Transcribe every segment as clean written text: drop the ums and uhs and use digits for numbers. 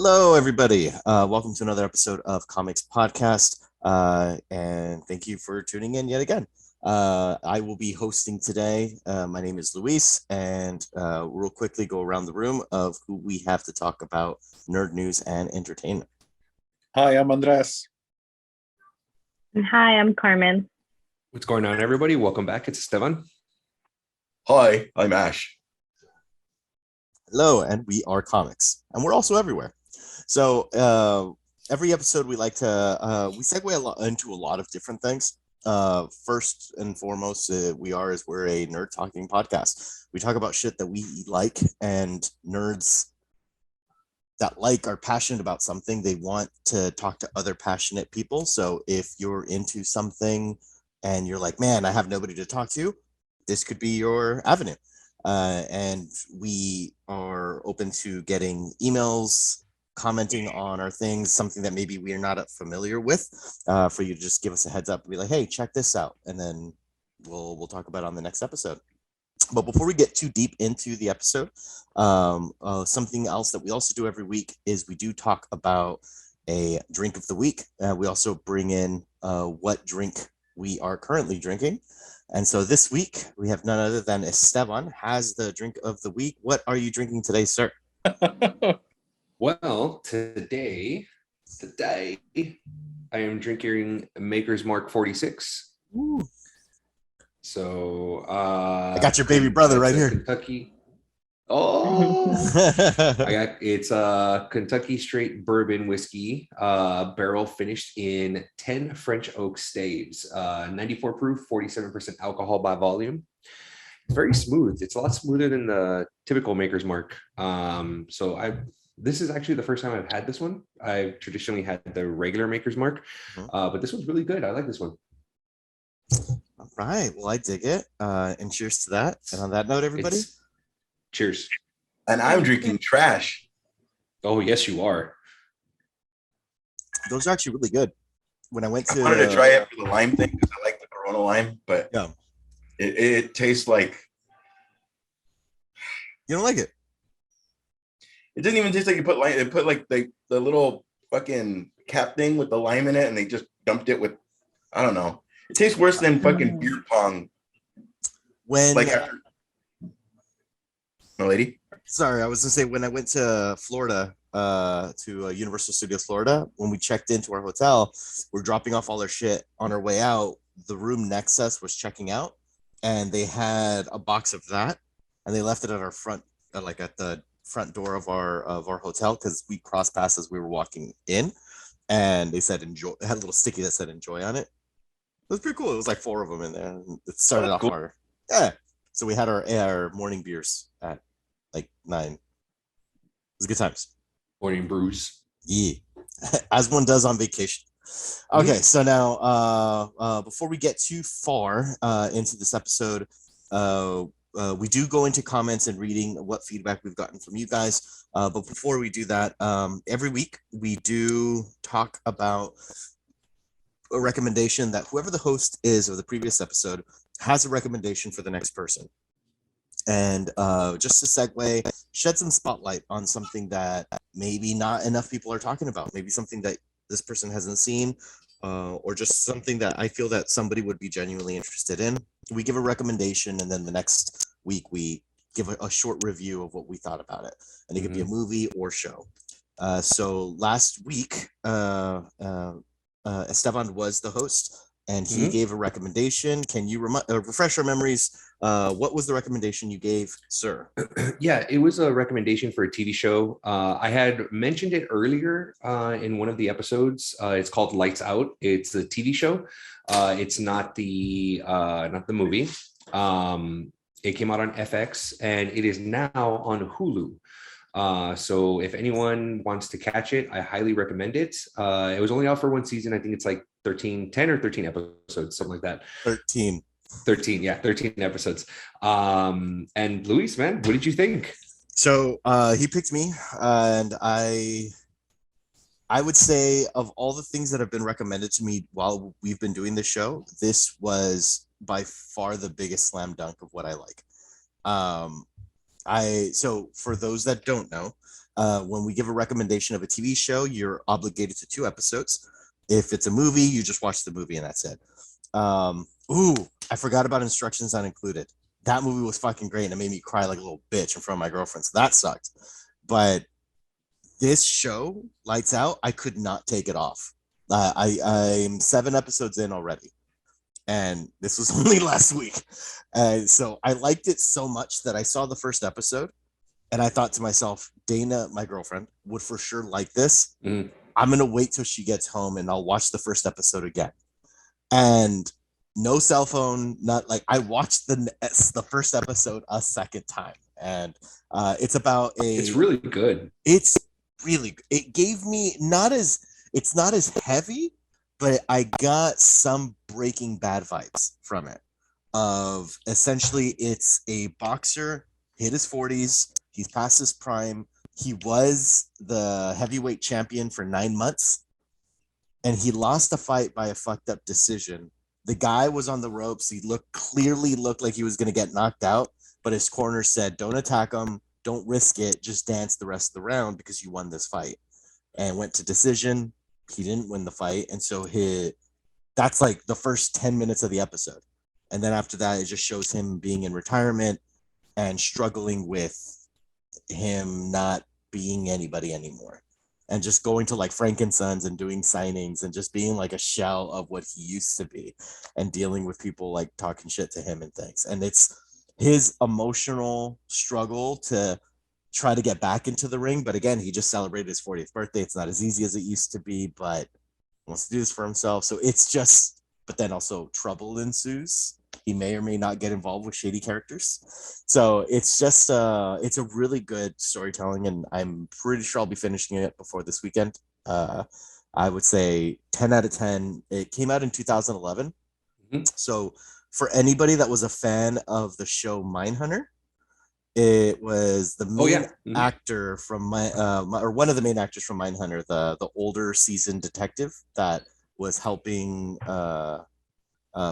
Hello, everybody. Welcome to another episode of Comics Podcast, and thank you for tuning in yet again. I will be hosting today. My name is Luis, and we'll quickly go around the room of who we have to talk about nerd news and entertainment. Hi, I'm Andres. And hi, I'm Carmen. What's going on, everybody? Welcome back. It's Esteban. Hi, I'm Ash. Hello, and we are comics, and we're also everywhere. So every episode we like to we segue into a lot of different things. First and foremost, we're a nerd talking podcast. We talk about shit that we like, and nerds that are passionate about something. They want to talk to other passionate people. So if you're into something and you're like, man, I have nobody to talk to, this could be your avenue. And we are open to getting emails, commenting on our things, something that maybe we're not familiar with, for you to just give us a heads up and be like, hey, check this out. And then we'll talk about it on the next episode. But before we get too deep into the episode, something else that we also do every week is we do talk about a drink of the week. We also bring in what drink we are currently drinking. And so this week, we have none other than Esteban has the drink of the week. What are you drinking today, sir? Well, today, I am drinking Maker's Mark 46. Ooh. So, I got your baby brother right here. Kentucky. Oh, it's Kentucky straight bourbon whiskey, barrel finished in 10 French oak staves, 94 proof, 47% alcohol by volume. It's very smooth. It's a lot smoother than the typical Maker's Mark. This is actually the first time I've had this one. I've traditionally had the regular Maker's Mark, but this one's really good. I like this one. All right. Well, I dig it. And cheers to that. And on that note, everybody. Cheers. And I'm drinking trash. Oh, yes, you are. Those are actually really good. When I went to... I wanted to try it for the lime thing because I like the Corona lime, but yeah, it tastes like... You don't like it? It didn't even taste like you put lime. They put like the little fucking cap thing with the lime in it, and they just dumped it with... I don't know. It tastes worse than fucking beer pong. When... Like after... My lady? Sorry, I was gonna say when I went to Florida, to Universal Studios Florida, when we checked into our hotel, we're dropping off all our shit. On our way out, the room next to us was checking out, and they had a box of that, and they left it at our front, like at the front door of our hotel, because we crossed paths as we were walking in, and they said enjoy. It had a little sticky that said enjoy on it. It was pretty cool. It was like 4 of them in there. It started off cool. So we had our morning beers at like 9. It was good times. Morning brews. Yeah, as one does on vacation. Okay, so now before we get too far into this episode, we do go into comments and reading what feedback we've gotten from you guys. But before we do that, every week we do talk about a recommendation that whoever the host is of the previous episode has a recommendation for the next person. And just to segue, shed some spotlight on something that maybe not enough people are talking about, maybe something that this person hasn't seen, or just something that I feel that somebody would be genuinely interested in. We give a recommendation, and then the next week we give a short review of what we thought about it. And it could be a movie or show. So last week, Esteban was the host, and he gave a recommendation. Can you refresh our memories? What was the recommendation you gave, sir? Yeah, it was a recommendation for a TV show. I had mentioned it earlier in one of the episodes. It's called Lights Out. It's a TV show. It's not the movie. It came out on FX, and it is now on Hulu. So if anyone wants to catch it, I highly recommend it. It was only out for 1 season. I think it's like 10 or 13 episodes, something like that. 13 episodes. And Luis, man, what did you think? So he picked me, and I would say of all the things that have been recommended to me while we've been doing this show, this was by far the biggest slam dunk of what I like. So for those that don't know, when we give a recommendation of a TV show, you're obligated to 2 episodes. If it's a movie, you just watch the movie and that's it. I forgot about Instructions Not Included. That movie was fucking great and it made me cry like a little bitch in front of my girlfriend. So that sucked. But this show, Lights Out, I could not take it off. I'm 7 episodes in already. And this was only last week. So I liked it so much that I saw the first episode and I thought to myself, Dana, my girlfriend, would for sure like this. I'm going to wait till she gets home and I'll watch the first episode again. And no cell phone, not like I watched the first episode a second time. And it's about It's really good. It's really, it gave me it's not as heavy, but I got some Breaking Bad vibes from it. Of essentially, it's a boxer, hit his 40s, he's past his prime. He was the heavyweight champion for 9 months, and he lost a fight by a fucked up decision. The guy was on the ropes. He clearly looked like he was going to get knocked out, but his corner said, "Don't attack him. Don't risk it. Just dance the rest of the round because you won this fight." And went to decision. He didn't win the fight, and so that's like the first 10 minutes of the episode. And then after that, it just shows him being in retirement and struggling with him not being anybody anymore. And just going to like Frankensons and doing signings and just being like a shell of what he used to be and dealing with people like talking shit to him and things. And it's his emotional struggle to try to get back into the ring. But again, he just celebrated his 40th birthday. It's not as easy as it used to be, but wants to do this for himself. So it's just, but then also trouble ensues. He may or may not get involved with shady characters. So it's just, it's a really good storytelling, and I'm pretty sure I'll be finishing it before this weekend. I would say 10 out of 10. It came out in 2011. So for anybody that was a fan of the show Mindhunter, it was the main actor from or one of the main actors from Mindhunter, the older seasoned detective that was helping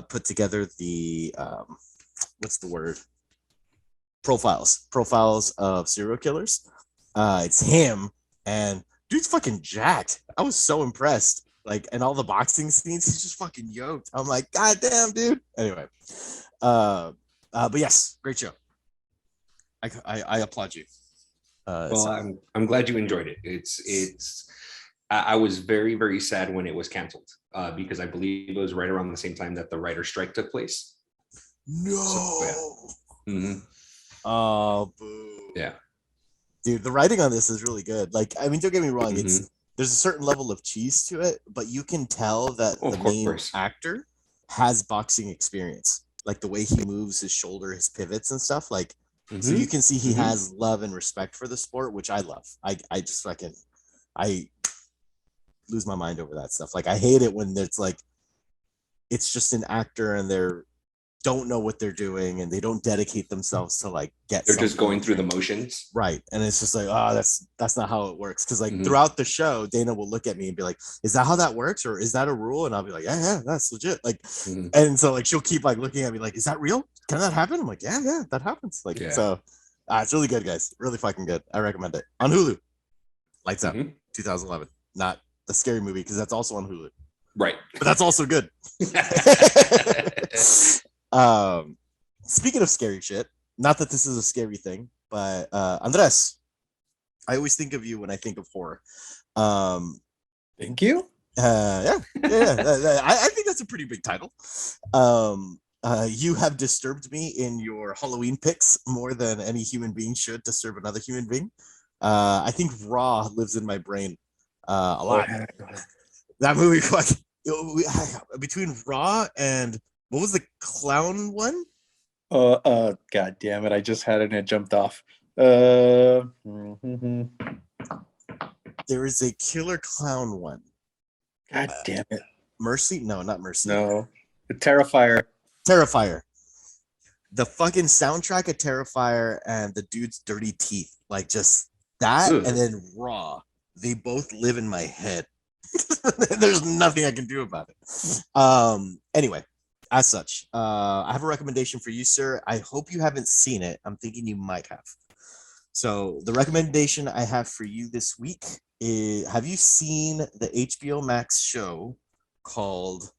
put together the what's the word, profiles of serial killers. It's him, and dude's fucking jacked. I was so impressed. Like, in all the boxing scenes, he's just fucking yoked. I'm like, God damn, dude. Anyway, but yes, great show. I applaud you. Well, I'm glad you enjoyed it. I was very, very sad when it was canceled because I believe it was right around the same time that the writer's strike took place. No. So, yeah. Oh, boo. Yeah. Dude, the writing on this is really good. Like, I mean, don't get me wrong. There's a certain level of cheese to it, but you can tell that the main actor has boxing experience. Like the way he moves his shoulder, his pivots and stuff. Like, so you can see he has love and respect for the sport, which I love. I just fucking, I lose my mind over that stuff. Like, I hate it when it's like, it's just an actor and they're don't know what they're doing and they don't dedicate themselves to like get. They're just going through the motions, right? And it's just like, oh, that's not how it works. Because like throughout the show, Dana will look at me and be like, "Is that how that works, or is that a rule?" And I'll be like, "Yeah, that's legit." Like, and so like she'll keep like looking at me like, "Is that real? Can that happen?" I'm like, "Yeah, that happens." Like, so it's really good, guys. Really fucking good. I recommend it on Hulu. Lights Out, 2011. Not the scary movie because that's also on Hulu. Right, but that's also good. Speaking of scary shit, not that this is a scary thing, but Andres, I always think of you when I think of horror. Thank you. I think that's a pretty big title. You have disturbed me in your Halloween picks more than any human being should disturb another human being. I think Raw lives in my brain a lot. That movie, between Raw and what was the clown one? God damn it! I just had it and it jumped off. There is a killer clown one. God damn it! Mercy? No, not Mercy. No, the Terrifier. Terrifier. The fucking soundtrack of Terrifier and the dude's dirty teeth, like just that, and then Raw. They both live in my head. There's nothing I can do about it. Anyway. As such, I have a recommendation for you, sir. I hope you haven't seen it. I'm thinking you might have. So the recommendation I have for you this week is: have you seen the HBO Max show called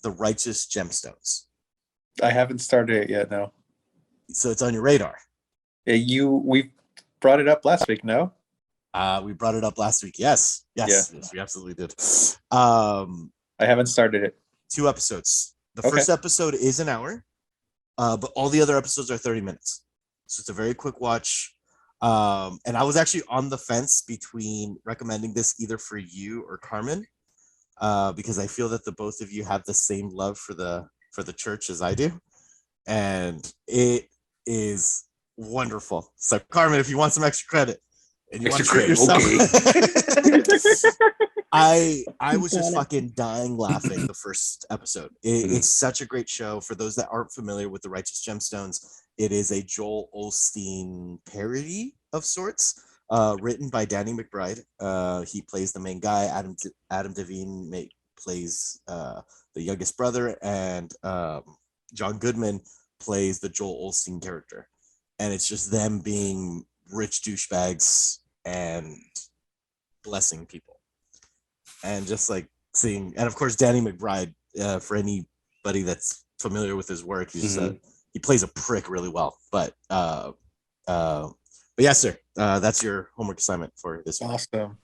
The Righteous Gemstones? I haven't started it yet. No. So it's on your radar. We brought it up last week. No. We brought it up last week. Yes, Yeah. we absolutely did. I haven't started it. 2 episodes. The Okay. first episode is an hour, but all the other episodes are 30 minutes. So it's a very quick watch. And I was actually on the fence between recommending this either for you or Carmen, because I feel that the both of you have the same love for the church as I do, and it is wonderful. So Carmen, if you want some extra credit and you want to treat yourself, I was just fucking dying laughing the first episode. It's such a great show. For those that aren't familiar with the Righteous Gemstones, it is a Joel Osteen parody of sorts, written by Danny McBride. He plays the main guy. Adam Devine plays the youngest brother, and John Goodman plays the Joel Osteen character. And it's just them being rich douchebags and blessing people. And just like seeing, and of course, Danny McBride, for anybody that's familiar with his work, he's he plays a prick really well. But yes, sir, that's your homework assignment for this week. Awesome.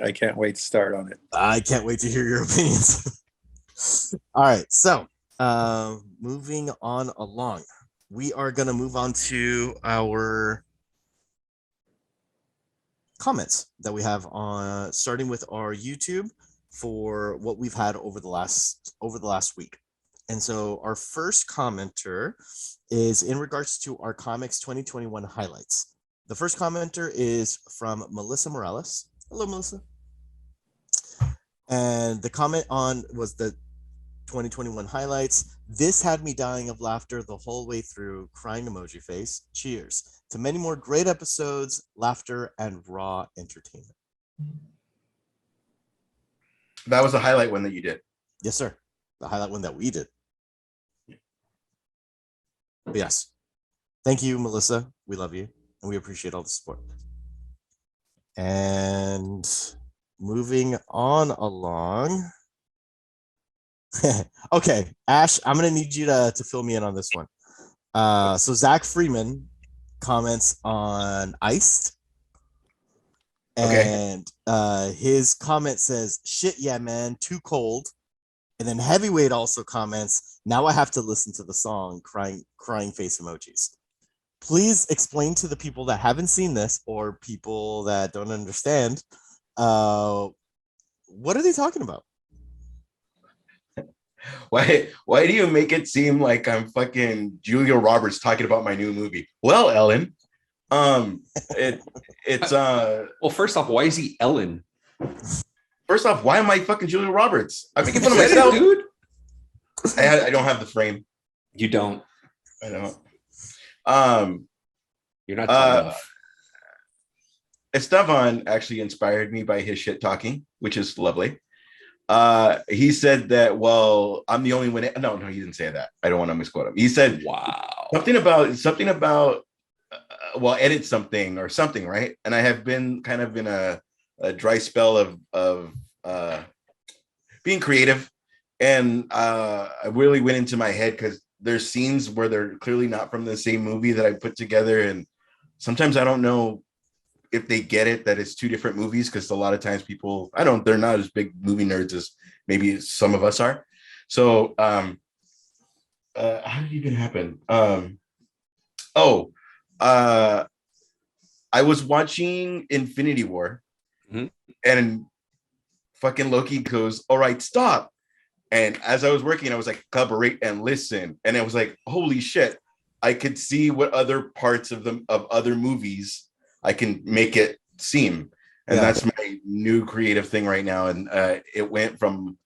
I can't wait to start on it. I can't wait to hear your opinions. All right, so moving on along, we are going to move on to our comments that we have on, starting with our YouTube for what we've had over the last week. And so our first commenter is in regards to our comics 2021 highlights. The first commenter is from Melissa Morales. Hello, Melissa. And the comment was the 2021 highlights. This had me dying of laughter the whole way through, crying emoji face. Cheers to many more great episodes, laughter, and raw entertainment. That was the highlight one that you did. Yes, sir. The highlight one that we did. But yes. Thank you, Melissa. We love you, and we appreciate all the support. And moving on along. Okay, Ash, I'm gonna need you to fill me in on this one. So Zach Freeman comments on Iced, and his comment says, "Shit, yeah, man, too cold." And then Heavyweight also comments, "Now I have to listen to the song." Crying face emojis. Please explain to the people that haven't seen this or people that don't understand, what are they talking about? Why do you make it seem like I'm fucking Julia Roberts talking about my new movie? Well, Ellen, it's well, first off, why is he Ellen? First off, why am I fucking Julia Roberts? I'm making fun of myself, dude. I don't have the frame. You don't. I don't. You're not tall enough. Esteban actually inspired me by his shit talking, which is lovely. He said that, well, I'm the only one. No, he didn't say that. I don't want to misquote him. He said, wow, something about well, edit something or something, right? And I have been kind of in a dry spell of being creative, and I really went into my head because there's scenes where they're clearly not from the same movie that I put together, and sometimes I don't know if they get it that it's two different movies, because a lot of times people, they're not as big movie nerds as maybe some of us are. So how did it even happen? I was watching Infinity War, and fucking Loki goes, "All right, stop." And as I was working, I was like, "Collaborate and listen." And I was like, holy shit, I could see what other parts of other movies I can make it seem. And that's my new creative thing right now. And it went from,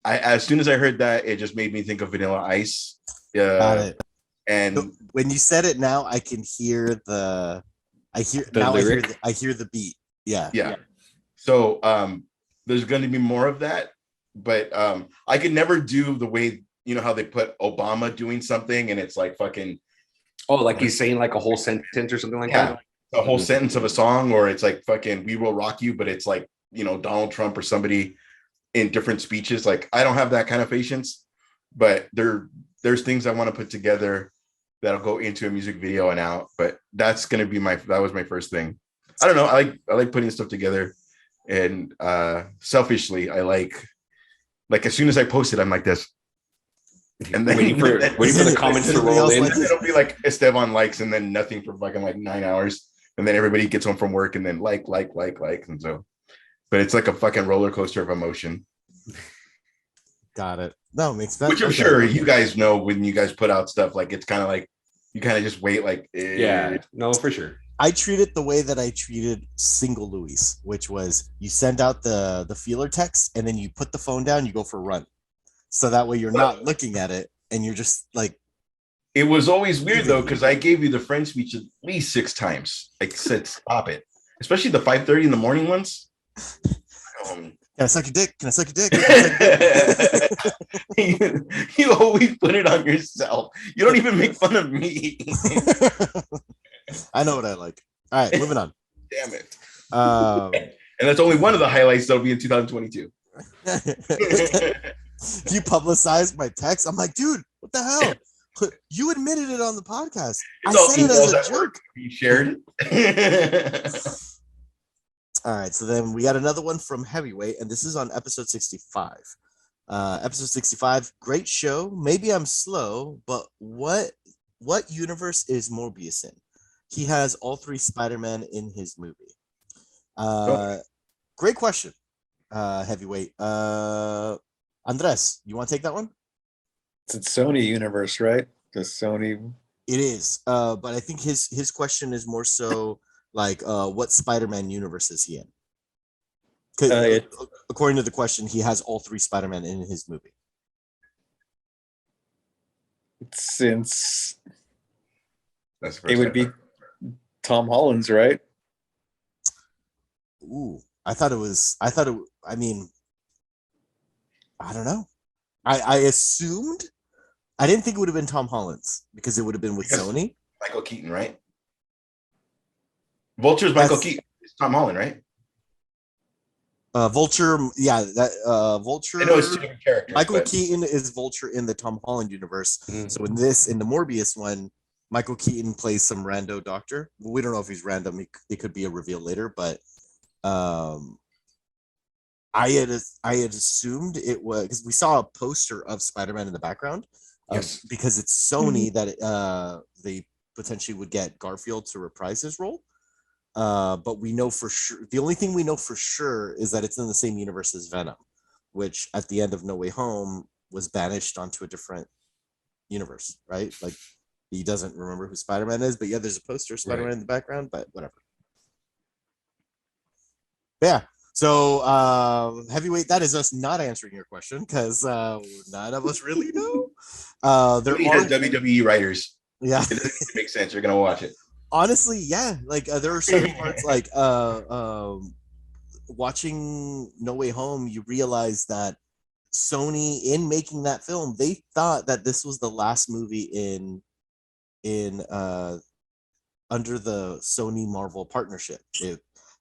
as soon as I heard that, it just made me think of Vanilla Ice. Got it. And so when you said it now, I can hear the beat. Yeah. So there's going to be more of that, but I could never do the way, how they put Obama doing something and it's like fucking Oh, like he's saying like a whole sentence or something like Yeah, that. a whole sentence of a song, or it's like fucking "We Will Rock You," but it's like, you know, Donald Trump or somebody in different speeches. Like, I don't have that kind of patience, but there's things I want to put together that'll go into a music video and out. But that's gonna be that was my first thing. I don't know. I like putting stuff together, and selfishly, I like as soon as I post it, I'm like this. And then waiting for the comments to roll in. It'll be like Esteban likes, and then nothing for fucking like 9 hours, and then everybody gets home from work, and then like, and so. But it's like a fucking roller coaster of emotion. Got it. No, makes sense. Which I'm sure you guys know when you guys put out stuff. Like, it's kind of like you kind of just wait. Like, yeah, no, for sure. I treat it the way that I treated Single Louis, which was you send out the feeler text, and then you put the phone down, you go for a run. So that way you're not looking at it, and you're just like. It was always weird though, because I gave you the friend speech at least 6 times. I said, "Stop it," especially the 5:30 in the morning ones. Can I suck your dick? Can I suck your dick? You always put it on yourself. You don't even make fun of me. I know what I like. All right, moving on. Damn it. And that's only one of the highlights that'll be in 2022. You publicized my text. I'm like, dude, what the hell? You admitted it on the podcast. I said it as a joke. You shared it. All right, so then we got another one from Heavyweight, and this is on episode 65. Episode 65, great show. Maybe I'm slow, but what universe is Morbius in? He has all 3 Spider-Man in his movie. Great question, Heavyweight. Andres, you want to take that one? It's Sony universe, right? Because Sony. It is, but I think his question is more so like, what Spider-Man universe is he in? According to the question, he has all 3 Spider-Man in his movie. Since it would be Tom Holland's, right? Ooh, I mean, I don't know. I assumed. I didn't think it would have been Tom Holland's because it would have been with Sony. Michael Keaton, right? Vulture's Michael Keaton. It's Tom Holland, right? Vulture, yeah, that Vulture. I know it's 2 different characters. Michael Keaton is Vulture in the Tom Holland universe. So in the Morbius one, Michael Keaton plays some rando doctor. We don't know if he's random. It could be a reveal later, but I had assumed it was because we saw a poster of Spider-Man in the background. Yes, because it's Sony that they potentially would get Garfield to reprise his role. But we know for sure. The only thing we know for sure is that it's in the same universe as Venom, which at the end of No Way Home was banished onto a different universe, right? Like he doesn't remember who Spider-Man is, but yeah, there's a poster of Spider-Man in the background, but whatever. But yeah. So Heavyweight, that is us not answering your question because none of us really know. There are WWE writers. Yeah, it doesn't make sense. You're gonna watch it. Honestly, yeah. Like there are certain parts, like watching No Way Home, you realize that Sony, in making that film, they thought that this was the last movie in under the Sony Marvel partnership.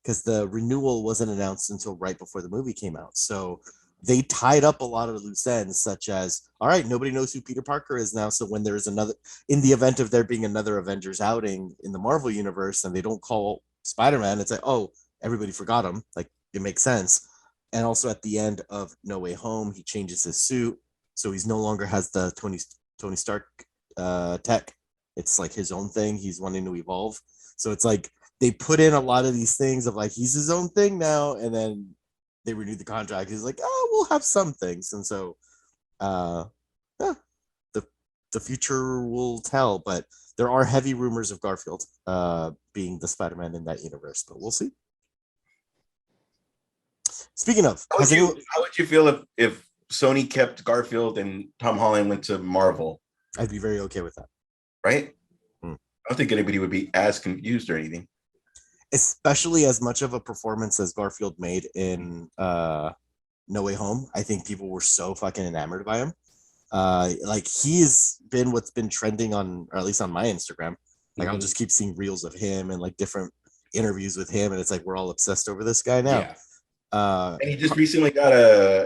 Because the renewal wasn't announced until right before the movie came out. So they tied up a lot of loose ends, such as, all right, nobody knows who Peter Parker is now. So when there's another, in the event of there being another Avengers outing in the Marvel universe and they don't call Spider-Man, it's like, oh, everybody forgot him. Like, it makes sense. And also at the end of No Way Home, he changes his suit. So he's no longer has the Tony Stark tech. It's like his own thing. He's wanting to evolve. So it's like, they put in a lot of these things of like, he's his own thing now. And then they renewed the contract. He's like, oh, we'll have some things. And so the future will tell, but there are heavy rumors of Garfield being the Spider-Man in that universe, but we'll see. Speaking of, how would you feel if Sony kept Garfield and Tom Holland went to Marvel? I'd be very okay with that. Right? I don't think anybody would be as confused or anything. Especially as much of a performance as Garfield made in No Way Home. I think people were so fucking enamored by him. Like been what's been trending on, or at least on my Instagram. Like I'll Mhm. just keep seeing reels of him and like different interviews with him, and it's like we're all obsessed over this guy now. Yeah. And he just recently got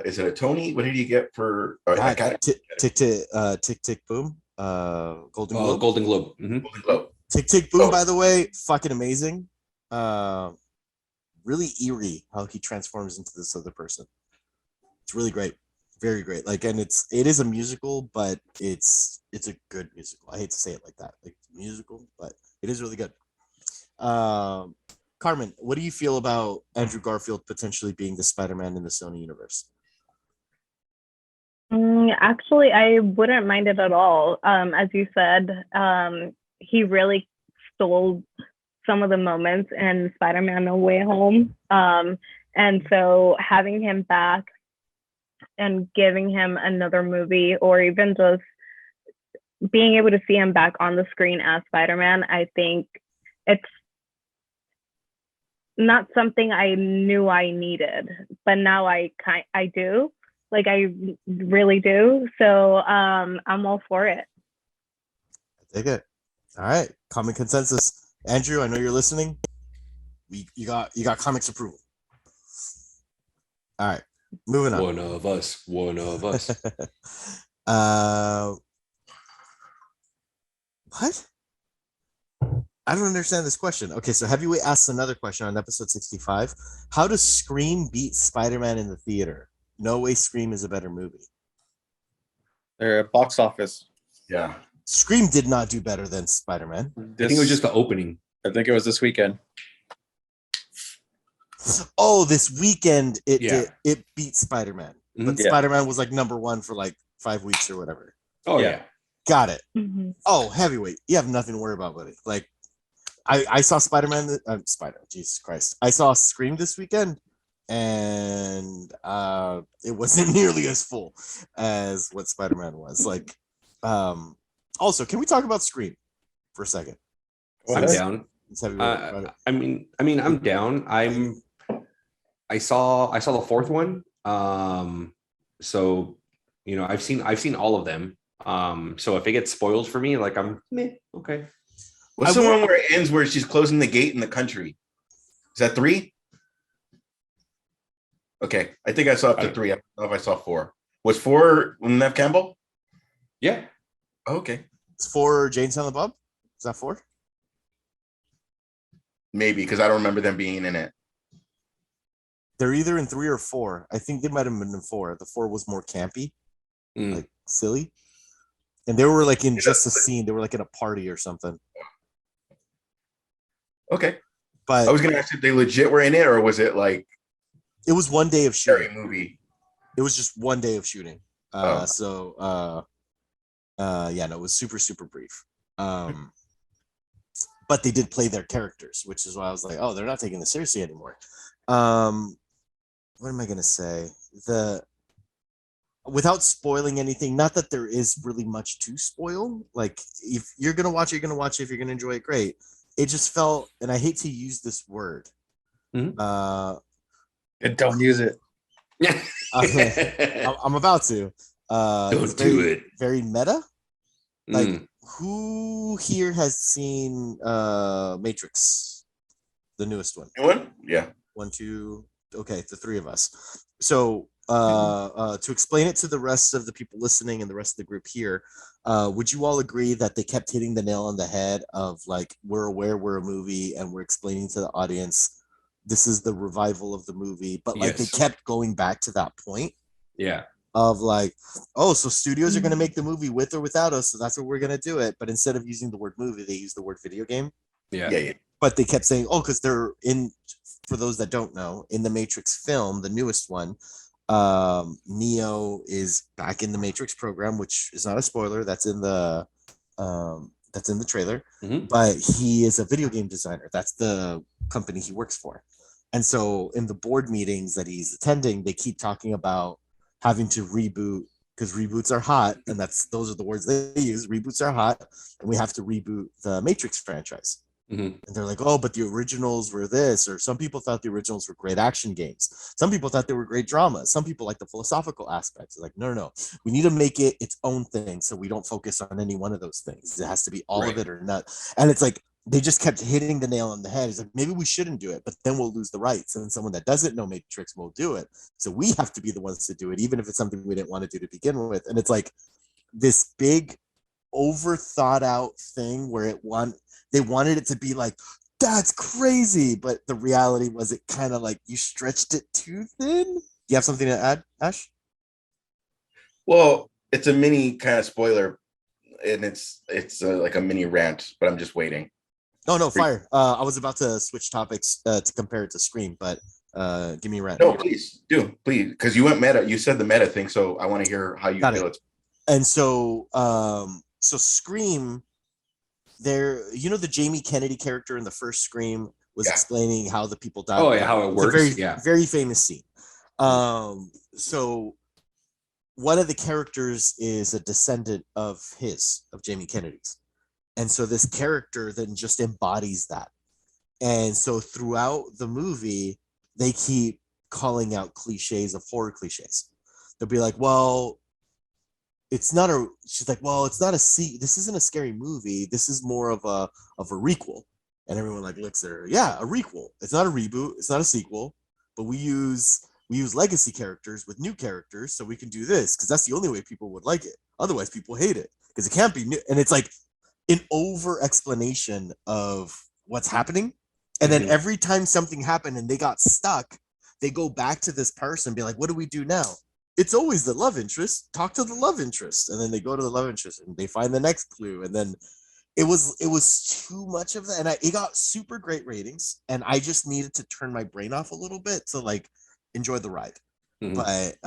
is it a Tony? What did he get for Academy? Tick Tick Boom, Golden Globe. Golden Globe. Mhm. Golden Globe. Tick Tick Boom, Oh. by the way, fucking amazing. Really eerie how he transforms into this other person. It's really great, very great. Like, and it is a musical, but it's a good musical. I hate to say it like that, like musical, but it is really good. Carmen, what do you feel about Andrew Garfield potentially being the Spider-Man in the Sony universe? Actually, I wouldn't mind it at all. As you said, he really stole some of the moments in Spider-Man No Way Home. And so having him back and giving him another movie, or even just being able to see him back on the screen as Spider-Man, I think it's not something I knew I needed, but now I do. Like, I really do. So I'm all for it. I take it. All right, common consensus. Andrew, I know you're listening. You got comics approval. All right, moving on. One of us. What? I don't understand this question. Okay, so Heavyweight asks another question on episode 65. How does Scream beat Spider-Man in the theater? No way Scream is a better movie. They're at box office. Yeah. Scream did not do better than Spider-Man. I think it was just the opening. I think it was this weekend. Oh, this weekend it beat Spider-Man. But Yeah. Spider-Man was like number one for like 5 weeks or whatever. Oh Yeah. yeah. Got it. Mhm. Oh, Heavyweight. You have nothing to worry about, buddy. Like, I saw Spider-Man. Jesus Christ. I saw Scream this weekend, and it wasn't nearly as full as what Spider-Man was. Like, also, can we talk about Scream for a second? I'm down. It's Heavyweight. I mean, I'm down. I saw the fourth one. So I've seen all of them. So if it gets spoiled for me, like I'm okay. What's the one where it ends where she's closing the gate in the country? Is that 3? Okay, I think I saw up to 3. I don't know if I saw 4. Was 4 Nev Campbell? Yeah. Okay, It's 4 Jane Silent Bob. Is that 4? maybe because I don't remember them being in it. They're either in 3 or 4. I think they might have been in 4. The 4 was more campy, like silly. And they were like in just a scene. They were like in a party or something. Okay, But I was gonna ask if they legit were in it or was it like it was one day of scary shooting. movie? It was just one day of shooting. Oh. So yeah, no, it was super, super brief. But they did play their characters, which is why I was like, oh, they're not taking this seriously anymore. What am I gonna say? Without spoiling anything, not that there is really much to spoil. Like, if you're gonna watch it, you're gonna watch it. If you're gonna enjoy it, great. It just felt, and I hate to use this word. Mhm. Don't use it. I'm about to. Don't do it. Very meta. Like, Mm. who here has seen Matrix, the newest one? Anyone? Yeah. 1, 2. Okay, the 3 of us. So to explain it to the rest of the people listening and the rest of the group here, would you all agree that they kept hitting the nail on the head of like, we're aware we're a movie and we're explaining to the audience this is the revival of the movie, but like Yes. they kept going back to that point Yeah. of like, oh, so studios are going to make the movie with or without us, so that's what we're going to do it. But instead of using the word movie, they use the word video game. Yeah. But they kept saying, oh, because they're in, for those that don't know, in the Matrix film, the newest one, Neo is back in the Matrix program, which is not a spoiler. That's in the trailer. Mhm. But he is a video game designer. That's the company he works for. And so in the board meetings that he's attending, they keep talking about having to reboot because reboots are hot, and those are the words they use. Reboots are hot, and we have to reboot the Matrix franchise. And they're like, oh, but the originals were this, or some people thought the originals were great action games. Some people thought they were great dramas. Some people like the philosophical aspects. Like, no. We need to make it its own thing so we don't focus on any one of those things. It has to be all of it or not. And it's like, they just kept hitting the nail on the head. It's like, maybe we shouldn't do it, but then we'll lose the rights. And someone that doesn't know Matrix will do it. So we have to be the ones to do it, even if it's something we didn't want to do to begin with. And it's like this big, over thought out thing where they wanted it to be like, that's crazy, but the reality was it kind of like you stretched it too thin. Do you have something to add, Ash? Well, it's a mini kind of spoiler, and it's like a mini rant, but I'm just waiting. No, fire. I was about to switch topics to compare it to Scream, but give me a rant. No, please do, please, because you went meta. You said the meta thing, so I want to hear how you feel. And so, so Scream, the Jamie Kennedy character in the first Scream was explaining how the people died. Oh yeah, how it works. Very famous scene. So one of the characters is a descendant of Jamie Kennedy's. And so this character then just embodies that. And so throughout the movie, they keep calling out cliches of horror cliches. They'll be like, well, it's not a this isn't a scary movie. This is more of a requel. And everyone like looks at her. Yeah, a requel. It's not a reboot. It's not a sequel, but we use legacy characters with new characters so we can do this because that's the only way people would like it. Otherwise, people hate it because it can't be new. And it's like an over explanation of what's happening. And then every time something happened and they got stuck, they go back to this person and be like, what do we do now? It's always the love interest. Talk to the love interest. And then they go to the love interest and they find the next clue. And then it was too much of that. And it got super great ratings. And I just needed to turn my brain off a little bit to like enjoy the ride. But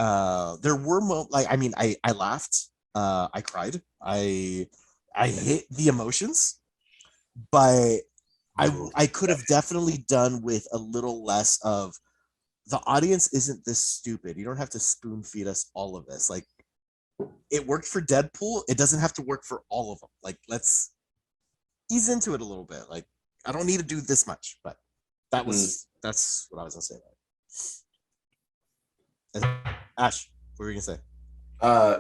there were I laughed. I cried. I hit the emotions, but I could have definitely done with a little less of the audience isn't this stupid. You don't have to spoon feed us all of this. Like it worked for Deadpool. It doesn't have to work for all of them. Like let's ease into it a little bit. Like I don't need to do this much, but that's what I was gonna say. Ash, what were you gonna say?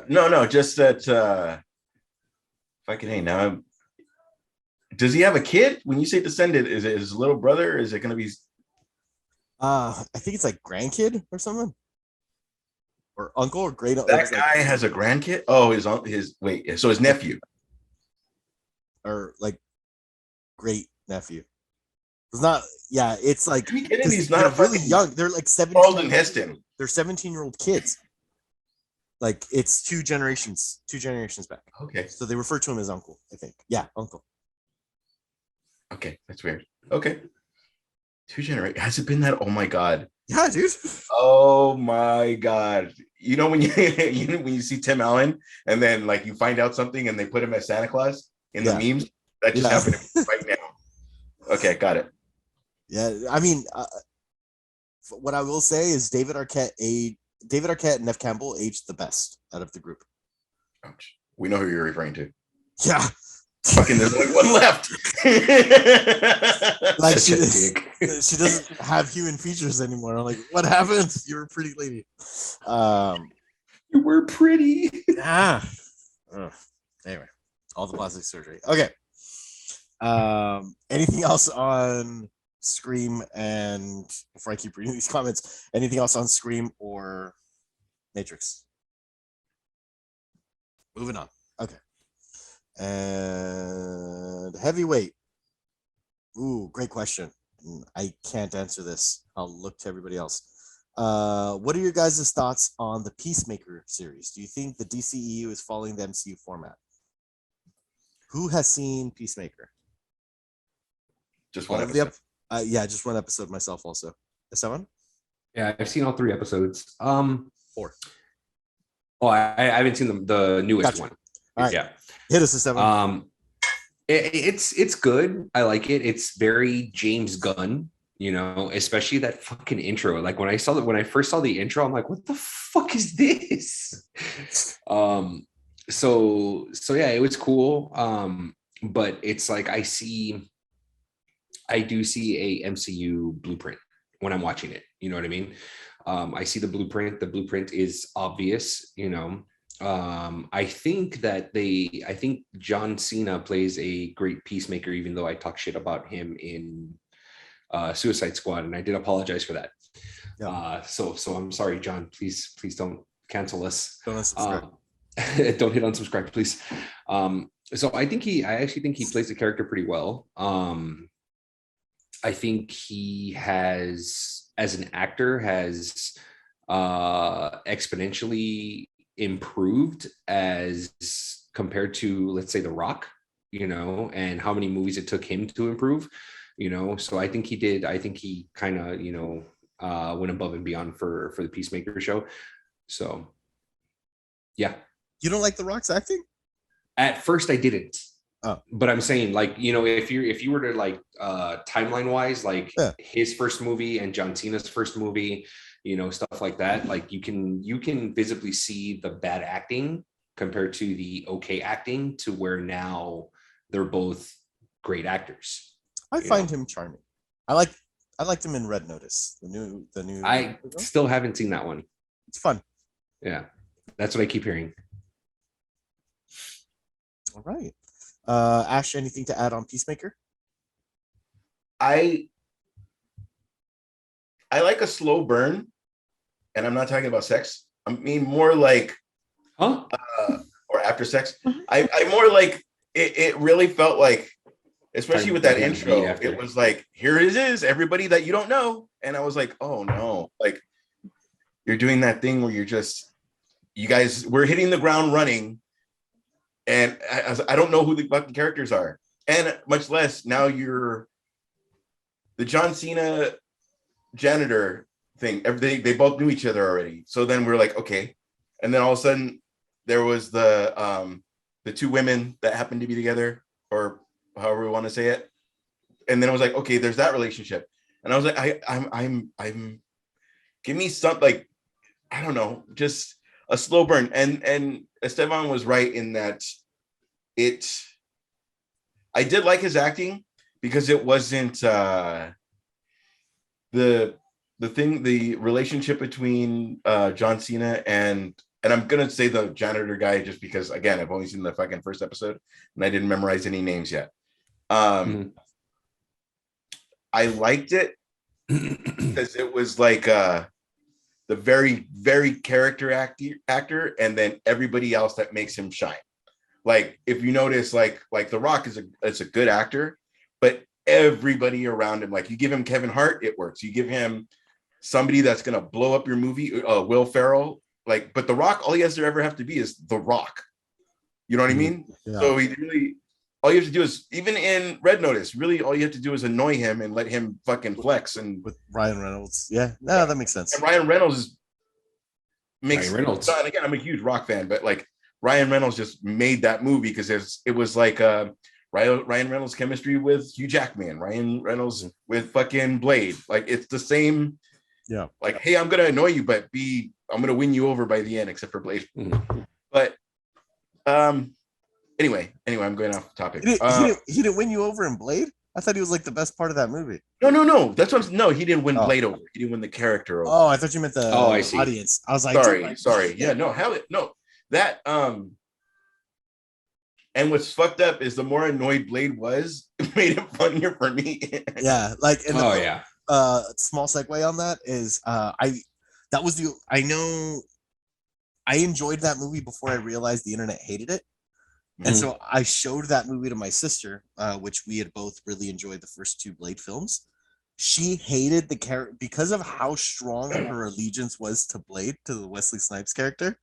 No, just that if I can hang now. Does he have a kid? When you say descendant, is it his little brother? Is it gonna be I think it's like grandkid or something, or uncle or great. That guy has a grandkid. Oh, his nephew, or like great nephew. It's not. Yeah, it's like he's not really young. They're like 17. Charlton Heston. They're 17-year-old kids. Like it's two generations back. Okay. So they refer to him as uncle. I think. Yeah, uncle. Okay, that's weird. Okay. 2 generations. Has it been that? Oh my god. Yeah, dude. Oh my god. You know when you see Tim Allen and then like you find out something and they put him as Santa Claus in the memes? That just happened to me right now. Okay, got it. Yeah, I mean, what I will say is David Arquette and Nev Campbell aged the best out of the group. Ouch. We know who you're referring to. Yeah. Fucking there's only one left. Like she doesn't have human features anymore. I'm like, what happened? You're a pretty lady. You were pretty. Yeah. Anyway, all the plastic surgery. Okay. Anything else on Scream? And before I keep reading these comments, anything else on Scream or Matrix? Moving on. Okay. And heavyweight. Ooh, great question. I can't answer this. I'll look to everybody else. What are your guys' thoughts on the Peacemaker series? Do you think the DCEU is following the MCU format? Who has seen Peacemaker? Just one episode. Just one episode myself also. Is that one? Yeah, I've seen all 3 episodes. 4. Oh, I haven't seen the newest one. All right. Yeah. Hit us, 7. It's good. I like it. It's very James Gunn, especially that fucking intro. Like when I first saw the intro, I'm like, what the fuck is this? So yeah, it was cool. But it's like I see I do see a MCU blueprint when I'm watching it. You know what I mean? I see the blueprint. The blueprint is obvious, you know. I think John Cena plays a great peacemaker, even though I talk shit about him in Suicide Squad, and I did apologize for that. Yeah. So I'm sorry, John. Please don't cancel us. Don't unsubscribe. Don't hit unsubscribe, please. So I actually think he plays the character pretty well. I think he has, as an actor, has exponentially improved as compared to, let's say, The Rock, you know, and how many movies it took him to improve, you know. So I think he kind of, you know, went above and beyond for the Peacemaker show. So yeah. You don't like The Rock's acting? At first I didn't. Oh. But I'm saying, like, you know, if you were to, like, timeline wise, like, his first movie and John Cena's first movie, you know, stuff like that, like, you can visibly see the bad acting compared to the okay acting, to where now they're both great actors. I find him charming. I liked him in Red Notice, the new. I still haven't seen that one. It's fun. Yeah, that's what I keep hearing. All right. Ash, anything to add on Peacemaker? I like a slow burn, and I'm not talking about sex. I mean more like or after sex. I more like it really felt like, especially with that intro, it was like, here it is, everybody that you don't know. And I was like, oh no, like, you're doing that thing where you guys, we're hitting the ground running. And I don't know who the fucking characters are. And much less now you're the John Cena janitor thing. They both knew each other already. So then we're like, okay. And then all of a sudden there was the two women that happened to be together, or however we want to say it. And then I was like, okay, there's that relationship. And I was like, I'm give me something, like, I don't know, just a slow burn. And Esteban was right in that I did like his acting, because it wasn't the relationship between John Cena and I'm gonna say the janitor guy, just because, again, I've only seen the fucking first episode and I didn't memorize any names yet. I liked it because it was like the very, very character actor, and then everybody else that makes him shine. Like, if you notice, like The Rock is a good actor, but everybody around him, like, you give him Kevin Hart, it works. You give him somebody that's gonna blow up your movie, Will Ferrell, like, but The Rock, all he has to ever have to be is The Rock. You know what I mean? Yeah. So he really, all you have to do is, even in Red Notice, really all you have to do is annoy him and let him fucking flex. And with Ryan Reynolds, yeah, no, that makes sense. And Ryan Reynolds makes Ryan Reynolds. And again, I'm a huge Rock fan, but like, Ryan Reynolds just made that movie because it was like Ryan Reynolds chemistry with Hugh Jackman, Ryan Reynolds with fucking Blade. Like, it's the same. Yeah. Like, hey, I'm gonna annoy you, but I'm gonna win you over by the end, except for Blade. But anyway, I'm going off topic. He didn't win you over in Blade? I thought he was like the best part of that movie. No. That's what he didn't win Blade over. He didn't win the character over. Oh, I thought you meant the audience. I was like, sorry. Yeah, no, no. That and what's fucked up is the more annoyed Blade was, it made it funnier for me. Yeah, like small segue on that is I enjoyed that movie before I realized the internet hated it. And so I showed that movie to my sister, which we had both really enjoyed the first two Blade films. She hated the character because of how strong her allegiance was to Blade, to the Wesley Snipes character.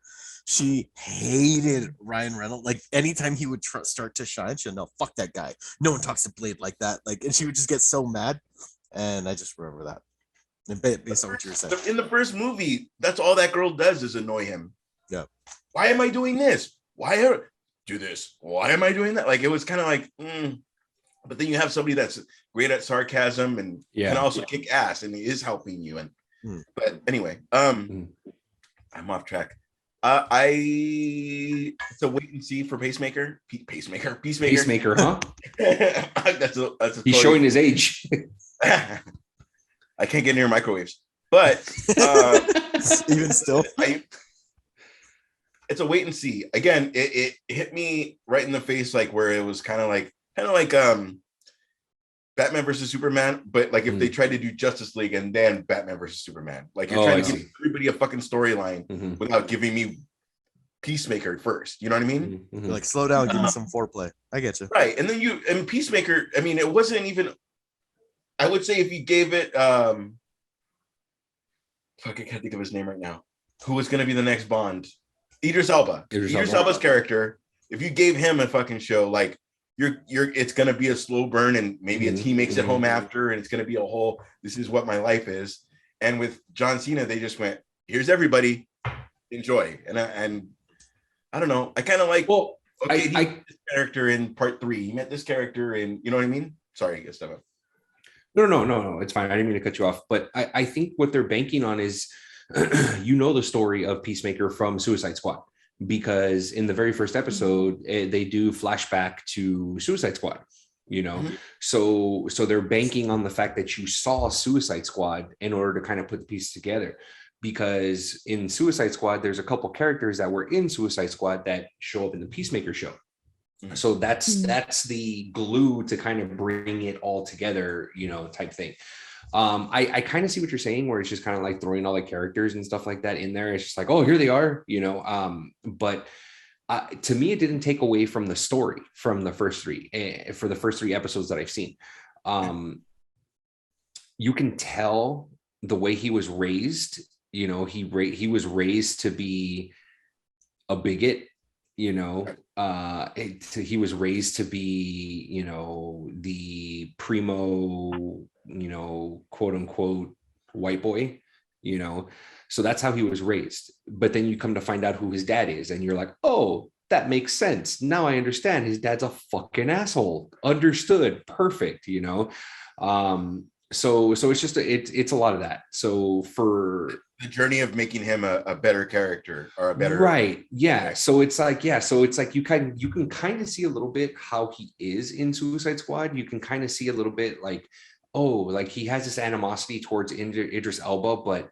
She hated Ryan Reynolds. Like, anytime he would start to shine, she'll know, fuck that guy. No one talks to Blade like that. Like, and she would just get so mad. And I just remember that. And based on what you were saying. In the first movie, that's all that girl does is annoy him. Yeah. Why am I doing this? Do this? Why am I doing that? Like, it was kind of like, But then you have somebody that's great at sarcasm and can also kick ass, and he is helping you. And but anyway, I'm off track. It's a wait and see for Pacemaker. Peacemaker. Pacemaker, huh? that's a He's showing his age. I can't get near microwaves, but Even still, it's a wait and see. Again, it hit me right in the face, like where it was kind of like Batman versus Superman, but like if they tried to do Justice League and then Batman versus Superman, like you're trying to give everybody a fucking storyline without giving me Peacemaker first. You know what I mean? like slow down, give me some foreplay. I get you. Right, and then Peacemaker. I mean, it wasn't even. I would say if you gave it, fuck, I can't think of his name right now. Who was going to be the next Bond? Idris Elba. Idris Elba's character. If you gave him a fucking show, like it's going to be a slow burn, and maybe a team makes it home after, and it's going to be a whole. This is what my life is. And with John Cena, they just went, "Here's everybody, enjoy." And I don't know. I kind of like. Well, okay, he met this character in part 3. He met this character in. You know what I mean? Sorry, Gustavo. No. It's fine. I didn't mean to cut you off, but I think what they're banking on is, the story of Peacemaker from Suicide Squad, because in the very first episode, they do flashback to Suicide Squad, so they're banking on the fact that you saw Suicide Squad in order to kind of put the pieces together, because in Suicide Squad, there's a couple characters that were in Suicide Squad that show up in the Peacemaker show. So that's the glue to kind of bring it all together, type thing. I kind of see what you're saying, where it's just kind of like throwing all the characters and stuff like that in there. It's just like, oh, here they are, but to me, it didn't take away from the story from the first 3 for the first 3 episodes that I've seen. You can tell the way he was raised, he was raised to be a bigot. He was raised to be, the primo, quote unquote white boy, so that's how he was raised. But then you come to find out who his dad is, and you're like, oh, that makes sense. Now I understand. His dad's a fucking asshole. Understood. Perfect. So it's just it's a lot of that. So for the journey of making him a better character, or a better, right, yeah. So it's like you can kind of see a little bit how he is in Suicide Squad. You can kind of see a little bit like, oh, like he has this animosity towards Idris Elba, but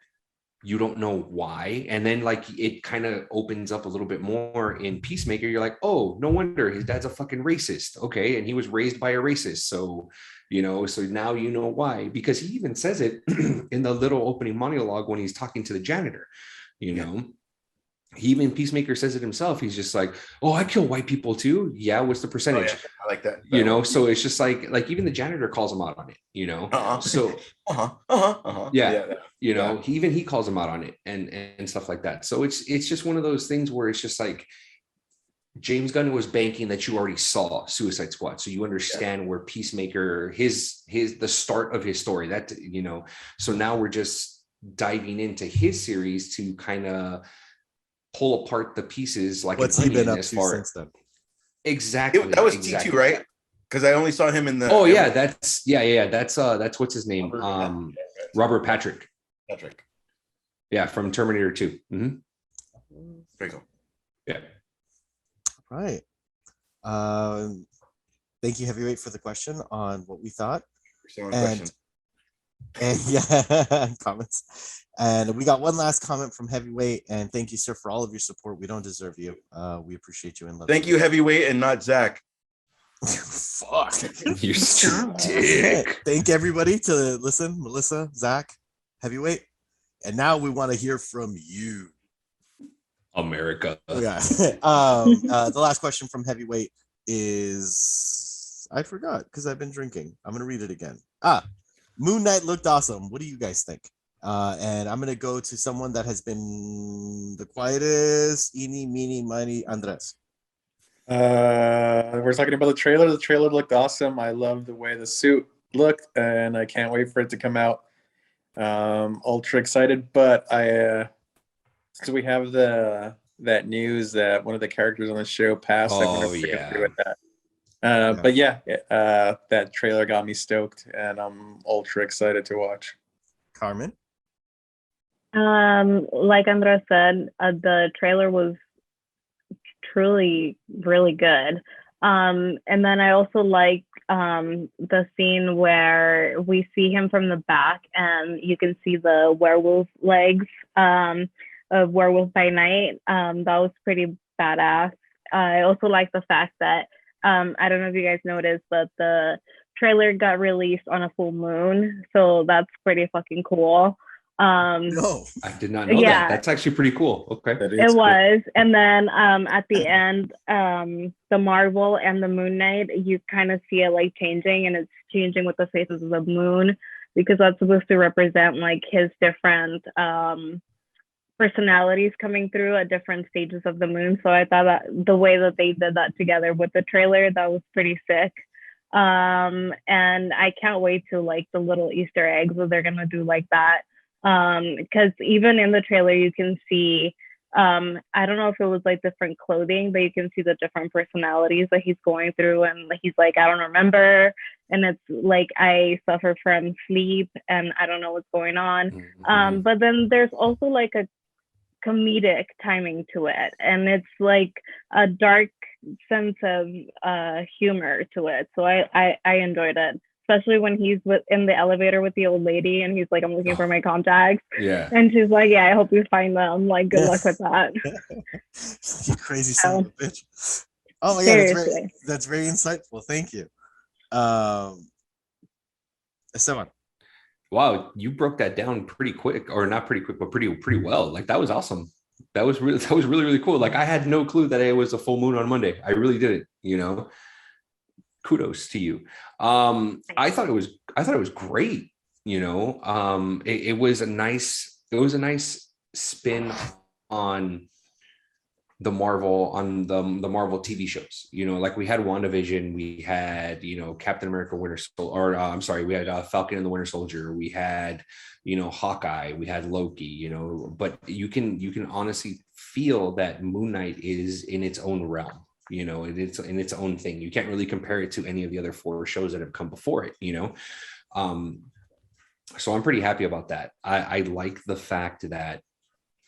you don't know why. And then like it kind of opens up a little bit more in Peacemaker. You're like, oh, no wonder his dad's a fucking racist. Okay, and he was raised by a racist, so so now you know why, because he even says it in the little opening monologue when he's talking to the janitor. He even Peacemaker says it himself. He's just like, oh, I kill white people too. Yeah, what's the percentage? Oh, yeah. I like that. So it's just like even the janitor calls him out on it. So he calls him out on it and stuff like that. So it's just one of those things where it's just like, James Gunn was banking that you already saw Suicide Squad, so you understand where Peacemaker, the start of his story, that so now we're just diving into his series to kind of pull apart the pieces like what's an he been onion up as to far since then. Exactly. That was exactly. T2, right? Because I only saw him in the. Oh yeah, that's what's his name? Robert Patrick. Yeah, from Terminator 2. There you go. Yeah. Right. Thank you, Heavyweight, for the question on what we thought. And yeah, comments. And we got one last comment from Heavyweight. And thank you, sir, for all of your support. We don't deserve you. We appreciate you and love you. Thank you, Heavyweight, and not Zach. Fuck. You're such a dick. Thank everybody to listen. Melissa, Zach, Heavyweight. And now we want to hear from you, America. Yeah. The last question from Heavyweight is, I forgot because I've been drinking. I'm gonna read it again. Moon Knight looked awesome. What do you guys think? And I'm gonna go to someone that has been the quietest. Eeny, meeny, miny, Andres. We're talking about the trailer. The trailer looked awesome. I love the way the suit looked, and I can't wait for it to come out. Ultra excited, but since we have that news that one of the characters on the show passed, I'm gonna agree with that. But yeah, that trailer got me stoked, and I'm ultra excited to watch. Carmen. Like Andres said, the trailer was truly really good. And then I also like the scene where we see him from the back and you can see the werewolf legs of Werewolf by Night. That was pretty badass. I also like the fact that I don't know if you guys noticed, but the trailer got released on a full moon, so that's pretty fucking cool. No, I did not know Yeah. that. That's actually pretty cool. Okay. that is It cool. was. And then at the end, the Marvel and the Moon Knight, you kind of see it like changing, and it's changing with the phases of the moon because that's supposed to represent like his different personalities coming through at different stages of the moon. So I thought that the way that they did that together with the trailer, that was pretty sick. And I can't wait to like the little Easter eggs that they're gonna do like that. Because even in the trailer you can see I don't know if it was like different clothing, but you can see the different personalities that he's going through, and he's like, I don't remember, and it's like, I suffer from sleep and I don't know what's going on. Mm-hmm. But then there's also like a comedic timing to it, and it's like a dark sense of humor to it, so I enjoyed it, especially when he's in the elevator with the old lady and he's like, I'm looking for my contacts. Yeah. And she's like, yeah, I hope you find them. Like, good luck with that. You crazy son of a bitch. Oh yeah, that's very insightful. Thank you. Esteban. Wow, you broke that down pretty quick, or not pretty quick, but pretty well. Like, that was awesome. That was really cool. Like, I had no clue that it was a full moon on Monday. I really didn't, kudos to you. I thought it was great. It was a nice spin on the Marvel TV shows. Like, we had WandaVision, we had Captain America Winter Soldier, or I'm sorry, we had Falcon and the Winter Soldier, we had Hawkeye, we had Loki, but you can honestly feel that Moon Knight is in its own realm. It's in its own thing. You can't really compare it to any of the other 4 shows that have come before it. So I'm pretty happy about that. I like the fact that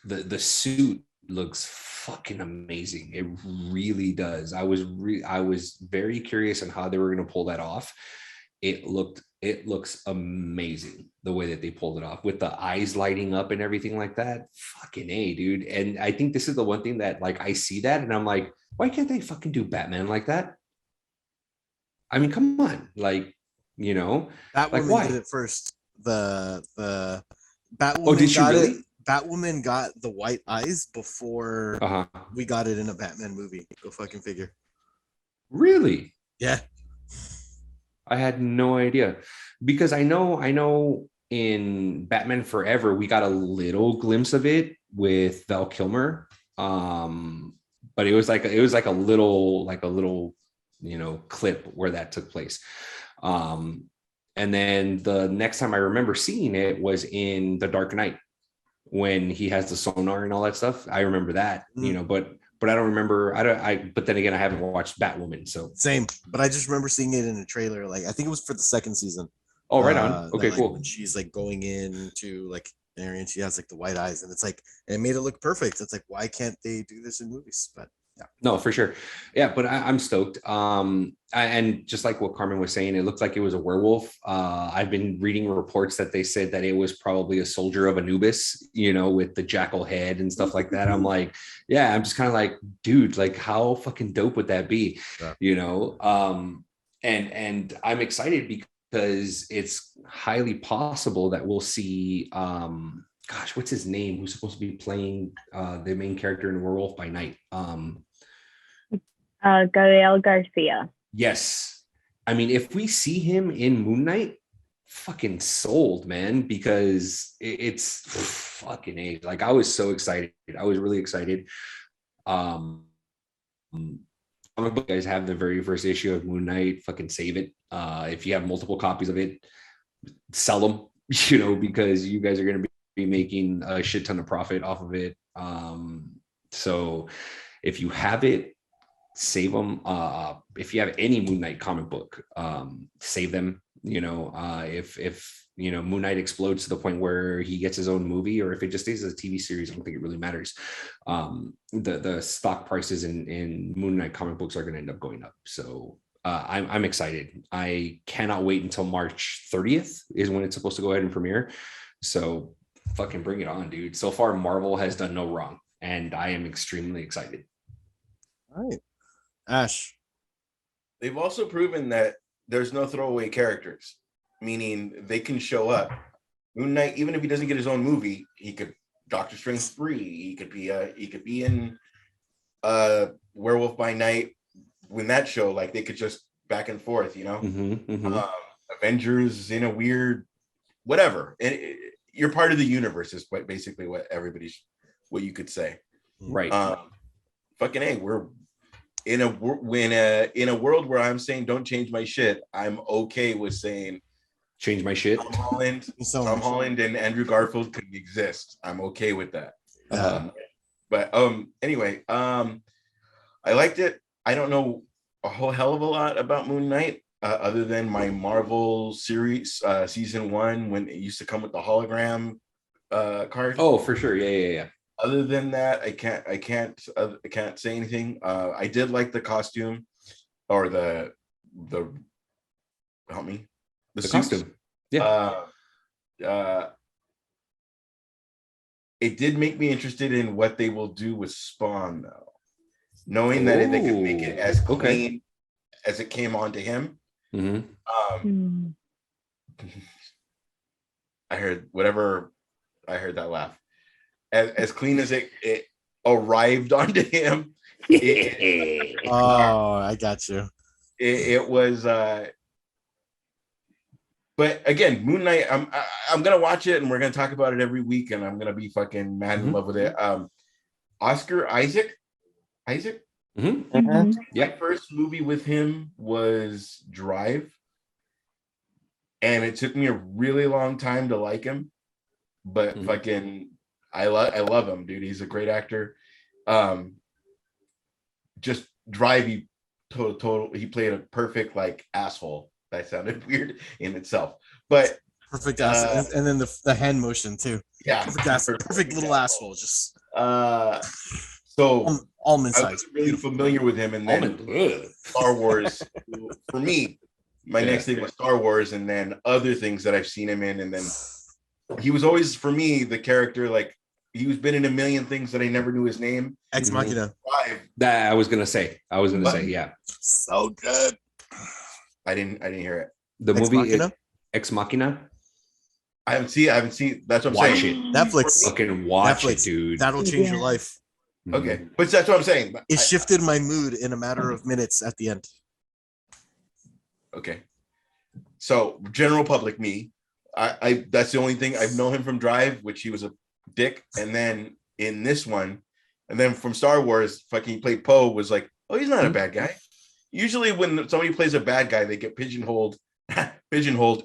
the suit looks fucking amazing. It really does. I was very curious on how they were going to pull that off. It looks amazing the way that they pulled it off, with the eyes lighting up and everything like that. Fucking A, dude. And I think this is the one thing that, like, I see that and I'm like, why can't they fucking do Batman like that? I mean, come on. Like, Batwoman why? did it first. The Batwoman did she really? Batwoman got the white eyes before we got it in a Batman movie. Go fucking figure. Really? Yeah. I had no idea, because I know in Batman Forever we got a little glimpse of it with Val Kilmer, but it was like a little clip where that took place, and then the next time I remember seeing it was in The Dark Knight, when he has the sonar and all that stuff. I remember that, but I don't remember. But then again, I haven't watched Batwoman, so same. But I just remember seeing it in a trailer. Like, I think it was for the 2nd season. Oh, right on. Okay, cool. When she's like going into like an area and she has like the white eyes, and it's like, it made it look perfect. It's like, why can't they do this in movies? But yeah. No, for sure. Yeah, but I'm stoked. And just like what Carmen was saying, it looked like it was a werewolf. I've been reading reports that they said that it was probably a soldier of Anubis, with the jackal head and stuff like that. I'm like, yeah, I'm just kind of like, dude, like, how fucking dope would that be? Yeah. And I'm excited because it's highly possible that we'll see, gosh, what's his name? Who's supposed to be playing the main character in Werewolf by Night? Gael Garcia. Yes. I mean, if we see him in Moon Knight, fucking sold, man, because it's fucking A. Like, I was so excited. I was really excited. Comic book guys have the very first issue of Moon Knight. Fucking save it. If you have multiple copies of it, sell them, because you guys are going to be making a shit ton of profit off of it. So if you have it, save them. If you have any Moon Knight comic book, save them. if Moon Knight explodes to the point where he gets his own movie, or if it just stays as a TV series, I don't think it really matters. The stock prices in Moon Knight comic books are going to end up going up. So I'm excited. I cannot wait until March 30th is when it's supposed to go ahead and premiere. So fucking bring it on, dude. So far, Marvel has done no wrong, and I am extremely excited. All right, Ash. They've also proven that there's no throwaway characters, meaning they can show up. Moon Knight, even if he doesn't get his own movie, he could Doctor Strange 3. He could be in Werewolf by Night. When that show, like, they could just back and forth, Avengers in a weird whatever, and you're part of the universe is basically what you could say, right? Fucking A, we're in a world where I'm saying don't change my shit. I'm okay with saying change my shit. Tom Holland and Andrew Garfield could exist. I'm okay with that. But anyway, I liked it. I don't know a whole hell of a lot about Moon Knight other than my Marvel series season 1 when it used to come with the hologram card. Oh, for sure. Yeah. Other than that, I can't say anything. I did like the costume or the help me. The costume. Yeah. It did make me interested in what they will do with Spawn, though, knowing that they could make it as clean as it came onto him. Mm-hmm. I heard that laugh. As clean as it arrived onto him. I got you. It was. But again, Moon Knight, I'm gonna watch it and we're gonna talk about it every week, and I'm gonna be fucking mad in love with it. Oscar Isaac. Mm-hmm. My first movie with him was Drive, and it took me a really long time to like him, but fucking I love him, dude. He's a great actor. Just Drive, he played a perfect like asshole. That sounded weird in itself, but perfect ass, and then the hand motion too. Yeah, perfect little asshole. Just so almond size. I was really familiar with him, and then Star Wars. For me, my next thing was Star Wars, and then other things that I've seen him in, and then he was always for me the character like he's been in a million things that I never knew his name. Ex Machina. That I was gonna say, yeah. So good. I didn't hear it. The movie Ex Machina. I haven't seen. That's what I'm watch saying. It. Netflix. Fucking watch it, dude. That'll change your life. Okay, but that's what I'm saying. It shifted my mood in a matter of minutes at the end. Okay. So general public, me, I that's the only thing I've known him from Drive, which he was a dick, and then in this one, and then from Star Wars, fucking he played Poe, was like, oh, he's not a bad guy. Usually when somebody plays a bad guy, they get pigeonholed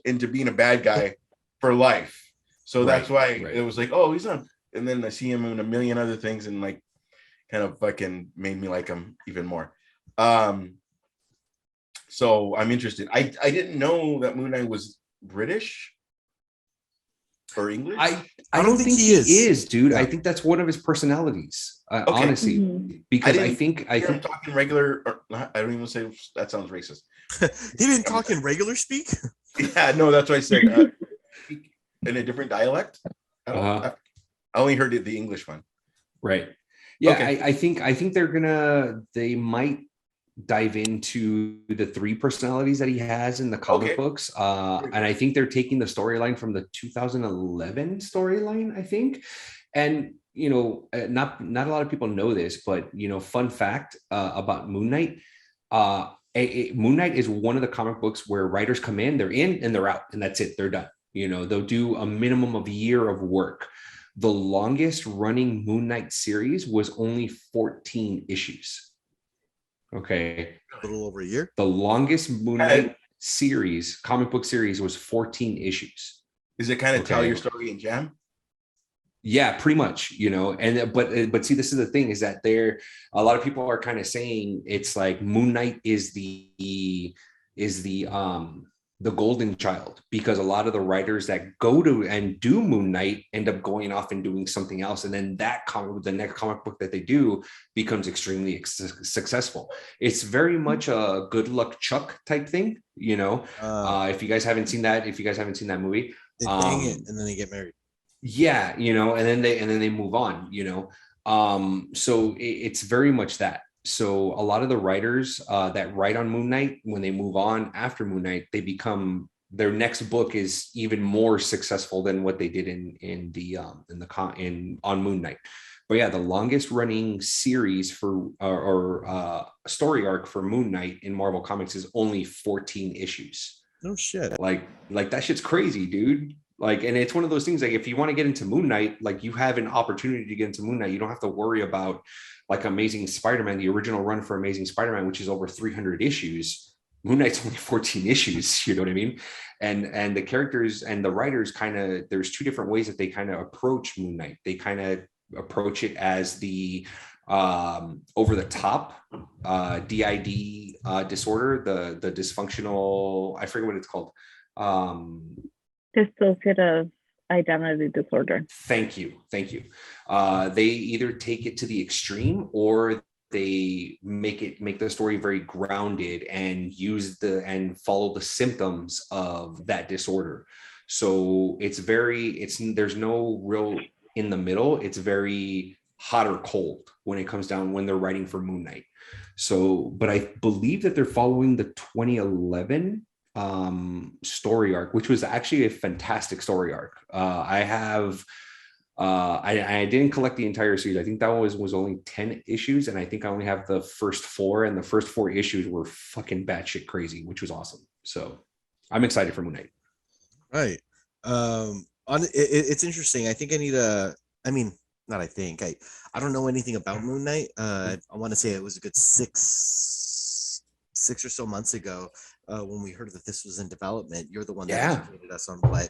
into being a bad guy for life. So that's why it was like, oh, he's not. And then I see him in a million other things and like kind of fucking made me like him even more. So I'm interested. I didn't know that Moon Knight was British or English. I don't think he is, dude. I think that's one of his personalities. Honestly, because I think I'm talking regular. Or not, I don't even say that sounds racist. He didn't talk in regular speak. Yeah, no, that's what I said. In a different dialect. I only heard the English one. Right. Yeah, okay. I think they might dive into the 3 personalities that he has in the comic books. And I think they're taking the storyline from the 2011 storyline, I think. And, not a lot of people know this, but, fun fact about Moon Knight. Moon Knight is one of the comic books where writers come in, they're in and they're out, and that's it. They're done. They'll do a minimum of a year of work. The longest running Moon Knight series was only 14 issues. Okay. A little over a year. The longest Moon Knight series, comic book series, was 14 issues. Is it kind of tell your story in jam? Yeah, pretty much, and but see, this is the thing, is that a lot of people are kind of saying it's like Moon Knight is the the golden child, because a lot of the writers that go to and do Moon Knight end up going off and doing something else, and then the next comic book that they do becomes extremely successful. It's very much a Good Luck Chuck type thing, you know. If you guys haven't seen that movie, they bang it and then they get married. Yeah, you know, and then they move on, you know. So it's very much that. So a lot of the writers that write on Moon Knight, when they move on after Moon Knight, they become, their next book is even more successful than what they did on Moon Knight. But yeah, the longest running series for or story arc for Moon Knight in Marvel Comics is only 14 issues. No shit. Like that shit's crazy, dude. Like, and it's one of those things, like, if you want to get into Moon Knight, like, you have an opportunity to get into Moon Knight. You don't have to worry about, like, Amazing Spider-Man, the original run for Amazing Spider-Man, which is over 300 issues. Moon Knight's only 14 issues, you know what I mean? And the characters and the writers kind of, there's two different ways that they kind of approach Moon Knight. They kind of approach it as the over the top DID disorder, the dysfunctional, I forget what it's called. Dissociative identity disorder. Thank you. They either take it to the extreme, or they make the story very grounded and follow the symptoms of that disorder. So there's no real in the middle. It's very hot or cold when it comes down, when they're writing for Moon Knight. So, but I believe that they're following the 2011 story arc, which was actually a fantastic story arc. I didn't collect the entire series. I think that was only 10 issues, and I think I only have the first 4, and the first 4 issues were fucking batshit crazy, which was awesome. So I'm excited for Moon Knight. Right. It's interesting. I think I need I don't know anything about Moon Knight. I want to say it was a good six or so months ago when we heard that this was in development. You're the one that educated us on what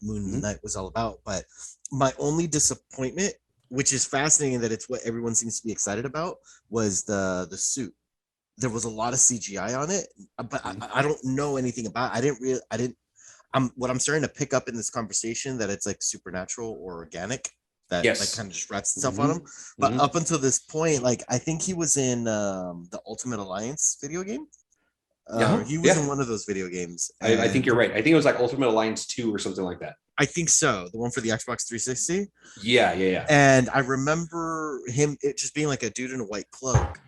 Moon Knight was all about. But my only disappointment, which is fascinating that it's what everyone seems to be excited about, was the suit. There was a lot of CGI on it, but I don't know anything about it. What I'm starting to pick up in this conversation, that it's like supernatural or organic, that like kind of just wraps itself on him. But up until this point, like, I think he was in the Ultimate Alliance video game. He was in one of those video games. I think you're right. I think it was like Ultimate Alliance 2 or something like that. I think so. The one for the Xbox 360. Yeah. And I remember it just being like a dude in a white cloak.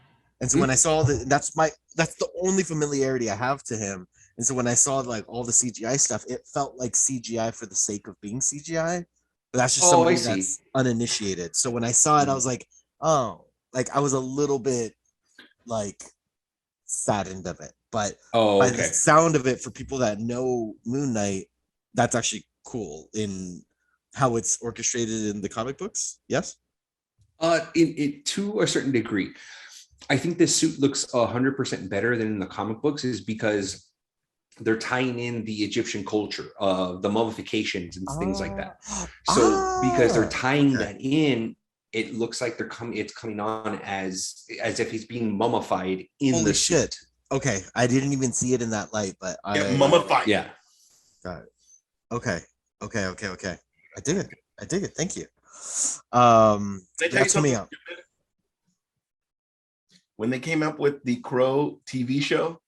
And so when I saw that's the only familiarity I have to him. And so when I saw like all the CGI stuff, it felt like CGI for the sake of being CGI. But that's just somebody that's uninitiated. So when I saw it, I was like, oh, like I was a little bit like saddened of it. But by the sound of it, for people that know Moon Knight, that's actually cool in how it's orchestrated in the comic books. Yes? It to a certain degree. I think this suit looks 100% better than in the comic books, is because they're tying in the Egyptian culture, the mummifications and things like that. So because they're tying that in, it looks like it's coming on as if he's being mummified in the suit. Shit. Okay, I didn't even see it in that light, but mummified. Yeah. Got it. Okay. I dig it. Thank you. That's me out. When they came up with the Crow TV show,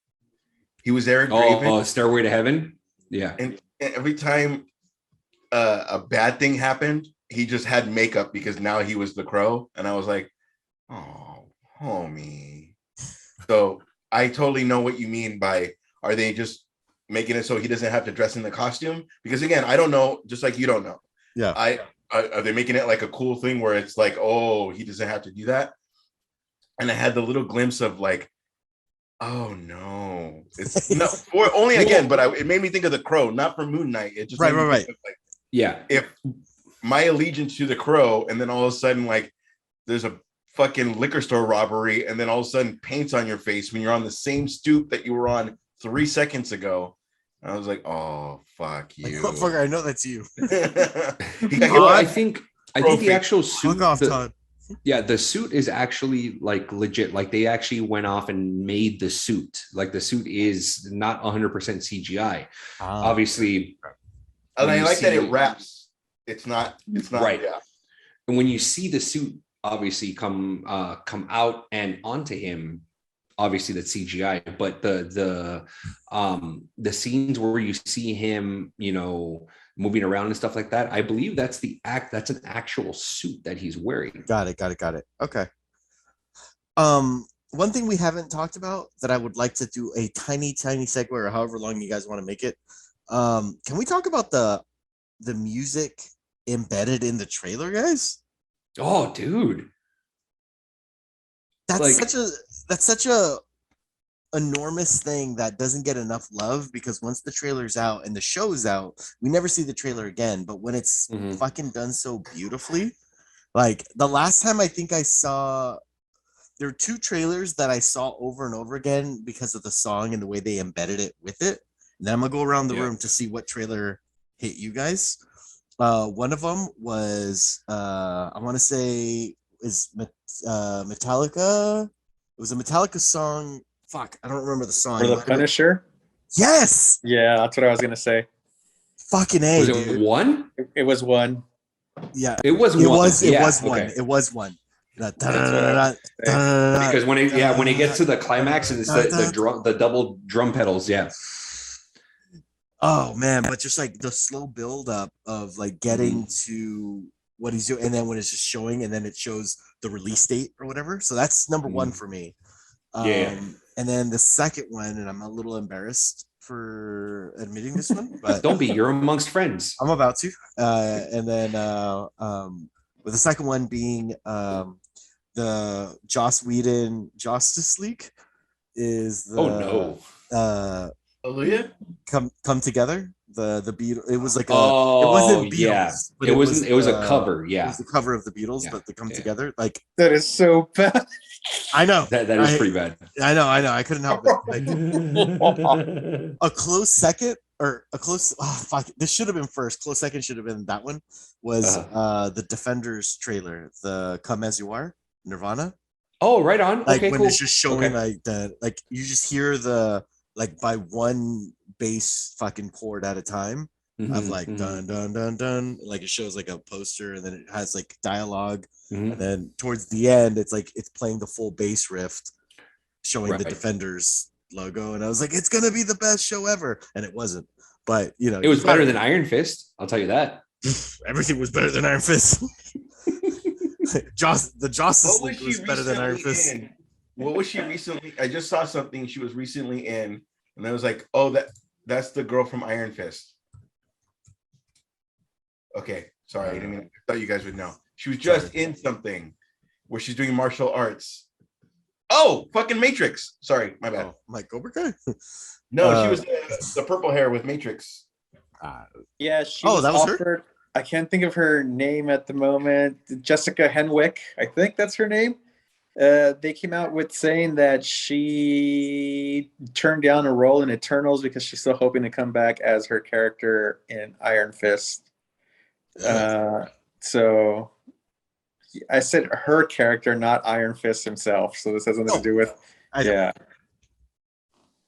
he was Eric Draven. Stairway to Heaven. Yeah. And every time a bad thing happened, he just had makeup because now he was the Crow. And I was like, oh, homie. So I totally know what you mean by, are they just making it so he doesn't have to dress in the costume? Because again, I don't know, just like you don't know. Yeah. Are they making it like a cool thing where it's like, oh, he doesn't have to do that? And I had the little glimpse of like, oh no, it's not for only again, but it made me think of the Crow, not from Moon Knight. It just right. Like, yeah. If my allegiance to the Crow, and then all of a sudden, like, there's a fucking liquor store robbery, and then all of a sudden paint's on your face when you're on the same stoop that you were on 3 seconds ago. I was like, oh fuck you. Like, motherfucker, I know that's you. I think the actual suit. Todd. Yeah, the suit is actually like legit. Like they actually went off and made the suit. Like the suit is not 100% CGI. Obviously, and I like that it see- wraps. It's not Right. Yeah. And when you see the suit obviously come out and onto him, obviously that's CGI. But the scenes where you see him, you know, moving around and stuff like that, I believe that's an actual suit that he's wearing. Got it. Okay. One thing we haven't talked about that I would like to do a tiny segue, or however long you guys want to make it. Can we talk about the music embedded in the trailer, guys? Oh, dude. That's Like- such a enormous thing that doesn't get enough love, because once the trailer's out and the show's out, we never see the trailer again. But when it's Mhm. fucking done so beautifully, like the last time I think I saw, there were two trailers that I saw over and over again because of the song and the way they embedded it with it. And then I'm gonna go around the room to see what trailer hit you guys. One of them was I want to say is Metallica. It was a Metallica song. Fuck, I don't remember the song. For the Punisher? Yes. Yeah, that's what I was gonna say. Fucking A, Was dude. it one? It was one. Yeah. It was It one. was Yeah, one. okay. It was one. Because when it gets to the climax and it's the double drum pedals, yeah. Oh man, but just like the slow build up of like getting to what he's doing, and then when it's just showing, and then it shows the release date or whatever. So that's number one for me. Yeah. And then the second one, and I'm a little embarrassed for admitting this one, but Don't be. You're amongst friends. I'm about to. And then with the second one being the Joss Whedon Justice League is the Hallelujah. come together. The Beatles. It was like it Oh, wasn't Beatles, yeah. but It wasn't. It was a cover. It Yeah. was the cover of the Beatles, Yeah, but they come yeah. together. Like That is so bad. I know That is pretty bad. I know. I couldn't help it. Like, a close second, or a close. Oh fuck! This should have been first. Close second should have been that one. Was the Defenders trailer, the "Come as You Are," Nirvana. Oh, right on. Like Okay, when cool. it's just showing Okay. like the like you just hear the like by one bass fucking chord at a time of Mhm, like mhm, dun dun dun dun, like it shows like a poster, and then it has like dialogue, mhm. and then towards the end it's like it's playing the full bass riff showing the Right. Defenders logo, and I was like, it's gonna be the best show ever, and it wasn't. But you know, It was better than Iron Fist. I'll tell you that. everything was better than Iron Fist. The Justice League was better than Iron Fist. What was she recently? I just saw something she was recently in, and I was like, oh, that's the girl from Iron Fist. Okay, sorry, I thought you guys would know. She was just in something where she's doing martial arts. Oh, fucking Matrix. Sorry, my bad. Oh, Mike Cobra Kai. No, she was the purple hair with Matrix. Yeah, she Oh, was that was her? offered. I can't think of her name at the moment. Jessica Henwick, I think that's her name. They came out with saying that she turned down a role in Eternals because she's still hoping to come back as her character in Iron Fist. So I said her character, not Iron Fist himself. So this has nothing to do with. I know. Yeah.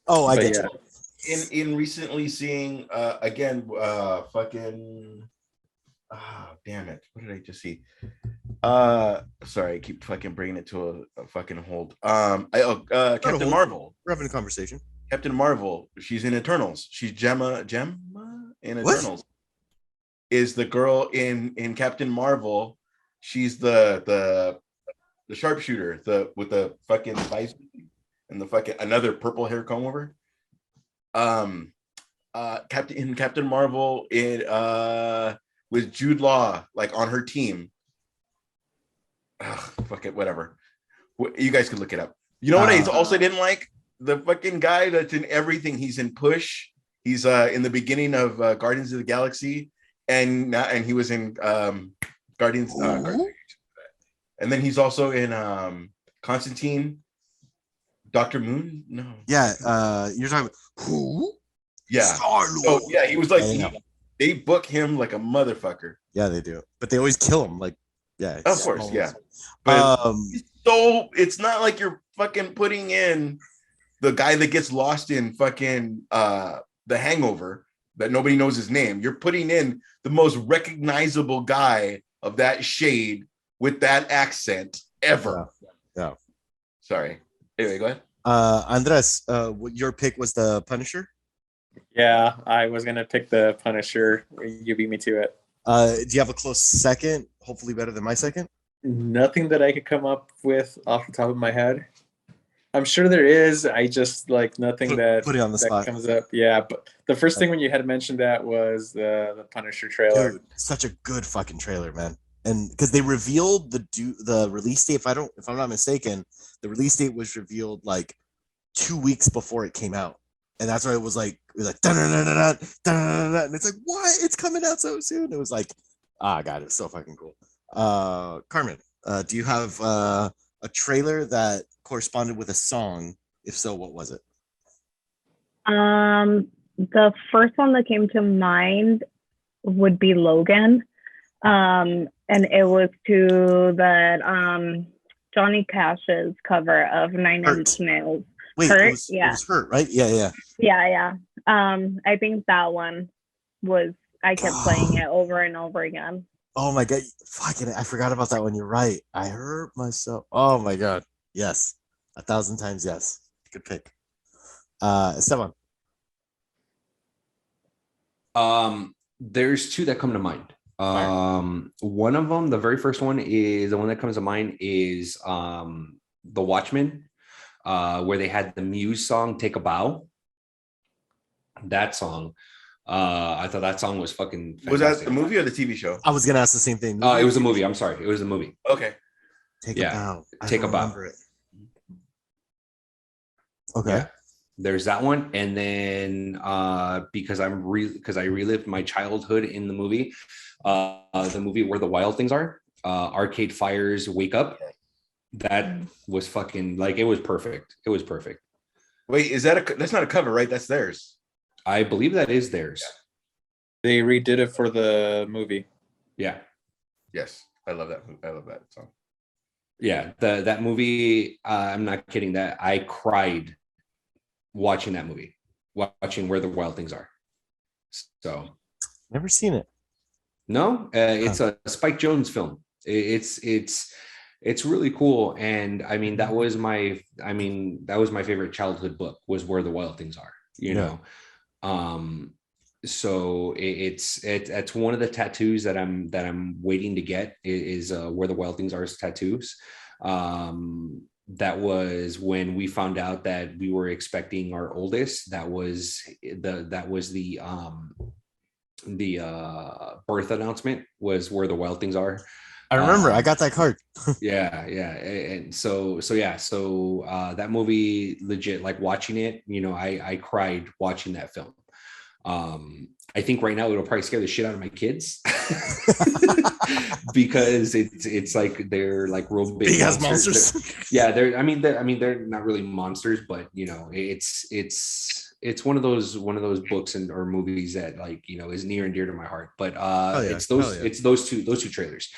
Oh, I But get yeah. you. In recently seeing again fucking damn it, what did I just see? Sorry, I keep fucking bringing it to a fucking hold. Captain Marvel. We're having a conversation. Captain Marvel, she's in Eternals. She's Gemma in What? Eternals. Is the girl in Captain Marvel. She's the sharpshooter, with the fucking visor and the fucking another purple hair comb over. Captain Marvel with Jude Law like on her team. Ugh, fuck it, whatever. You guys could look it up. You know what I also didn't like? The fucking guy that's in everything. He's in Push. He's in the beginning of Guardians of the Galaxy, and he was in Guardians. And then he's also in Constantine. Dr. Moon? No. Yeah, you're talking about who? Yeah. Star-Lord. So yeah, he was like I know. they book him like a motherfucker. Yeah, they do, but they always kill him like Yeah, Of course, so- yeah. But Um, so it's not like you're fucking putting in the guy that gets lost in fucking The Hangover that nobody knows his name. You're putting in the most recognizable guy of that shade with that accent ever. Yeah. Sorry. Anyway, go ahead. Andres, your pick was the Punisher. Yeah, I was gonna pick the Punisher. You beat me to it. Do you have a close second? Hopefully better than my second. Nothing that I could come up with off the top of my head. I'm sure there is. I just like nothing that Put it on the spot. comes up. Yeah, but the first thing when you had mentioned that was the Punisher trailer. Dude, such a good fucking trailer, man. And because they revealed the release date, if I'm not mistaken, the release date was revealed like 2 weeks before it came out, and that's why it was like dun-dun-dun-dun-dun, dun-dun-dun-dun, and it's like, what? It's coming out so soon. It was like, God, it's so fucking cool. Carmen, do you have a trailer that corresponded with a song? If so, what was it? The first one that came to mind would be Logan. And it was to that Johnny Cash's cover of Nine Inch Nails. Wait, Hurt? it was Hurt, right? Yeah. Yeah. I think that one was, I kept playing it over and over again. Oh my god, fucking, I forgot about that one. You're right. I hurt myself. Oh my god. Yes. 1,000 times yes. Good pick. Esteban. There's two that come to mind. One of them, the very first one, is the one that comes to mind is The Watchmen, where they had the Muse song "Take a Bow." That song, I thought that song was fucking fantastic. Was that the movie or the TV show? I was gonna ask the same thing. It was a movie. I'm sorry, it was a movie. Okay. Take a bow. Take a bow. Okay. Yeah. There's that one, and then because I relived my childhood in the movie Where the Wild Things Are, Arcade Fire's Wake Up. That was fucking, like, it was perfect. It was perfect. Wait, that's not a cover, right? That's theirs. I believe that is theirs. They redid it for the movie. Yeah. Yes, I love that. I love that song. Yeah, that movie. I'm not kidding. That I cried watching that movie, watching Where the Wild Things Are. So, never seen it. No, it's a Spike Jonze film. It's really cool, and I mean that was my favorite childhood book, was Where the Wild Things Are. You know, so it's one of the tattoos that I'm waiting to get is Where the Wild Things Are's tattoos. That was when we found out that we were expecting our oldest. That was the birth announcement, was Where the Wild Things Are. I remember. I got that card. yeah, and so that movie, legit, like watching it, you know, I cried watching that film. I think right now it'll probably scare the shit out of my kids because it's like they're like real big monsters. They're not really monsters, but you know, it's one of those books or movies that, like, you know, is near and dear to my heart. But it's those two trailers.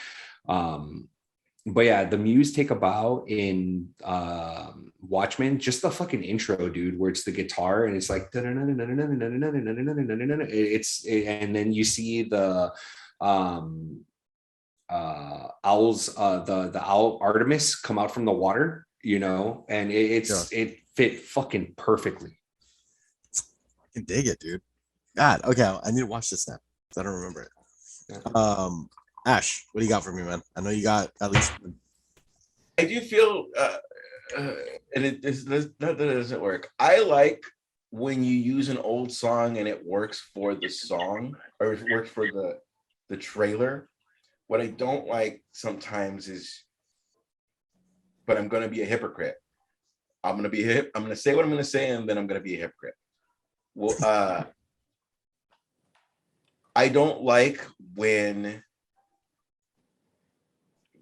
But yeah, the Muse Take a Bow in Watchmen, just the fucking intro, dude, where it's the guitar and it's like and then you see the owls, the owl Artemis come out from the water, you know, and it fit fucking perfectly. I can dig it, dude. God, okay, I need to watch this now. I don't remember it. Ash, what do you got for me, man? I know you got at least. I do feel, and that doesn't work. I like when you use an old song and it works for the song, or it works for the trailer. What I don't like sometimes is, but I'm going to be a hypocrite. I'm going to say what I'm going to say, and then I'm going to be a hypocrite. Well, I don't like when,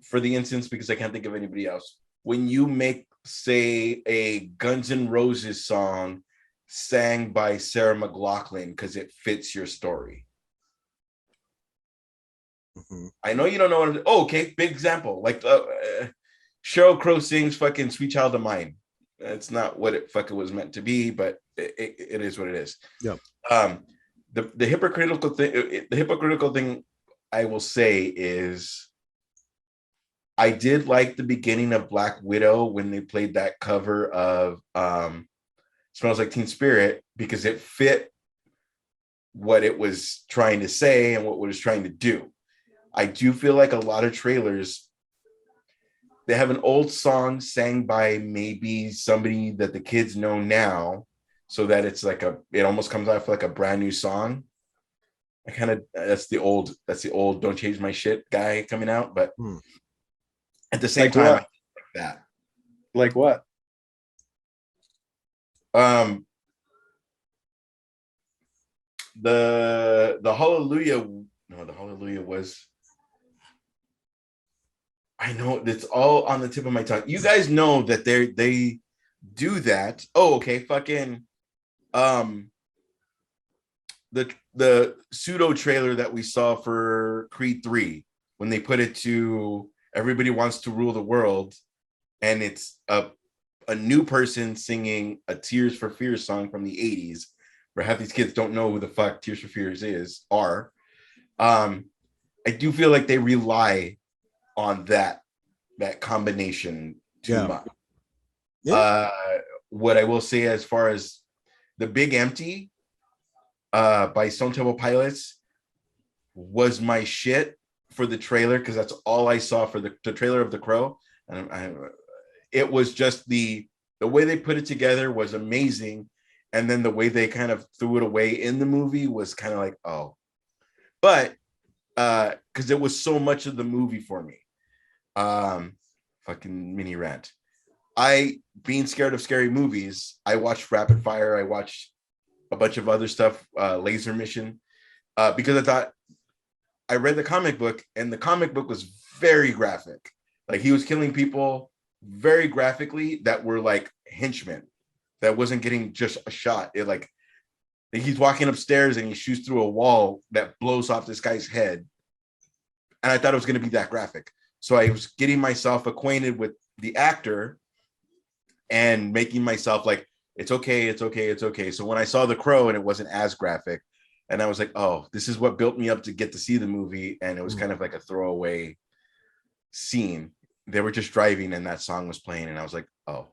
for the instance, because I can't think of anybody else, when you make, say, a Guns N' Roses song sang by Sarah McLachlan because it fits your story. I know you don't know what I'm. Oh, okay, big example. Like Sheryl Crow sings "fucking Sweet Child of Mine." It's not what it fucking was meant to be, but it is what it is. Yep. The hypocritical thing. The hypocritical thing I will say is, I did like the beginning of Black Widow when they played that cover of "Smells Like Teen Spirit" because it fit what it was trying to say and what it was trying to do. I do feel like a lot of trailers, they have an old song sang by maybe somebody that the kids know now, so that it's like it almost comes off like a brand new song. That's the old "Don't Change My Shit" guy coming out, but at the same Like time, what? I like that. Like what? The Hallelujah. No, the Hallelujah was. I know it's all on the tip of my tongue. You guys know that they do that. Oh, okay. Fucking the pseudo trailer that we saw for Creed 3 when they put it to "Everybody Wants to Rule the World," and it's a new person singing a Tears for Fears song from the 80s, where half these kids don't know who the fuck Tears for Fears are. I do feel like they rely on that combination too much. Yeah. What I will say as far as The Big Empty by Stone Temple Pilots was my shit for the trailer, because that's all I saw for the trailer of The Crow, and it was just the way they put it together was amazing, and then the way they kind of threw it away in the movie was kind of like, oh, but because it was so much of the movie for me. Fucking mini rant. Being scared of scary movies, I watched Rapid Fire, I watched a bunch of other stuff, Laser Mission, because I thought, I read the comic book, and the comic book was very graphic. Like, he was killing people very graphically that were like henchmen, that wasn't getting just a shot. It like he's walking upstairs and he shoots through a wall that blows off this guy's head. And I thought it was going to be that graphic. So I was getting myself acquainted with the actor and making myself like, it's okay, it's okay, it's okay. So when I saw The Crow and it wasn't as graphic, and I was like, oh, this is what built me up to get to see the movie. And it was kind of like a throwaway scene. They were just driving and that song was playing. And I was like, oh,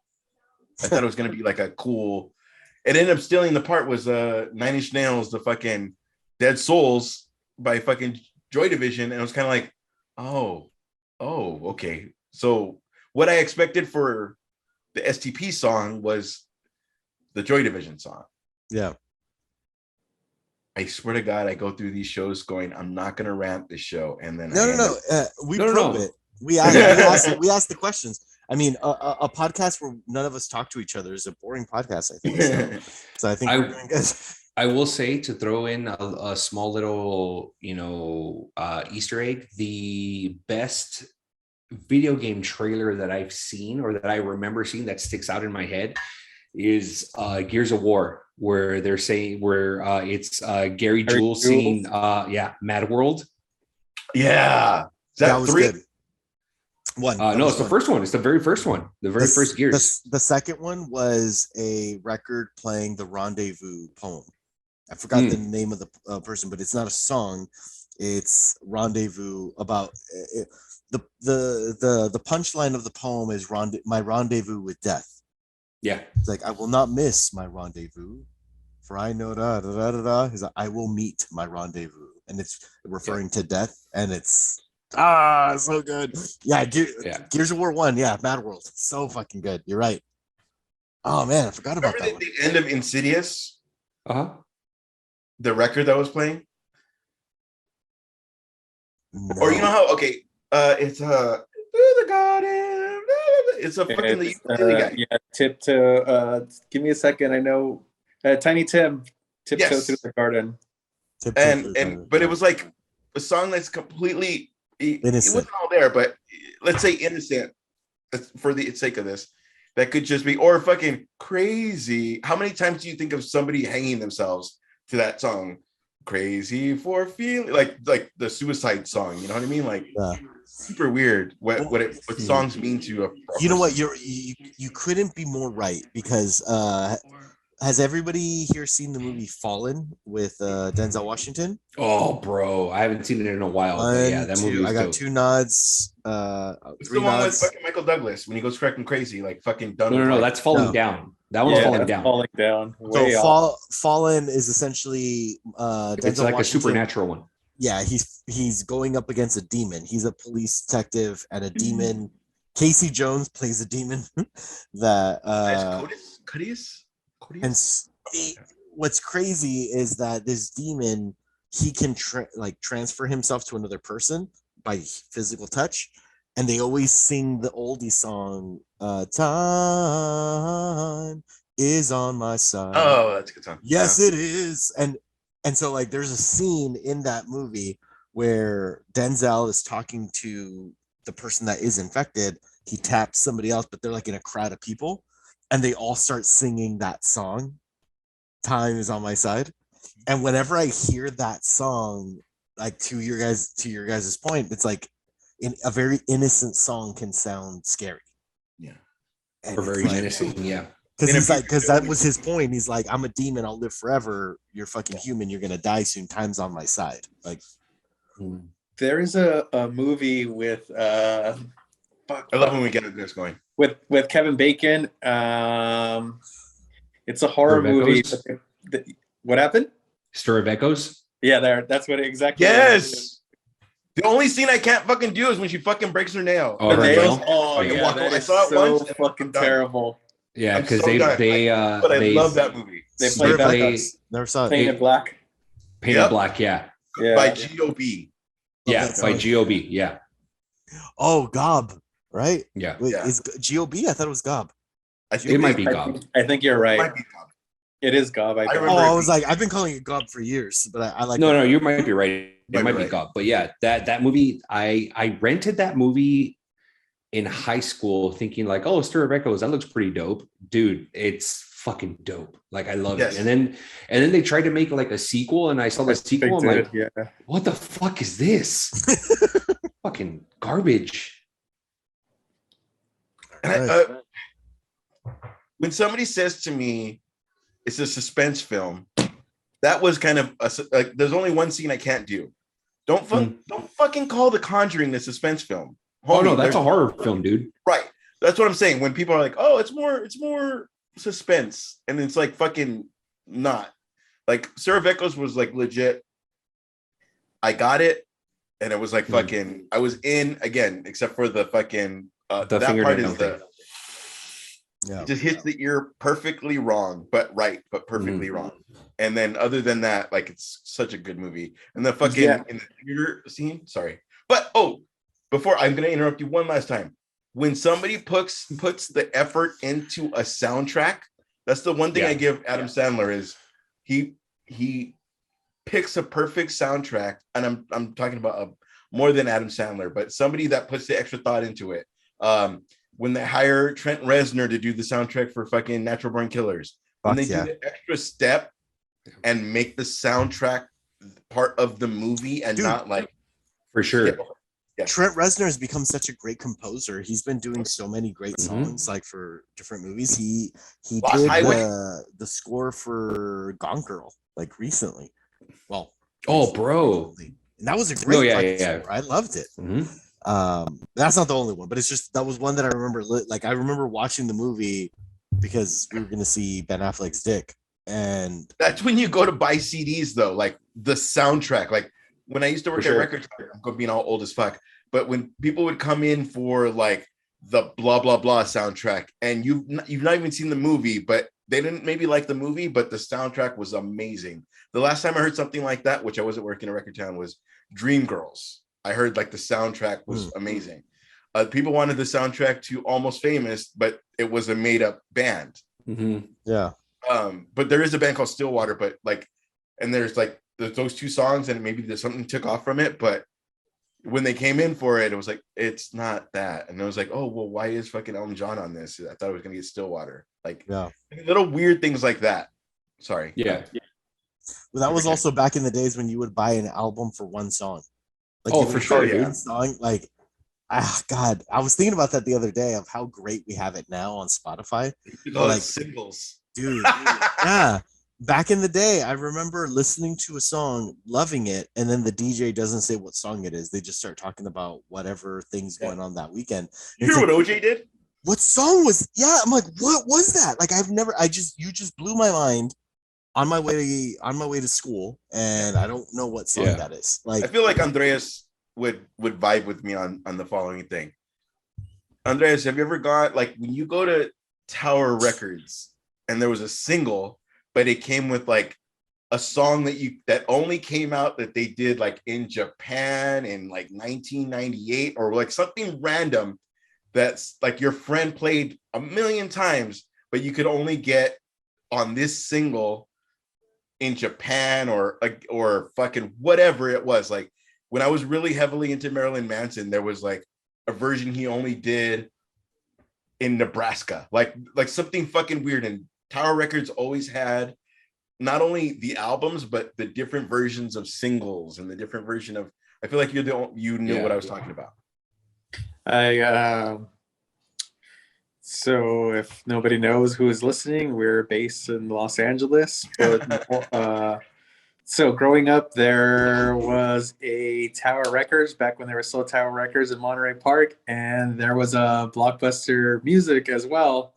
I thought it was going to be like a cool, it ended up stealing the part was 9 Inch Nails, the fucking Dead Souls by fucking Joy Division. And it was kind of like, oh, okay. So what I expected for the STP song was the Joy Division song. Yeah. I swear to God, I go through these shows going, I'm not going to rant this show. And then we probe it. We asked the questions. I mean, a podcast where none of us talk to each other is a boring podcast, I think. So I think we're doing good. I will say, to throw in a small little, Easter egg, the best video game trailer that I've seen, or that I remember seeing that sticks out in my head, is Gears of War, where they're saying it's Gary Jules singing Mad World. Yeah. That was 3? good. No, it's the first one. It's the very first one. The very first Gears. The second one was a record playing the Rendezvous poem. I forgot the name of the person, but it's not a song. It's Rendezvous about the punchline of the poem is my rendezvous with death. Yeah, it's like, I will not miss my rendezvous, for I know He's like, I will meet my rendezvous, and it's referring to death, and it's so good. Yeah, Gears of War 1, Mad World, so fucking good. You're right. Oh man, I forgot about that one. The end of Insidious, the record that was playing. No. Or you know how it's the garden. It's a fucking guy. Tiptoe. Give me a second. I know Tiny Tim, Tiptoe Through the Garden. But it was like a song that's completely it wasn't all there, but let's say innocent for the sake of this. That could just be, or fucking crazy. How many times do you think of somebody hanging themselves to that song? crazy for feeling like the suicide song. You know what I mean? Like super weird what songs mean to a you know what, you couldn't be more right, because has everybody here seen the movie Fallen with Denzel Washington? Oh, bro, I haven't seen it in a while, but yeah, that movie was I got dope. 2 nods. It's Three the one with nods. fucking Michael Douglas when he goes fucking crazy, like fucking done. No, that's Falling Down. That one's Falling Down. Falling down. So Way off. Fallen is essentially It's Denzel like Washington. a supernatural one. Yeah, he's going up against a demon. He's a police detective, and a demon. Casey Jones plays a demon that Codius? and what's crazy is that this demon, he can transfer himself to another person by physical touch, and they always sing the oldie song, time is on my side. Oh, that's a good song. Yes, it is. And so like there's a scene in that movie where Denzel is talking to the person that is infected. He taps somebody else, but they're like in a crowd of people, and they all start singing that song, Time is on my side. And whenever I hear that song, like to your guys' point, it's like a very innocent song can sound scary. Yeah. Or very menacing, yeah. Because that was his point. He's like, I'm a demon, I'll live forever. You're fucking human, you're gonna die soon. Time's on my side. Like, there is a movie with I love when we get this going. With Kevin Bacon. It's a horror movie. What happened? Stir of Echoes? Yeah, that's what exactly. Yes. The only scene I can't fucking do is when she fucking breaks her nail. Oh, her nail? Oh, yeah, that is so fucking terrible. Yeah, because but I love that movie. They play never saw it. Painted Black. Painted Black, yeah. By G.O.B. Yeah, by G.O.B. Yeah. Oh, Gob, right? Yeah. Wait, is G.O.B.? I thought it was Gob. It might be Gob. I think you're right. It might be Gob. It is Gob. I was like, I've been calling it Gob for years, but I like. No, you might be right. It might be Gob, but yeah, that movie. I rented that movie in high school, thinking like, oh, Stir of Echoes, that looks pretty dope, dude. It's fucking dope. Like I love it. And then they tried to make like a sequel, and I saw the sequel. I'm like, what the fuck is this? Fucking garbage. And when somebody says to me, it's a suspense film, that was kind of like, there's only one scene I can't do. Don't fucking call The Conjuring a suspense film. Homie, oh no, that's a horror film, dude. Right. That's what I'm saying. When people are like, oh, it's more suspense, and it's like fucking not. Like Stir of Echoes was like legit. I got it, and it was like fucking. I was in again, except for the fucking that part is the. Yeah. It just hits the ear perfectly wrong, but perfectly wrong. And then other than that, like it's such a good movie. And the fucking in the theater scene, sorry. But before I'm gonna interrupt you one last time. When somebody puts the effort into a soundtrack, that's the one thing I give Adam Sandler is he picks a perfect soundtrack, and I'm talking about more than Adam Sandler, but somebody that puts the extra thought into it. When they hire Trent Reznor to do the soundtrack for fucking Natural Born Killers, when they do the extra step and make the soundtrack part of the movie and not like for sure. Yeah. Trent Reznor has become such a great composer. He's been doing so many great songs, like for different movies. He did the score for Gone Girl like recently. Well, bro, and that was a great score. I loved it. Mm-hmm. That's not the only one, but it's just that was one that I remember. Like I remember watching the movie because we were going to see Ben Affleck's dick, and that's when you go to buy CDs though, like the soundtrack. Like when I used to work at record store, I'm being all old as fuck. But when people would come in for like the blah blah blah soundtrack, and you've not even seen the movie, but they didn't maybe like the movie, but the soundtrack was amazing. The last time I heard something like that, which I wasn't working at Record Town, was Dreamgirls. I heard like the soundtrack was amazing. People wanted the soundtrack to Almost Famous, but it was a made up band. Mm-hmm. Yeah. But there is a band called Stillwater, but like, and there's those two songs, and maybe there's something took off from it, but when they came in for it, it was like, it's not that. And I was like, oh, well, why is fucking Elton John on this? I thought it was going to get Stillwater. Like, little weird things like that. Sorry. Yeah. that was also back in the days when you would buy an album for one song. Like, Oh, you for would sure, buy dude. one song. Like, God, I was thinking about that the other day of how great we have it now on Spotify. Like singles, dude, yeah. Back in the day, I remember listening to a song, loving it, and then the DJ doesn't say what song it is. They just start talking about whatever thing's going on that weekend. You hear what OJ did? What song was? Yeah, I'm like, what was that? Like, you just blew my mind on my way to school, and I don't know what song that is. Like, I feel like Andreas would vibe with me on the following thing. Andreas, have you ever got, like, when you go to Tower Records and there was a single, but it came with like a song that only came out that they did like in Japan in like 1998, or like something random that's like your friend played a million times, but you could only get on this single in Japan or fucking whatever it was. Like, when I was really heavily into Marilyn Manson, there was like a version he only did in Nebraska, like something fucking weird. And Tower Records always had not only the albums, but the different versions of singles and the different version of, I feel like you knew what I was talking about. So if nobody knows who is listening, we're based in Los Angeles. But so growing up, there was a Tower Records back when there were still Tower Records in Monterey Park, and there was a Blockbuster Music as well.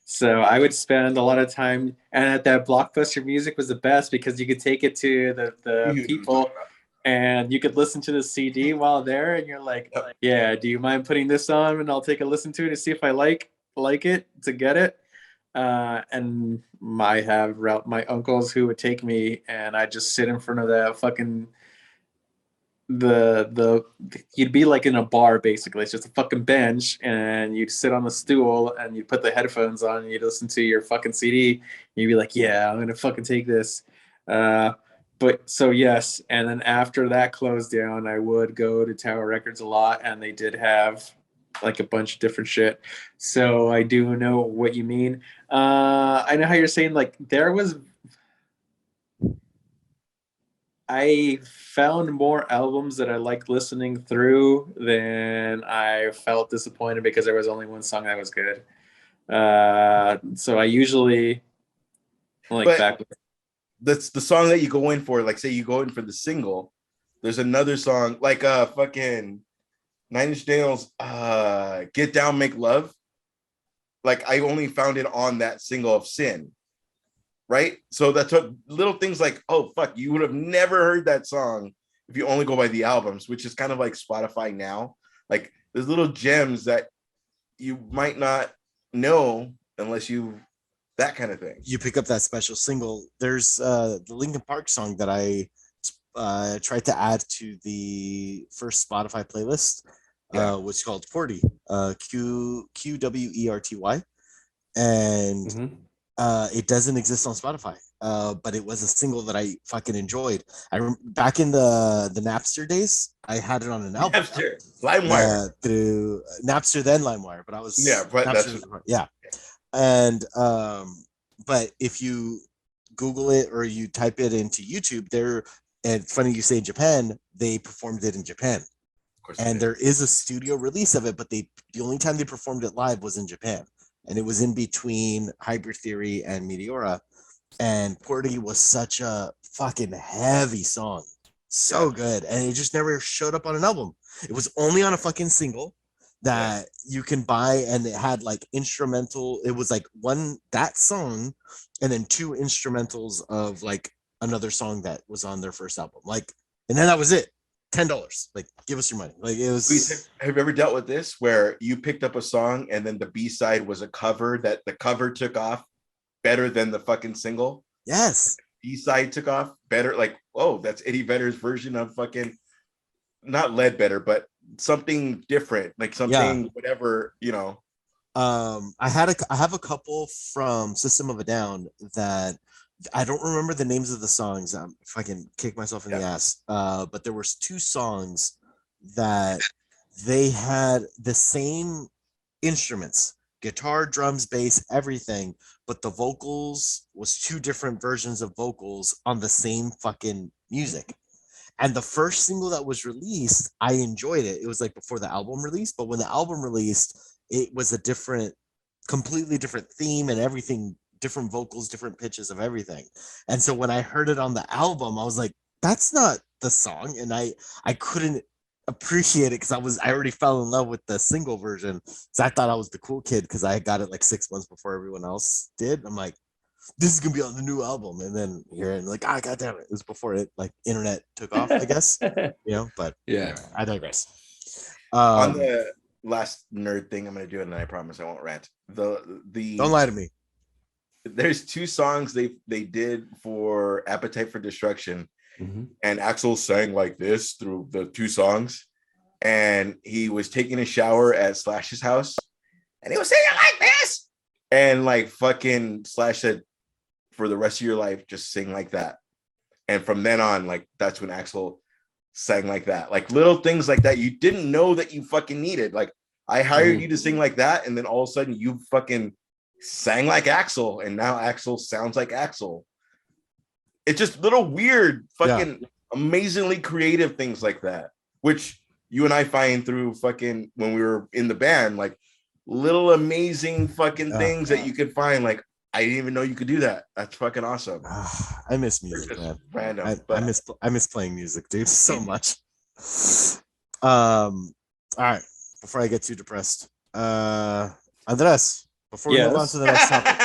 So I would spend a lot of time, and at that Blockbuster Music was the best because you could take it to the people, and you could listen to the CD while there, and you're like, yeah, do you mind putting this on, and I'll take a listen to it to see if I like it to get it. And I have my uncles who would take me, and I just sit in front of that fucking you'd be like in a bar basically. It's just a fucking bench, and you'd sit on the stool, and you'd put the headphones on, and you'd listen to your fucking CD. And you'd be like, yeah, I'm gonna fucking take this. But so yes, and then after that closed down, I would go to Tower Records a lot, and they did have like a bunch of different shit. So I do know what you mean. I know how you're saying, like, I found more albums that I liked listening through than I felt disappointed because there was only one song that was good. So I usually back. That's the song that you go in for. Like, say you go in for the single, there's another song like fucking 9 Inch Nails, Get Down, Make Love. Like, I only found it on that single of Sin. Right? So that's what little things like, oh, fuck, you would have never heard that song if you only go by the albums, which is kind of like Spotify now. Like, there's little gems that you might not know unless that kind of thing. You pick up that special single. There's the Linkin Park song that I tried to add to the first Spotify playlist, which is called Qwerty, QWERTY, and it doesn't exist on Spotify, but it was a single that I fucking enjoyed. Back in the Napster days, I had it on an album. Napster, LimeWire, through Napster, then LimeWire, but I was Napster, and but if you Google it or you type it into YouTube, and funny you say Japan, they performed it in Japan, and there is a studio release of it, but the only time they performed it live was in Japan. And it was in between Hybrid Theory and Meteora. And Qwerty was such a fucking heavy song. So good. And it just never showed up on an album. It was only on a fucking single that you can buy. And it had like instrumental. It was like that song and then 2 instrumentals of like another song that was on their first album. Like, and then that was it. $10. Like, give us your money. Like, it was. Have you ever dealt with this where you picked up a song and then the B-side was a cover that the cover took off better than the fucking single? Yes. B-side took off better. Like, oh, that's Eddie Vedder's version of fucking, not Ledbetter, but something different, like something whatever, you know. I have a couple from System of a Down that I don't remember the names of the songs. If I can kick myself in the ass. But there was 2 songs that they had the same instruments, guitar, drums, bass, everything, but the vocals was two different versions of vocals on the same fucking music. And the first single that was released, I enjoyed it. It was like before the album released, but when the album released, it was a completely different theme and everything, different vocals, different pitches of everything. And so when I heard it on the album, I was like, that's not the song. And I couldn't appreciate it because I already fell in love with the single version. So I thought I was the cool kid because I got it like 6 months before everyone else did. I'm like, this is gonna be on the new album, and then here and like, ah, god damn it, it was before it like internet took off, I guess. But Yeah. I digress. On the last nerd thing I'm gonna do, and then I promise I won't rant. The Don't lie to me. There's two songs they did for Appetite for Destruction, and Axel sang like this through the two songs, and he was taking a shower at Slash's house, and he was singing like this, and like fucking Slash said, for the rest of your life, just sing like that. And from then on, like that's when Axel sang like that. Like little things like that you didn't know that you fucking needed. Like I hired you to sing like that, and then all of a sudden you fucking sang like Axel, and now Axel sounds like Axel. It's just little weird, fucking amazingly creative things like that, which you and I find through fucking when we were in the band, like little amazing fucking things that you could find. Like, I didn't even know you could do that. That's fucking awesome. I miss music, man. Random, I miss playing music, dude, so much. All right, before I get too depressed, Andres, before we move on to the next topic,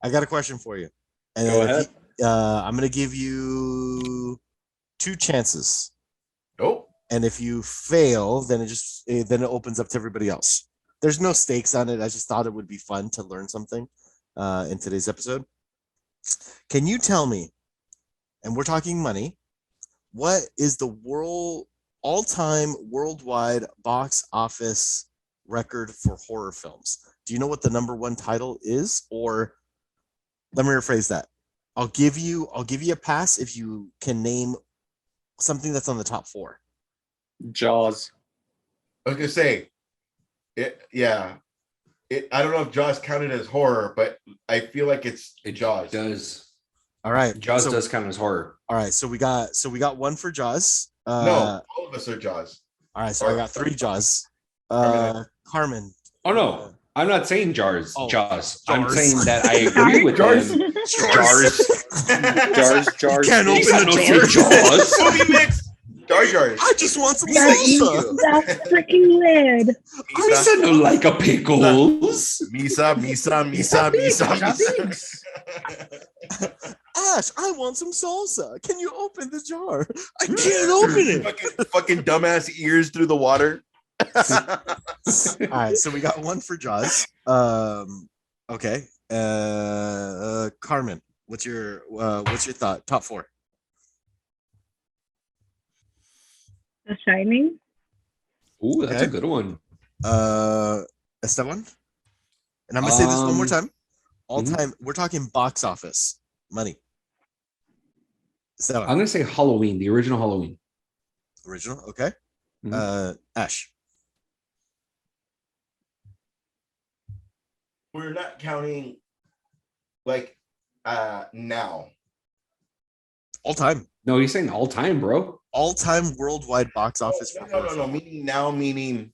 I got a question for you. And Go ahead. I'm gonna give you 2 chances. Oh. And if you fail, then it opens up to everybody else. There's no stakes on it. I just thought it would be fun to learn something in today's episode. Can you tell me, and we're talking money, what is the all-time worldwide box office record for horror films? Do you know what the number 1 title is? Or let me rephrase that. I'll give you a pass if you can name something that's on the top 4. Jaws. I was gonna say, I don't know if Jaws counted as horror, but I feel like it's Jaws. Does. All right. Jaws does count as horror. All right. So we got 1 for Jaws. No, all of us are Jaws. All right. So I got 3 Jaws. Carmen. Oh no, I'm not saying Jaws. Oh, Jaws. Jars. I'm saying that I agree with Jars. them. Jars. Jars. You can't open the Jaws. Movie mix. Jars. I just want some That's salsa. freaking weird. I said no like a pickles. Misa. Ash, I want some salsa. Can you open the jar? I can't open it. Fucking dumbass ears through the water. All right, so we got 1 for Jaws. Okay. Carmen, what's your thought? Top 4. The Shining. Ooh, that's a good one. Esteban? And I'm gonna say this one more time. All time, we're talking box office money. Esteban. I'm gonna say Halloween, the original Halloween. Original, okay. Ash. We're not counting like now. All time. No, he's saying all time, bro. All time worldwide box office. No. Meaning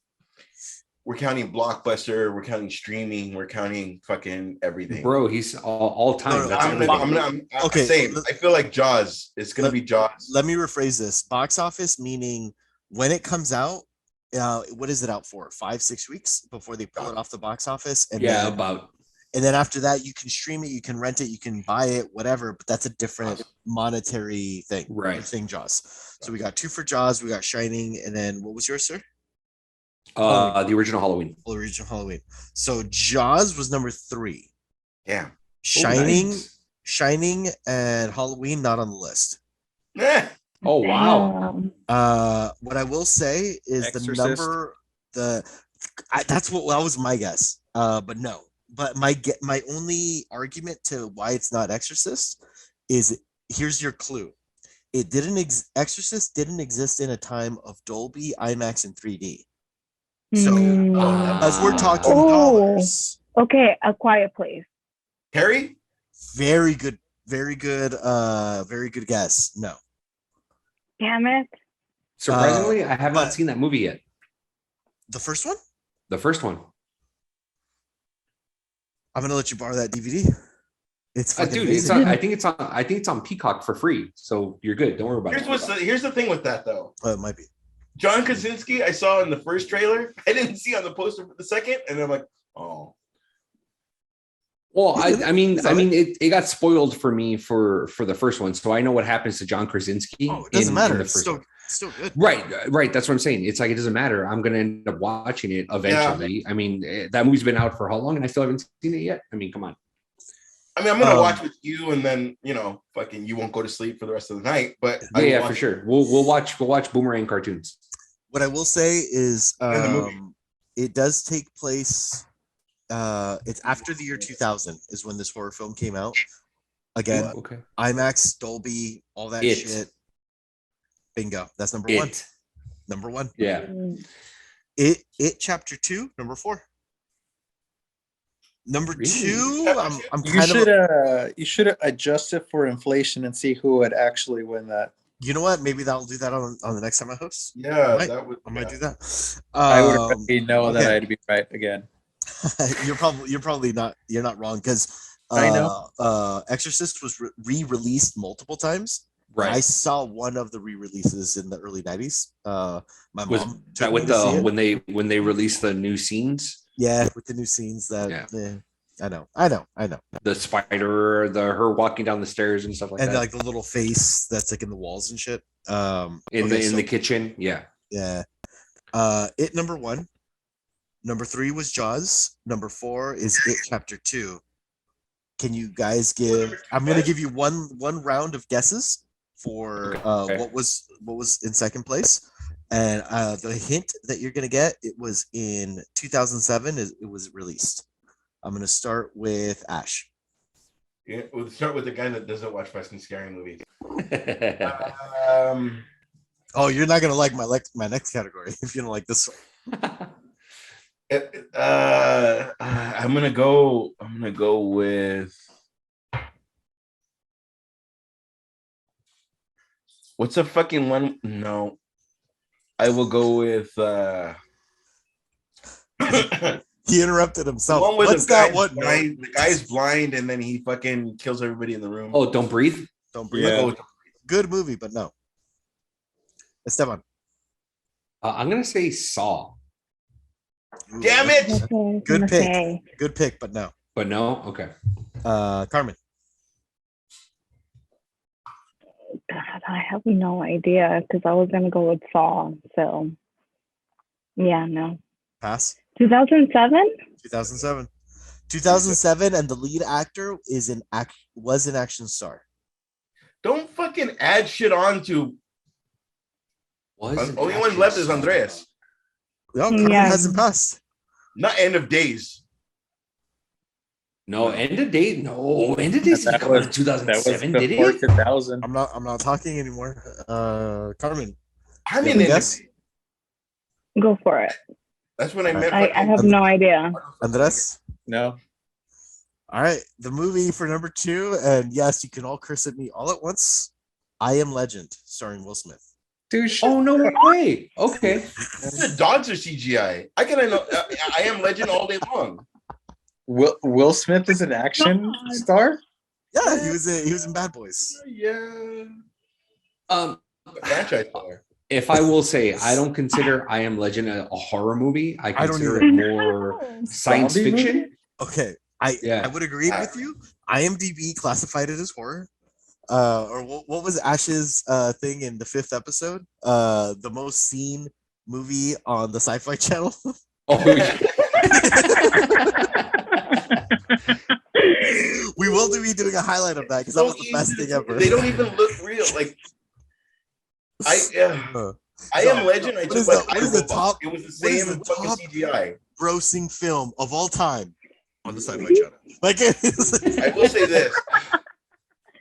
we're counting Blockbuster, we're counting streaming, we're counting fucking everything. Bro, he's all time. No, That's okay. Same. I feel like Jaws. It's gonna be Jaws. Let me rephrase this. Box office meaning when it comes out, what is it out for? 5-6 weeks before they pull it off the box office? And and then after that, you can stream it, you can rent it, you can buy it, whatever. But that's a different monetary thing. Right. You're saying Jaws. So we got 2 for Jaws, we got Shining, and then what was yours, sir? the original Halloween. Original Halloween. So Jaws was number 3. Yeah. Shining, nice. Shining, and Halloween not on the list. Oh wow. What I will say is Exorcist. That's what that was my guess. But no. But my only argument to why it's not Exorcist is here's your clue. It didn't Exorcist didn't exist in a time of Dolby, IMAX, and 3D. So as we're talking dollars, Okay, A Quiet Place. Harry? Very good, very good guess. No. Damn it. Surprisingly, I have but- not seen that movie yet. The first one? The first one. I'm gonna let you borrow that DVD. It's fucking Dude, amazing. I think it's on Peacock for free. So you're good. Don't worry about Here's the thing with that though. It might be. John Krasinski, I saw in the first trailer. I didn't see on the poster for the second, and I'm like, oh. Well, I mean, it got spoiled for me for the first one, so I know what happens to John Krasinski. Oh, it doesn't matter. The It's first one. still good. Right. That's what I'm saying. It's like it doesn't matter. I'm gonna end up watching it eventually. Yeah. I mean, that movie's been out for how long, and I still haven't seen it yet. I mean, come on. I mean, I'm gonna watch with you, and then fucking you won't go to sleep for the rest of the night. But yeah, for sure. We'll watch Boomerang cartoons. What I will say is, it does take place. It's after the year 2000 is when this horror film came out. Again, okay. IMAX, Dolby, all that shit. Bingo. That's number one. Number one. Yeah. It Chapter 2, number 4. Number 2, I'm kind you should adjust it for inflation and see who would actually win that. You know what? Maybe that'll do that on the next time I host. Yeah, I might do that. I would already know that I'd be right again. You're probably not. You're not wrong because I know. Exorcist was re-released multiple times. Right. I saw one of the re-releases in the early 90s. My mom that with when they released the new scenes. Yeah, with the new scenes I know. The spider, her walking down the stairs and stuff like that. And like the little face that's like in the walls and shit. In the kitchen. Yeah. Yeah. It number 1. Number 3 was Jaws. Number 4 is It Chapter 2. Can you guys I'm gonna give you one round of guesses for what was in second place. And the hint that you're gonna get, it was in 2007. It was released. I'm gonna start with Ash. Yeah, we'll start with the guy that doesn't watch Fast and Scary movies. Oh, you're not gonna like my next category if you don't like this one. I'm gonna go with what's a fucking one? No, I will go with He interrupted himself. The one where What's that one? The guy's blind and then he fucking kills everybody in the room. Oh, Don't Breathe. Don't Breathe. Yeah. Good movie, but no. Esteban. I'm gonna say Saw. Damn it! Okay, Good pick. okay. Good pick, but no. But no, okay. Carmen. God, I have no idea because I was gonna go with Saw. So, yeah, no. Pass. 2007. 2007. 2007, and the lead actor was an action star. Don't fucking add shit on to. Only one left is Andreas. No, Carmen hasn't passed. Not End of Days. No, End of Days. No, End of Days didn't come out in 2007, did it? 2000. I'm not talking anymore. Carmen. I mean, Yes. Go for it. That's when I met. I have no idea. Andres. No. All right, the movie for number 2, and yes, you can all curse at me all at once. I Am Legend, starring Will Smith. Dude, Oh no way. Okay. The dogs are CGI. I know. I Am Legend all day long. Will Smith is an action star? Yeah, he was in Bad Boys. Yeah. Franchise player. If I will say, I don't consider I Am Legend a horror movie. I consider it more science Zombie fiction. movie? Okay, I would agree with you. IMDb classified it as horror. Or what was Ash's thing in the 5th episode? The most seen movie on the Sci-Fi Channel. Oh, yeah. We will be doing a highlight of that because that was the best thing ever. They don't even look real. Like I Am Legend. I just what is the top? It was the same as fucking CGI. Grossing film of all time on the Sci-Fi Channel. Like it is. I will say this.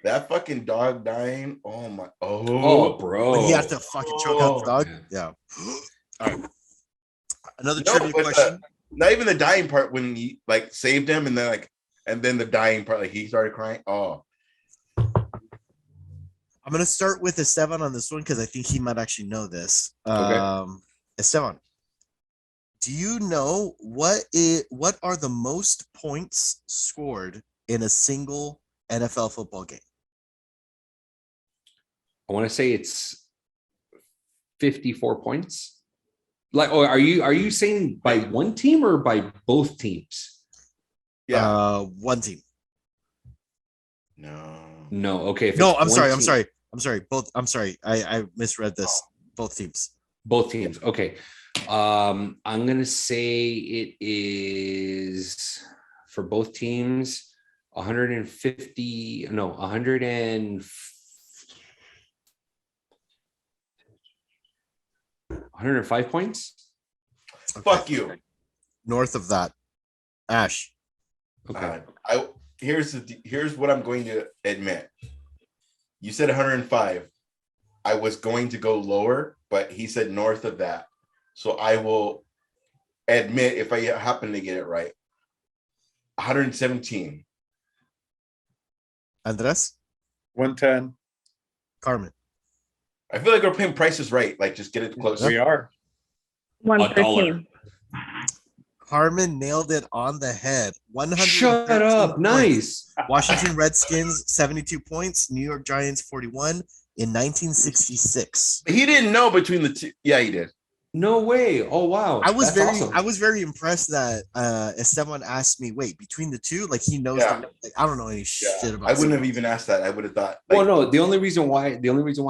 That fucking dog dying. Oh my. Oh, bro. When he has to fucking choke out the dog. Yeah. All right. Another trivia question. Not even the dying part when he like saved him, and then like, and then the dying part, like he started crying. Oh, I'm gonna start with Esteban on this one because I think he might actually know this. Okay. Esteban, do you know what are the most points scored in a single NFL football game? I want to say it's 54 points. Like, or are you saying by one team or by both teams? yeah. One team. No. Okay. If No, it's I'm one sorry. team- I'm sorry. Both. I'm sorry. I misread this. Both teams. Both teams. Okay. I'm gonna say it is for both teams 150. No, 100 and 105 points. Fuck you. North of that, Ash. Okay. Here's what I'm going to admit. You said 105. I was going to go lower, but he said north of that. So I will admit if I happen to get it right. 117. Andres, 110. Carmen. I feel like we're playing prices right. Like just get it close. We are. 113. Carmen nailed it on the head. 100. Shut up. Nice. Washington Redskins 72 points. New York Giants 41 in 1966. He didn't know between the two. Yeah, he did. No way. Oh wow. I was That's awesome. I was very impressed that Esteban asked me, wait, between the two, like he knows Yeah. that, like, I don't know any shit about I wouldn't have football. even asked that. I would have thought. Well, no, the only reason why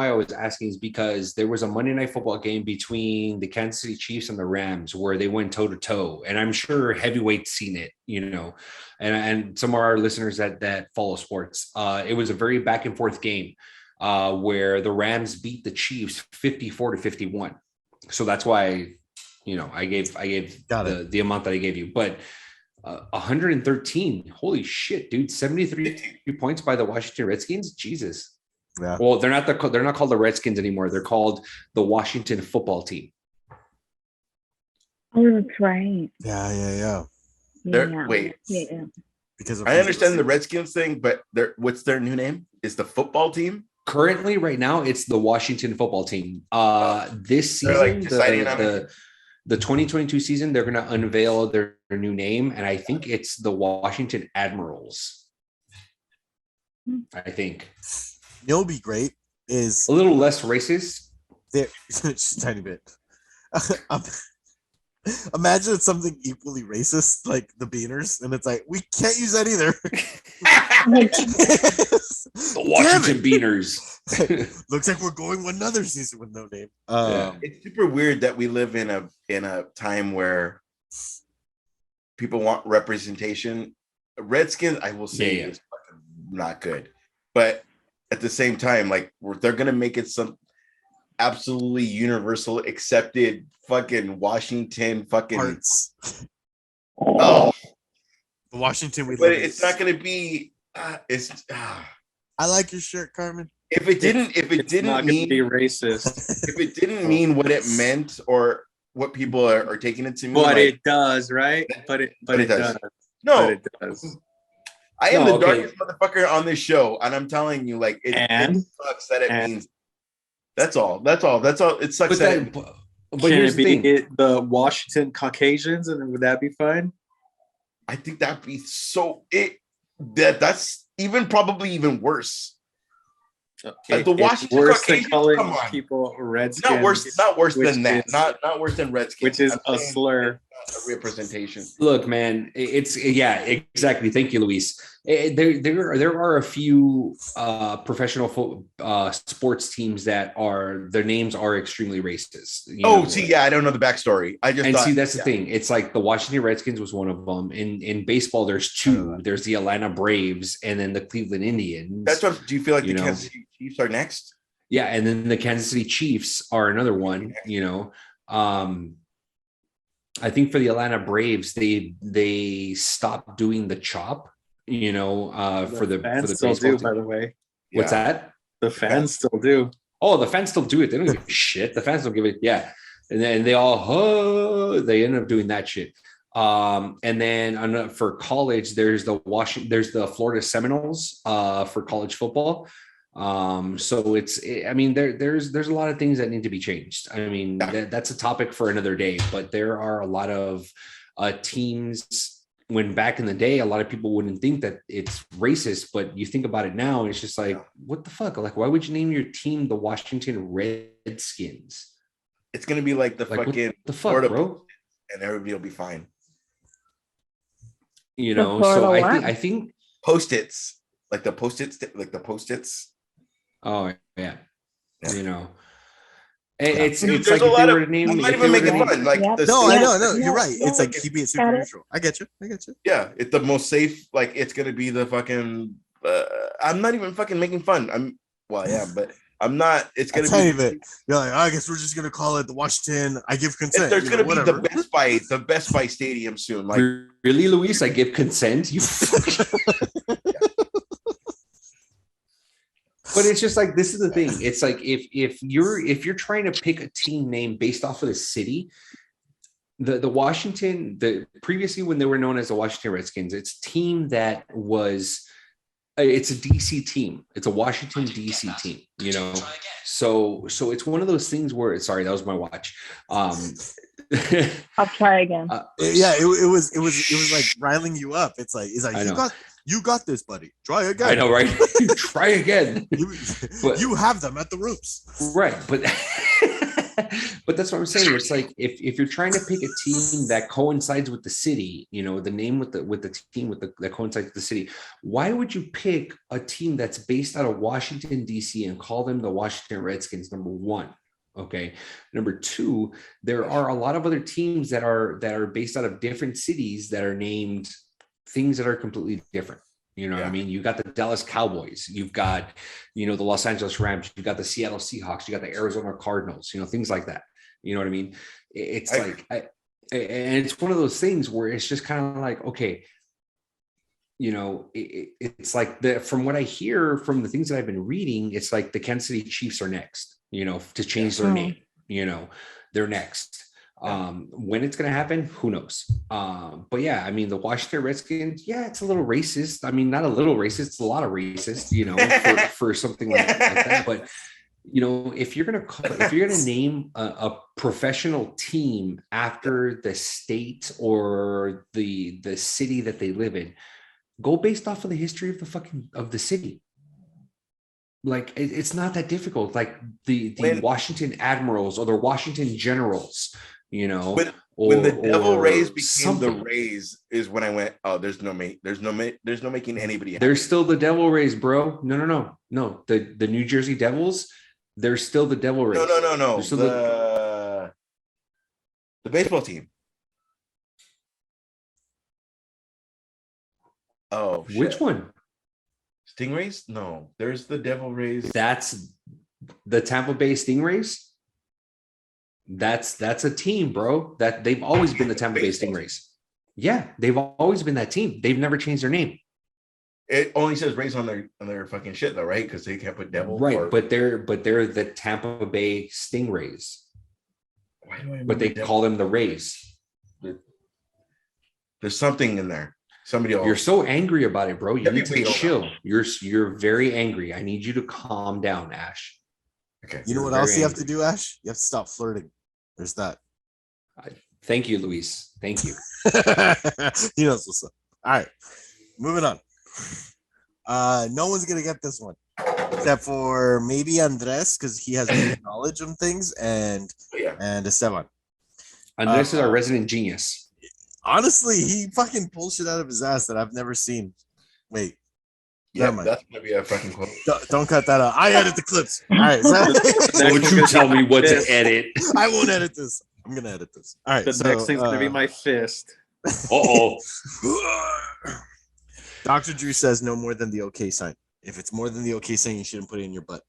I was asking is because there was a Monday Night Football game between the Kansas City Chiefs and the Rams where they went toe to toe, and I'm sure heavyweights seen it, and some of our listeners that follow sports. It was a very back and forth game where the Rams beat the Chiefs 54-51. So that's why, I gave the amount that I gave you, but 113. Holy shit, dude! 73 points by the Washington Redskins. Jesus. Yeah. Well, they're not called the Redskins anymore. They're called the Washington Football Team. Oh, that's right. Yeah. Wait. Yeah. Because of I understand the Redskins thing, but what's their new name? Is the football team? Currently, right now, it's the Washington Football Team. This They're, season, like, deciding on the 2022 season, they're going to unveil their new name, and I think it's the Washington Admirals. I think. It'll be great. Is A little less racist. there just a tiny bit. Imagine it's something equally racist, like the Beaners, and it's like we can't use that either. The Washington Beaners. Looks like we're going another season with no name. It's super weird that we live in a time where people want representation. Redskins, I will say, is fucking not good, but at the same time, like they're gonna make it some absolutely universal accepted fucking Washington fucking Hearts. oh, The Washington we but love. it's not gonna be. I like your shirt, Carmen. If it didn't Not mean going to be racist. if it didn't mean what it meant or what people are taking it to mean, But like, it does, right? But it does. no, But it does. I am No, the okay. darkest motherfucker on this show, and I'm telling you, like, it sucks that it means. That's all. It sucks that. But Can here's it the be thing. the Washington Caucasians, and would that be fine? I think that'd be that's probably even worse. The Washington worse than Caucasians, calling come on. people Redskins. Not worse which than that. is- Not worse than Redskins. which is I'm a saying slur. it's not a representation. Look, man, exactly. Thank you, Luis. There are a few professional sports teams that their names are extremely racist. I don't know the backstory. I just thought, that's the thing. It's like the Washington Redskins was one of them. In baseball, there's two. There's the Atlanta Braves and then the Cleveland Indians. That's what. Do you feel like You the know. Kansas City Chiefs are next? Yeah, and then the Kansas City Chiefs are another one. I think for the Atlanta Braves, they stopped doing the chop. For the fans still baseball do, team. by the way. What's that? The fans still do. Oh, the fans still do it. They don't give a shit. The fans don't give it. Yeah. And then they all, they end up doing that shit. And then for college, there's the Florida Seminoles for college football. So there's a lot of things that need to be changed. I mean, that's a topic for another day, but there are a lot of teams. When back in the day, a lot of people wouldn't think that it's racist, but you think about it now, and it's just like, what the fuck? Like, why would you name your team the Washington Redskins? It's gonna be like the fucking the fuck, bro, and everybody will be fine. You know, so I think Post-its, like the Post-its. Oh yeah. You know. It's there's like a if lot they of. were to name. I'm not even making fun. Like Yep. I know. You're right. It's like keeping it super neutral. I get you. Yeah, it's the most safe. Like it's gonna be the fucking. I'm not even fucking making fun. I am, but I'm not. It's gonna be. Bit. You're like, I guess we're just gonna call it the Washington. I give consent. There's gonna be the Best Buy Stadium soon. Like really, Luis? I give consent. You. But it's just like, this is the thing. It's like if you're trying to pick a team name based off of the city, the Washington, previously when they were known as the Washington Redskins, it's a team that was it's a DC team. It's a Washington DC team, you know. So it's one of those things where, sorry, that was my watch. I'll try again. It was like riling you up. It's like you got this, buddy. Try again. I know, right? Try again. You have them at the roots, right? But that's what I'm saying. It's like if you're trying to pick a team that coincides with the city, you know, the name with the team that coincides with the city. Why would you pick a team that's based out of Washington D.C. and call them the Washington Redskins? Number one. Okay. Number two, there are a lot of other teams that are based out of different cities that are named things that are completely different. You know what I mean? You got the Dallas Cowboys, you've got, you know, the Los Angeles Rams, you've got the Seattle Seahawks, you got the Arizona Cardinals, you know, things like that. You know what I mean? And it's one of those things where it's just kind of like, okay, you know, it's like from what I hear from the things that I've been reading, it's like the Kansas City Chiefs are next, you know, to change their name, you know, they're next. When it's going to happen, who knows? But yeah, I mean, the Washington Redskins, it's a little racist. I mean, not a little racist, it's a lot of racist, you know, for something like that. But, you know, if you're going to name a professional team after the state or the city that they live in, go based off of the history of the city. Like, it's not that difficult. Like the Washington Admirals or the Washington Generals, you know, when the Devil Rays became something. the Rays is when I went, oh, there's no making anybody happy. They're still the Devil Rays, bro. No. The New Jersey Devils, they're still the Devil Rays. No. The baseball team. Oh, shit. Which one? Stingrays? No, there's the Devil Rays. That's the Tampa Bay Stingrays. That's a team, bro. That they've always been the Tampa Bay Stingrays. Yeah, they've always been that team. They've never changed their name. It only says Rays on their fucking shit though, right? Because they can't put Devil. Right, but they're the Tampa Bay Stingrays. Why do I? But they call them the Rays. There's something in there. You're so angry about it, bro. You need to chill. You're very angry. I need you to calm down, Ash. Okay. You know what else you have to do, Ash? You have to stop flirting. There's that. Thank you, Luis. Thank you. He knows what's up. All right. Moving on. No one's gonna get this one. Except for maybe Andres, because he has knowledge of things, and Esteban. Andres is our resident genius. Honestly, he fucking pulls shit out of his ass that I've never seen. Wait. Yeah, that's gonna be a fucking quote. Don't cut that out. I edit the clips. All right. Don't you tell me what to edit. I won't edit this. I'm gonna edit this. All right. The next thing's gonna be my fist. Uh-oh. Dr. Drew says no more than the okay sign. If it's more than the okay sign, you shouldn't put it in your butt.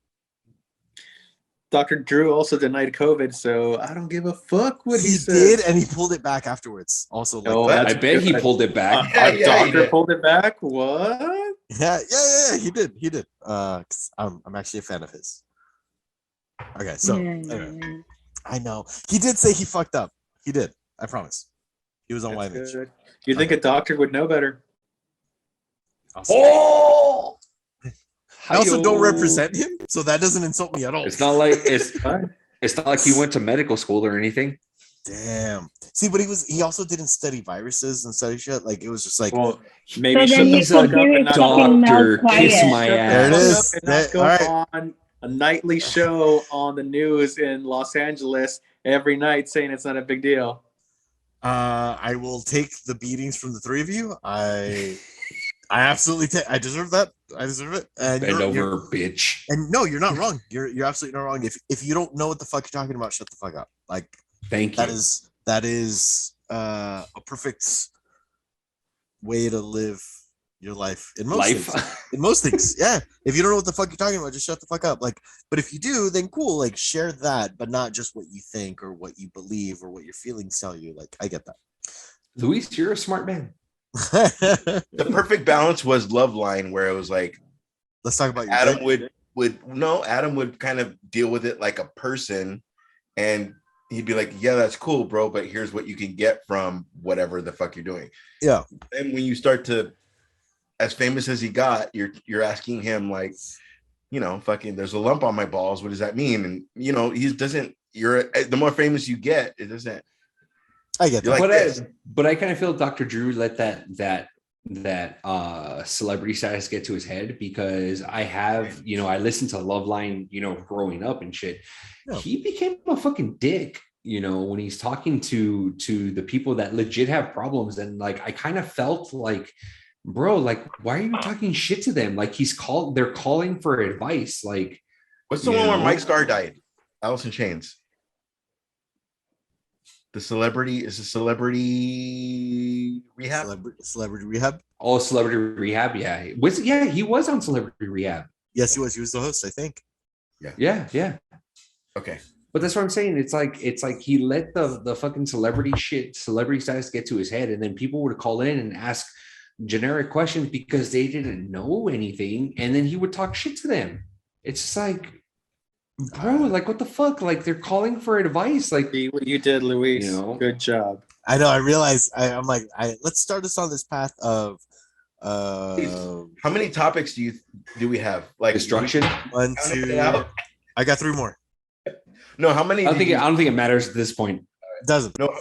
Dr. Drew also denied COVID, so I don't give a fuck what he said. He did, and he pulled it back afterwards. Also, I bet he pulled it back. Doctor pulled it back. What? Yeah. He did. Cause I'm actually a fan of his. Okay, so anyway, I know he did say he fucked up. He did. I promise. He was on That's YMH. good. You'd think a doctor would know better. Oh, I also don't Hi-yo. represent him, so that doesn't insult me at all. It's not like Fine. it's not like he went to medical school or anything. Damn. See, but he also didn't study viruses and study shit. Like it was just like Well, maybe So then shut you the can fuck keep up your and not fucking doctor, mouth kiss quiet. my Shut the ass. There it fuck is. up and not go All right. on a nightly show on the news in Los Angeles every night saying it's not a big deal. I will take the beatings from the three of you. I absolutely take. I deserve that. I deserve it. And Bend you're, over, bitch. and no, you're not wrong. You're absolutely not wrong. If you don't know what the fuck you're talking about, shut the fuck up. Like Thank you. that is a perfect way to live your life in most things. In most things, yeah. If you don't know what the fuck you're talking about, just shut the fuck up. Like, but if you do, then cool. Like, share that, but not just what you think or what you believe or what your feelings tell you. Like, I get that. Luis, you're a smart man. The perfect balance was Love Line, where it was like Let's talk about your Adam dick. Adam would kind of deal with it like a person, and he'd be like, yeah, that's cool, bro, but here's what you can get from whatever the fuck you're doing. Yeah. And when you start to, as famous as he got, you're asking him like, you know, fucking, there's a lump on my balls, what does that mean? And you know, the more famous you get, it doesn't. I get that. Like but I kind of feel Dr. Drew let that celebrity status get to his head, because I listened to Loveline, growing up and shit. Yeah. He became a fucking dick, when he's talking to the people that legit have problems. And like, I kind of felt like, bro, like, why are you talking shit to them? Like they're calling for advice. Like, what's the one where Mike Scar died? Alice in Chains. The celebrity rehab. Celebrity rehab. oh, Celebrity Rehab. Yeah. He was on Celebrity Rehab. Yes, he was. He was the host, I think. Yeah. Okay. But that's what I'm saying. It's like he let the fucking celebrity status get to his head, and then people would call in and ask generic questions because they didn't know anything, and then he would talk shit to them. It's just like, bro, like, what the fuck? Like, they're calling for advice. Like, See what you did, Luis. Good job. I know. I realize. I'm like, let's start us on this path of. How many topics do we have? Like destruction. 1, 2. I got 3 more. No, how many? I don't think it matters at this point. It doesn't. No,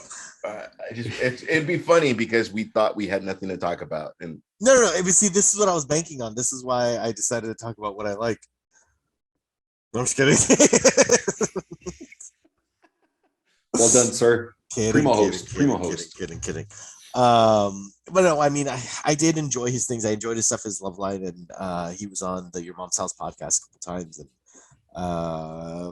it'd be funny because we thought we had nothing to talk about, and No. See, this is what I was banking on. This is why I decided to talk about what I like. No, I'm just kidding. Well done, sir. Primo host. Kidding. But no, I mean, I did enjoy his things. I enjoyed his stuff, his Love Line, and he was on the Your Mom's House podcast a couple times. And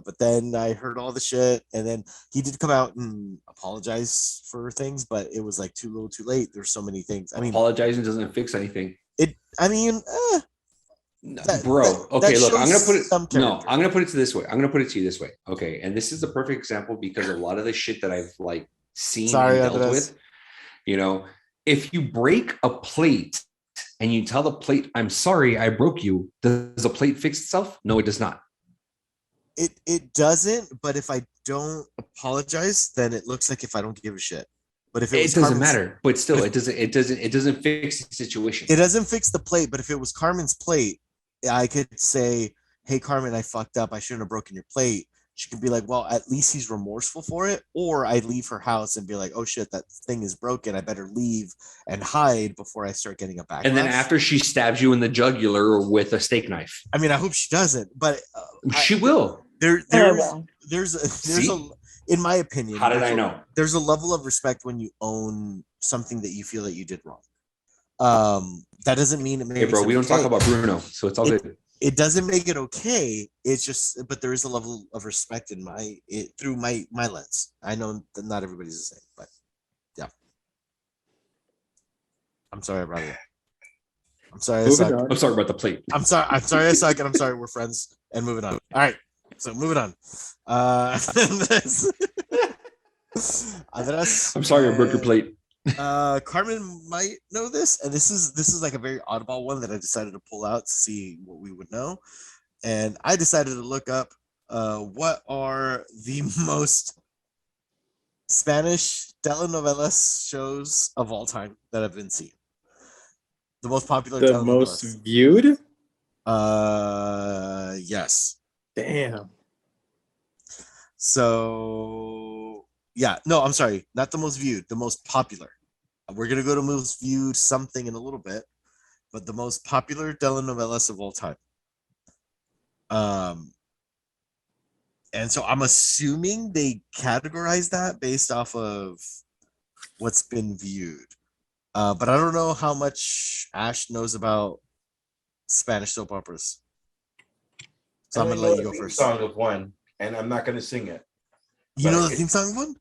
but then I heard all the shit, and then he did come out and apologize for things, but it was like too little, too late. There's so many things. I mean, Apologizing doesn't fix anything. Bro, okay, look, I'm gonna put it to this way. I'm gonna put it to you this way. Okay, and this is the perfect example because a lot of the shit that I've like seen and dealt with. If you break a plate and you tell the plate, "I'm sorry, I broke you," does the plate fix itself? No, it does not. It doesn't. But if I don't apologize, then it looks like if I don't give a shit. But if it doesn't matter. But still, it doesn't fix the situation. It doesn't fix the plate. But if it was Carmen's plate, I could say, "Hey, Carmen, I fucked up. I shouldn't have broken your plate." She could be like, "Well, at least he's remorseful for it." Or I leave her house and be like, "Oh shit, that thing is broken. I better leave and hide before I start getting a backlash." And then after she stabs you in the jugular with a steak knife. I mean, I hope she doesn't, but she will. There's in my opinion. How did I know? There's a level of respect when you own something that you feel that you did wrong. That doesn't mean it makes. Hey, bro, we don't talk about Bruno, so it's all good. It doesn't make it okay. It's just, but there is a level of respect in through my lens. I know that not everybody's the same, but yeah. I'm sorry I brought it up. I'm sorry I suck. I'm sorry about the plate. I'm sorry I suck, and I'm sorry we're friends. And moving on. All right, so moving on. I'm sorry I broke your plate. Carmen might know this, and this is like a very oddball one that I decided to pull out to see what we would know. And I decided to look up what are the most Spanish telenovelas shows of all time that have been seen. The most popular The telenovelas. most viewed? Yes. Damn. So yeah, no, I'm sorry, not the most viewed, the most popular. We're gonna go to most viewed something in a little bit, but the most popular telenovelas of all time. And so I'm assuming they categorize that based off of what's been viewed. But I don't know how much Ash knows about Spanish soap operas. So I'm I gonna know let you the go theme first. song of one, and I'm not gonna sing it. You know but the theme song of one?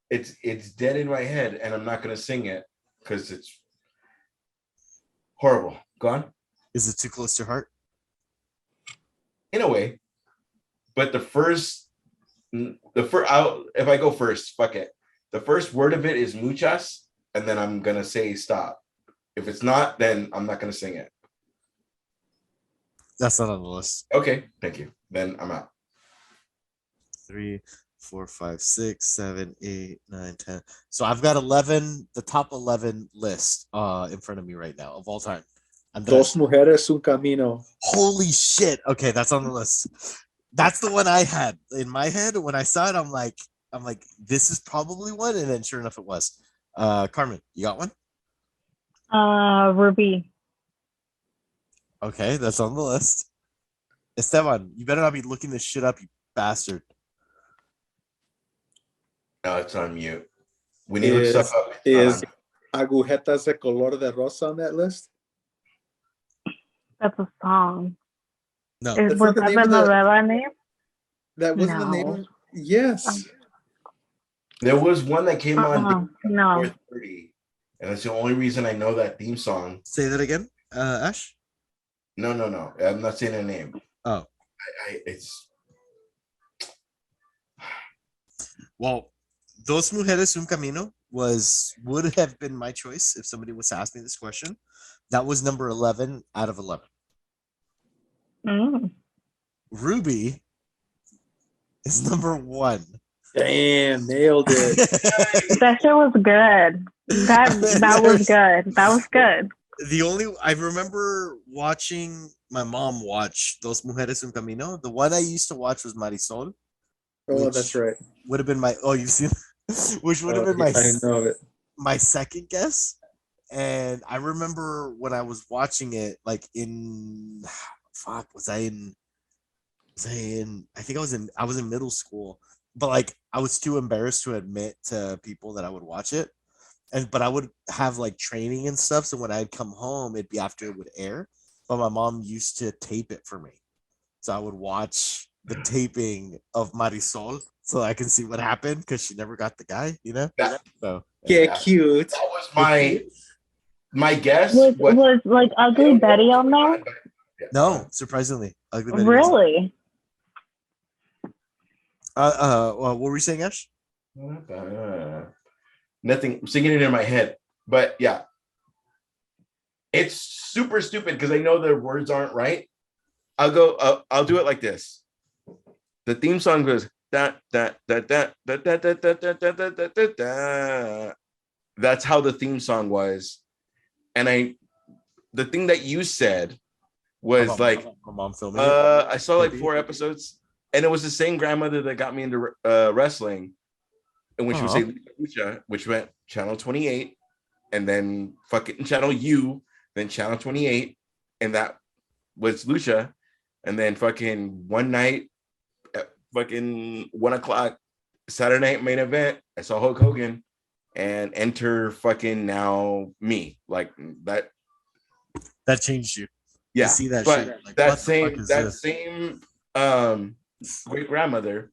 It's dead in my head, and I'm not gonna sing it because it's horrible. Go on. Is it too close to your heart? In a way, but if I go first, fuck it. The first word of it is muchas, and then I'm gonna say stop. If it's not, then I'm not gonna sing it. That's not on the list. Okay, thank you. Then I'm out. 3, 4, 5, 6, 7, 8, 9, 10. So I've got 11, the top 11 list in front of me right now of all time. I'm done. Dos mujeres, un camino. Holy shit. Okay, that's on the list. That's the one I had in my head. When I saw it, I'm like, this is probably one. And then sure enough, it was. Carmen, you got one? Ruby. Okay, that's on the list. Esteban, you better not be looking this shit up, you bastard. No, it's on mute. We need to look stuff up. Is Agujetas de Color de Rosa on that list? That's a song. No. Was not that the the name of the- novela name? That wasn't the name No. of Yes. There was one that came on No. 4:30, and that's the only reason I know that theme song. Say that again, Ash? No. I'm not saying a name. Oh. It's Well, Dos Mujeres Un Camino would have been my choice if somebody was to ask me this question. That was number 11 out of 11. Mm. Ruby is number 1. Damn, nailed it. That shit was good. That was good. That was good. I remember watching my mom watch Dos Mujeres Un Camino. The one I used to watch was Marisol. Oh, that's right. Would have been you've seen, which would have been I know it. my second guess. And I remember when I was watching it, like I think I was in middle school, but like I was too embarrassed to admit to people that I would watch it. But I would have like training and stuff. So when I'd come home, it'd be after it would air. But my mom used to tape it for me. So I would watch the taping of Marisol so I can see what happened because she never got the guy, you know? So Yeah, cute. That was my guess. Was like Ugly Betty on there? no, surprisingly. Ugly Betty Really? what were we saying, Ash? Nothing. I'm singing it in my head, but yeah, it's super stupid because I know the words aren't right. I'll do it like this. The theme song goes da da da da da da da da da da da da da. That's how the theme song was, and the thing that you said was like, my mom filming I saw like 4 episodes, and it was the same grandmother that got me into wrestling. And when she would say Lucha, which went channel 28, and then fucking channel U, then channel 28, and that was Lucha. And then fucking one night at fucking 1 o'clock, Saturday night main event, I saw Hulk Hogan and enter fucking now me. Like that changed you. Yeah. See that but shit. Like, that same great grandmother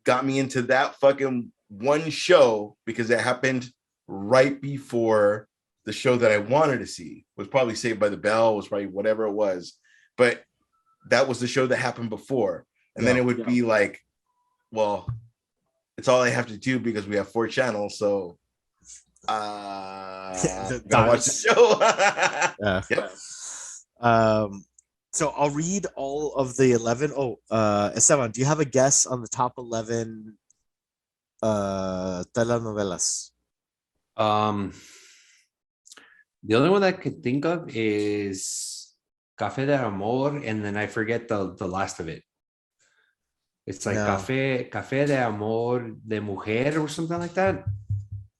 got me into that fucking one show because it happened right before the show that I wanted to see. Was probably Saved by the Bell, was probably whatever it was, but that was the show that happened before. And then it would be like, well, it's all I have to do because we have 4 channels, so gotta watch the show. Yeah. Yep. So I'll read all of the 11. Esteban, do you have a guess on the top 11 telenovelas. The only one that I could think of is Café de Amor, and then I forget the last of it. It's like No. Café de Amor de Mujer or something like that.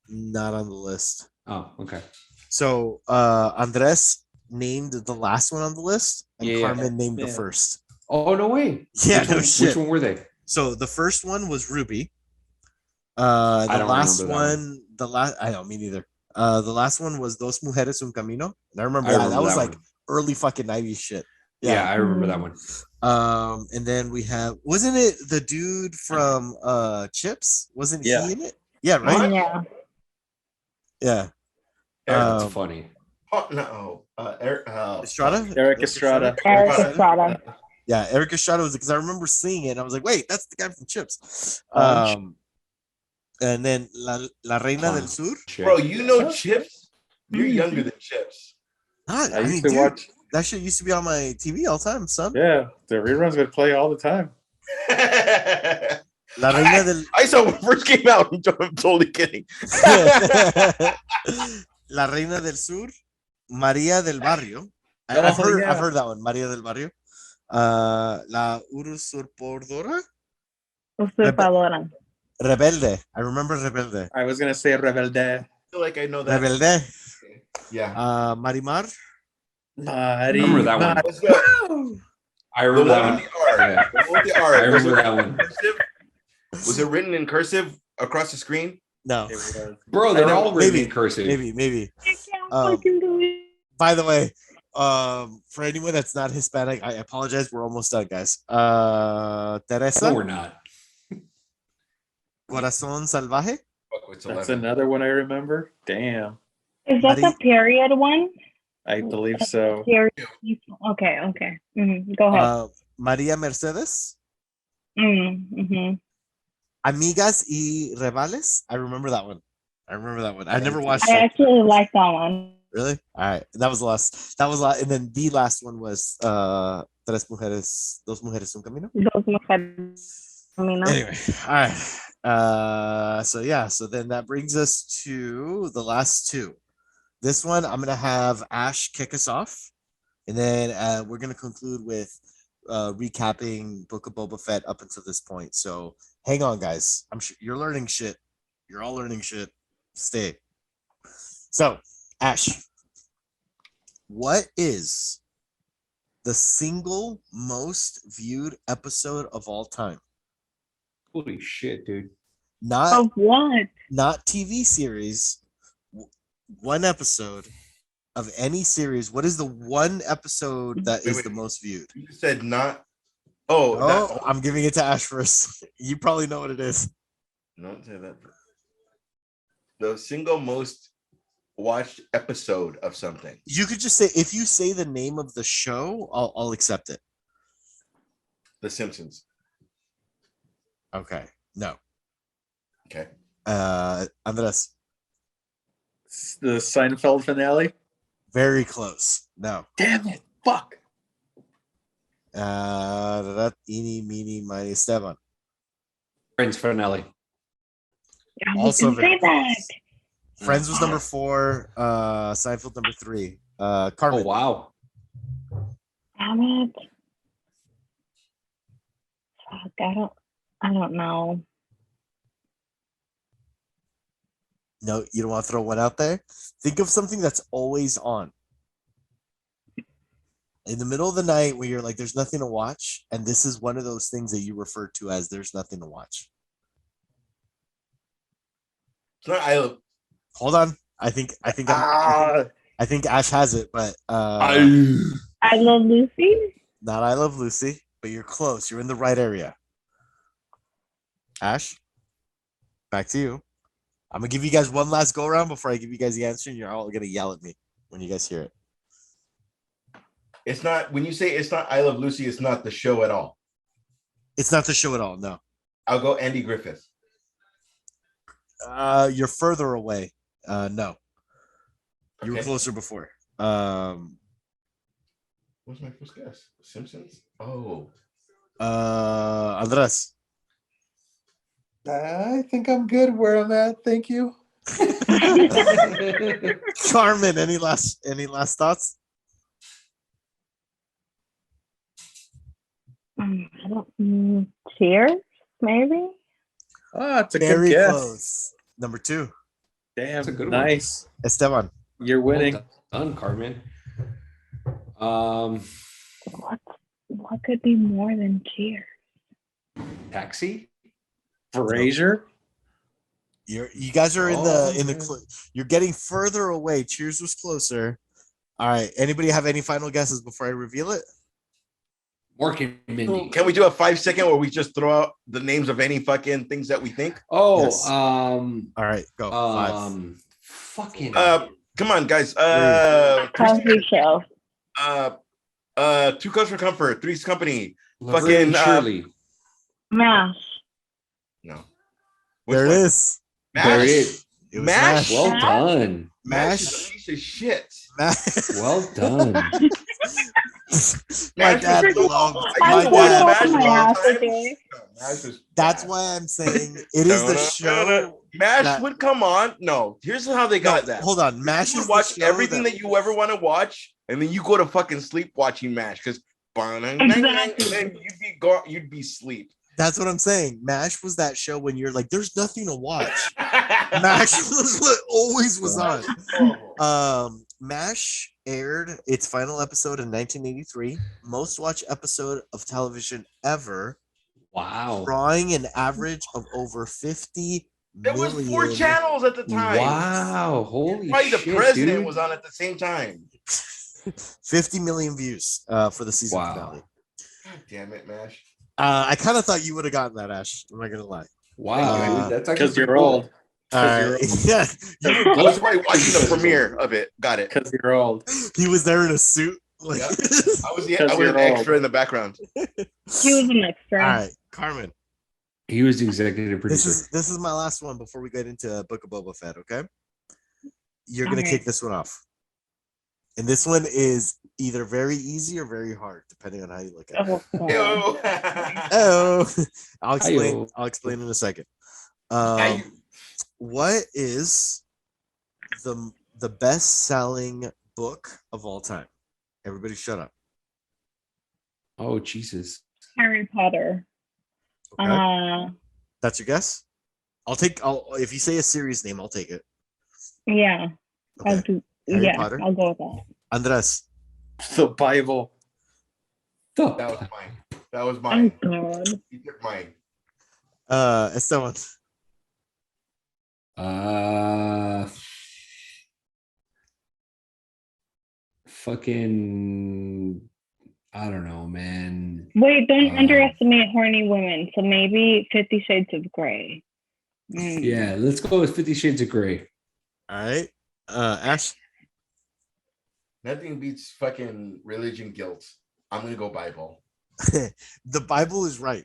Not on the list. Oh, okay. So Andres named the last one on the list, and Yeah. Carmen named the Yeah. first. Oh, no way. Yeah, which no one, shit. Which one were they? So the first one was Ruby. The I don't last remember that one, the last I don't, me neither. The last one was Dos Mujeres Un Camino. And I remember I that. That remember was that like one. early fucking 90s shit. Yeah, I remember that Mm. one. And then we have, wasn't it the dude from Chips? Wasn't Yeah. he in it? Yeah, right? What? Yeah. Yeah. That's funny. Oh, no. Estrada? Eric Estrada. Eric Estrada? Estrada. Yeah, Eric Estrada was, because I remember seeing it and I was like, wait, that's the guy from Chips. Punch. And then La Reina del Sur. Bro, you know Chips? You're Mhm. younger than Chips. I I mean, used to dude, watch. that shit used to be on my TV all the time, son. Yeah, the reruns would play all the time. La Reina del I saw when it first came out. I'm totally kidding. La Reina del Sur, María del Barrio. Oh, I've yeah. heard that one, María del Barrio. La Usurpadora, Usurpadora. Rebelde. I remember Rebelde. I was gonna say Rebelde. I feel like I know that. Rebelde. Yeah. Marimar. I remember that one. Let's go. I The remember one that with one. the R. Yeah. The one with the R. I remember that one. Cursive? Was it written in cursive across the screen? No, It was. Bro, they're I know, all written maybe, in cursive. maybe. I can't Um, fucking believe. By the way, for anyone that's not Hispanic, I apologize. We're almost done, guys. Teresa. No, we're not. Corazón Salvaje. Fuck, it's That's 11. another one I remember. Damn, Is that the period one? I believe so. Period. Okay. Go ahead. María Mercedes. Mm-hmm. Amigas y Rivales. I remember that one. I never watched I it. actually like that one. Really? All right. That was the last. That was last. And then the last one was Dos Mujeres Un Camino. Those mujeres. Anyway, all right. So then that brings us to the last two. This one, I'm gonna have Ash kick us off, and then we're gonna conclude with recapping Book of Boba Fett up until this point. So hang on, guys. I'm sure you're learning shit. You're all learning shit. Stay. So, Ash, what is the single most viewed episode of all time? Holy shit, dude. Of what? Not TV series. One episode of any series. What is the one episode that is the most viewed? You said not. Oh, Oh, I'm giving it to Ash first. You probably know what it is. don't say that. The single most watched episode of something. You could just say, if you say the name of the show, I'll accept it. The Simpsons. Okay. No. Okay. Andres. The Seinfeld finale. Very close. No. Damn it! Fuck. Eeny, meeny, miny, Esteban. Friends finale. Yeah, Also you can say very that. Friends was number 4. Seinfeld number 3. Carmen. Oh, wow. Damn it. Fuck, I don't know. No, you don't want to throw one out there? Think of something that's always on. In the middle of the night where you're like, there's nothing to watch, and this is one of those things that you refer to as there's nothing to watch. It's not I Love. Hold on. I think Ash has it, but I Love Lucy? not I Love Lucy, but you're close. You're in the right area. Ash, back to you. I'm gonna give you guys one last go around before I give you guys the answer, and you're all gonna yell at me when you guys hear it. It's not, when you say it's not I Love Lucy, it's not the show at all. It's not the show at all. No. I'll go Andy Griffith. You're further away. No. You were Okay. closer before. What's my first guess? Simpsons? Oh. Andres. I think I'm good where I'm at. Thank you. Carmen, any last thoughts? I don't. Cheers, maybe. Oh, it's a Very good guess. close. Number 2. Damn, That's a good one. nice. Esteban. You're winning. Well done, Carmen. What could be more than Cheers? Taxi. Frasier. You guys are in the you're getting further away. Cheers was closer. All right. Anybody have any final guesses before I reveal it? Mork and Mindy. Can we do a 5-second where we just throw out the names of any fucking things that we think? Oh, Yes. All right, go. 5. Fucking. Come on, guys. Cosby Show. 2 Cups for Comfort, Three's Company. Laverne and Shirley. MASH. No. There it is. Mash. There it is. It was Mash? Well done. Mash is Mash. a piece of shit. Well done. My Mash dad was so- loved. I My used to watch dad. Mash My all ass, the time. okay. No, Mash was That's bad. why I'm saying it is the show. Mash that- would come on. No, here's how they got that. Hold on. Mash You is would watch the show everything that you ever want to watch, and then you go to fucking sleep watching Mash because Exactly. you'd be sleep. That's what I'm saying. MASH was that show when you're like, there's nothing to watch. MASH was what always was on. MASH aired its final episode in 1983, most watched episode of television ever, Wow. drawing an average of over 50 There was 4 million. channels at the time. Wow. Holy Probably shit, the president dude. was on at the same time. 50 million views for the season Wow. finale. God damn it, Mash. I kind of thought you would have gotten that, Ash. I'm not gonna lie. Wow, dude, that's actually Because you're pretty cool. old. Yeah, I was probably watching the premiere of it. Got it. Because you're old. he was there in a suit. Like, Yeah. I was you're an old. extra in the background. He was an extra. all right, Carmen. He was the executive producer. This is my last one before we get into Book of Boba Fett. Okay, you're gonna Okay. kick this one off, and this one is either very easy or very hard, depending on how you look at it. Oh, God. Ew. Oh, I'll explain. Hi-yo. I'll explain in a second. Hi. What is the best-selling book of all time? Everybody, shut up. Oh, Jesus. Harry Potter. Okay, that's your guess. If you say a series name, I'll take it. Yeah. I'll Okay, do, Harry yeah, Potter? I'll go with that. Andres. The Bible. That was mine. That was Oh, mine. God. You took mine. Esteban. Fucking, I don't know, man. Wait, don't Uh, underestimate horny women. So maybe 50 Shades of Grey. Yeah, let's go with 50 Shades of Grey. All right, Ash. Nothing beats fucking religion guilt. I'm gonna go Bible. The Bible is right.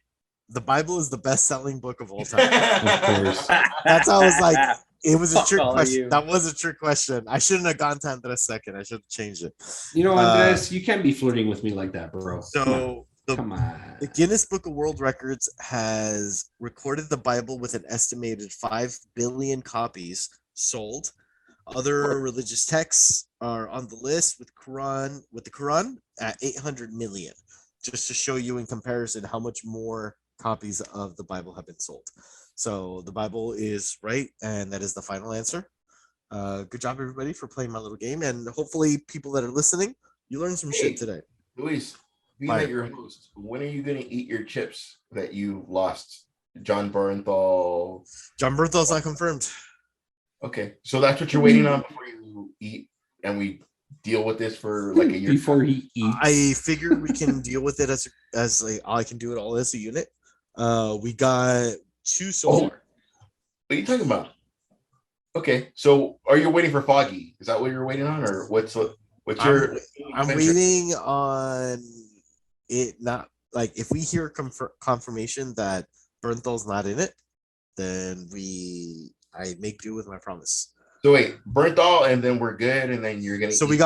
The Bible is the best-selling book of all time. Of course. That's how I was like, it was a Fuck trick all of question. you. That was a trick question. I shouldn't have gone to Andres second. I should have changed it. You know, Andres, you can't be flirting with me like that, bro. So Come on. the Guinness Book of World Records has recorded the Bible with an estimated 5 billion copies sold. Other religious texts are on the list with the Quran at 800 million, just to show you in comparison how much more copies of the Bible have been sold. So the Bible is right, and that is the final answer. Good job, everybody, for playing my little game, and hopefully people that are listening, you learned some shit today. Luis, being Bye. that your host, when are you gonna eat your chips that you lost? John Bernthal. John Berthel's not confirmed. Okay, so that's what you're waiting on before you eat, and we deal with this for like a year. Before he eats. I figured we can deal with it as like I can do it all as a unit. We got 2 so Oh. far. What are you talking about? Okay, so are you waiting for Foggy? Is that what you're waiting on, or what's your? I'm waiting on it. Not like if we hear confirmation that Bernthal's not in it, then I make do with my promise. So wait, Bernthal, and then we're good, and then you're gonna. So eat we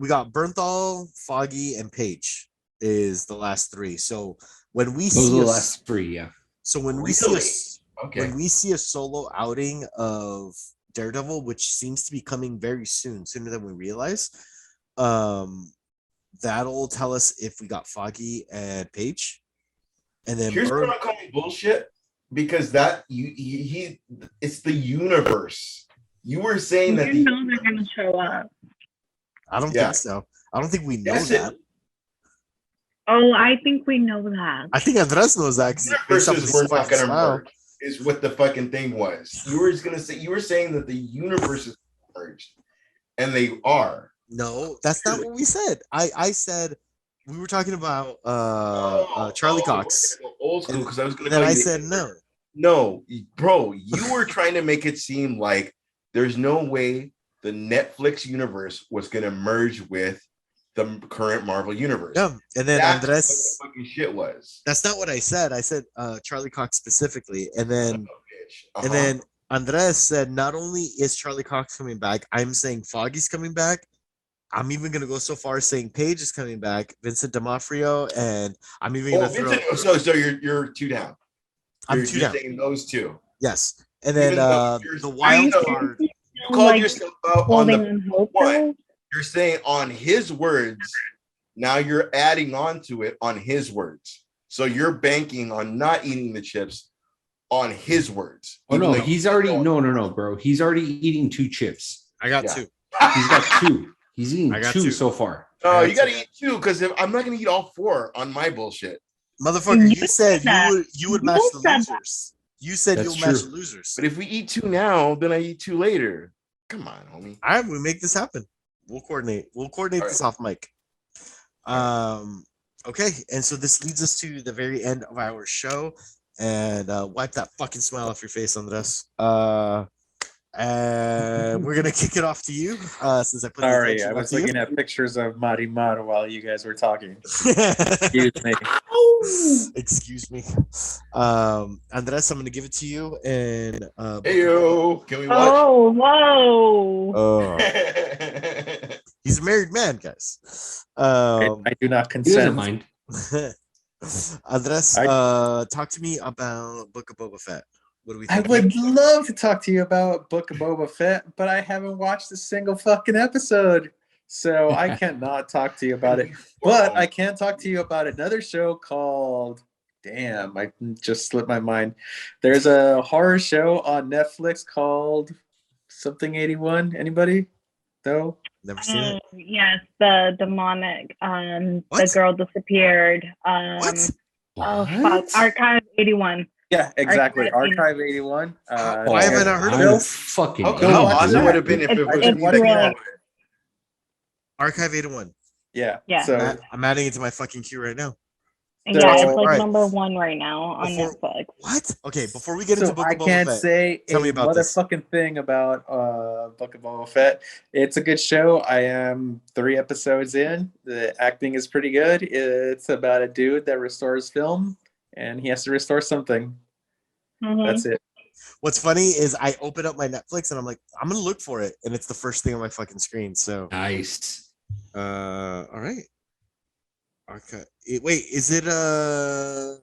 got Bernthal, Foggy, and Paige is the last 3. So when we Those see are the a- last 3, yeah. So when we Really? when we see a solo outing of Daredevil, which seems to be coming very soon, sooner than we realize, that'll tell us if we got Foggy and Paige. And then here's what I'm calling bullshit, because that it's the universe. You were saying that they're gonna show up. I don't think so. I don't think we know that. Oh, I think we know that. I think Andres knows that because we're not gonna merge is what the fucking thing was. You were saying that the universe is merged, and they are. No, that's not what we said. I said we were talking about Charlie Cox. Old school, because I was going to. Then I said no. No, bro, you were trying to make it seem like there's no way the Netflix universe was going to merge with the current Marvel universe. Yeah, and then that's Andres, what the fucking shit was. That's not what I said. I said Charlie Cox specifically, and then and then Andres said not only is Charlie Cox coming back, I'm saying Foggy's coming back. I'm even gonna go so far as saying Paige is coming back, Vincent D'Onofrio, and I'm even gonna throw. So you're two down. I'm two down. Saying those two. Yes, and then the wild card. You called yourself out on the one. You're saying on his words. Now you're adding on to it on his words. So you're banking on not eating the chips on his words. Oh no, he's already no, bro. He's already eating 2 chips. I got 2. He's got 2. He's eating 2 so far. Oh, you gotta eat 2 because I'm not gonna eat all 4 on my bullshit. Motherfucker, you said you would match the losers. You said you'll match the losers. But if we eat 2 now, then I eat 2 later. Come on, homie. All right, we make this happen. We'll coordinate. We'll coordinate this off mic. Okay, and so this leads us to the very end of our show, and wipe that fucking smile off your face, Andres. And we're gonna kick it off to you, since I put. Sorry, I was looking at pictures of Marimar while you guys were talking. Excuse me. Andres, I'm gonna give it to you, and Heyo, can we watch? Oh, whoa! Oh. He's a married man, guys. I do not consent. He doesn't mind. Andres, talk to me about Book of Boba Fett. What do we think? I would love to talk to you about Book of Boba Fett, but I haven't watched a single fucking episode. So I cannot talk to you about it. But I can talk to you about another show called... Damn, I just slipped my mind. There's a horror show on Netflix called something 81. Anybody? No? Never seen it. Yes, the demonic. The girl disappeared. What? Oh fuck! Archive 81. Yeah, exactly. Archive 81. Why haven't I heard of I'm it? fucking. How awesome would have been if it was Archive 81. Yeah. So I'm adding it to my fucking queue right now. Yeah, it's like number 1 right now on Netflix. What? Okay, before we get into Book of Boba Fett, I can't say tell me about this motherfucking thing about Book of Boba Fett. It's a good show. I am 3 episodes in. The acting is pretty good. It's about a dude that restores film, and he has to restore something. Mm-hmm. That's it. What's funny is I open up my Netflix and I'm like, I'm gonna look for it, and it's the first thing on my fucking screen. So nice. All right. Okay. Wait, is it a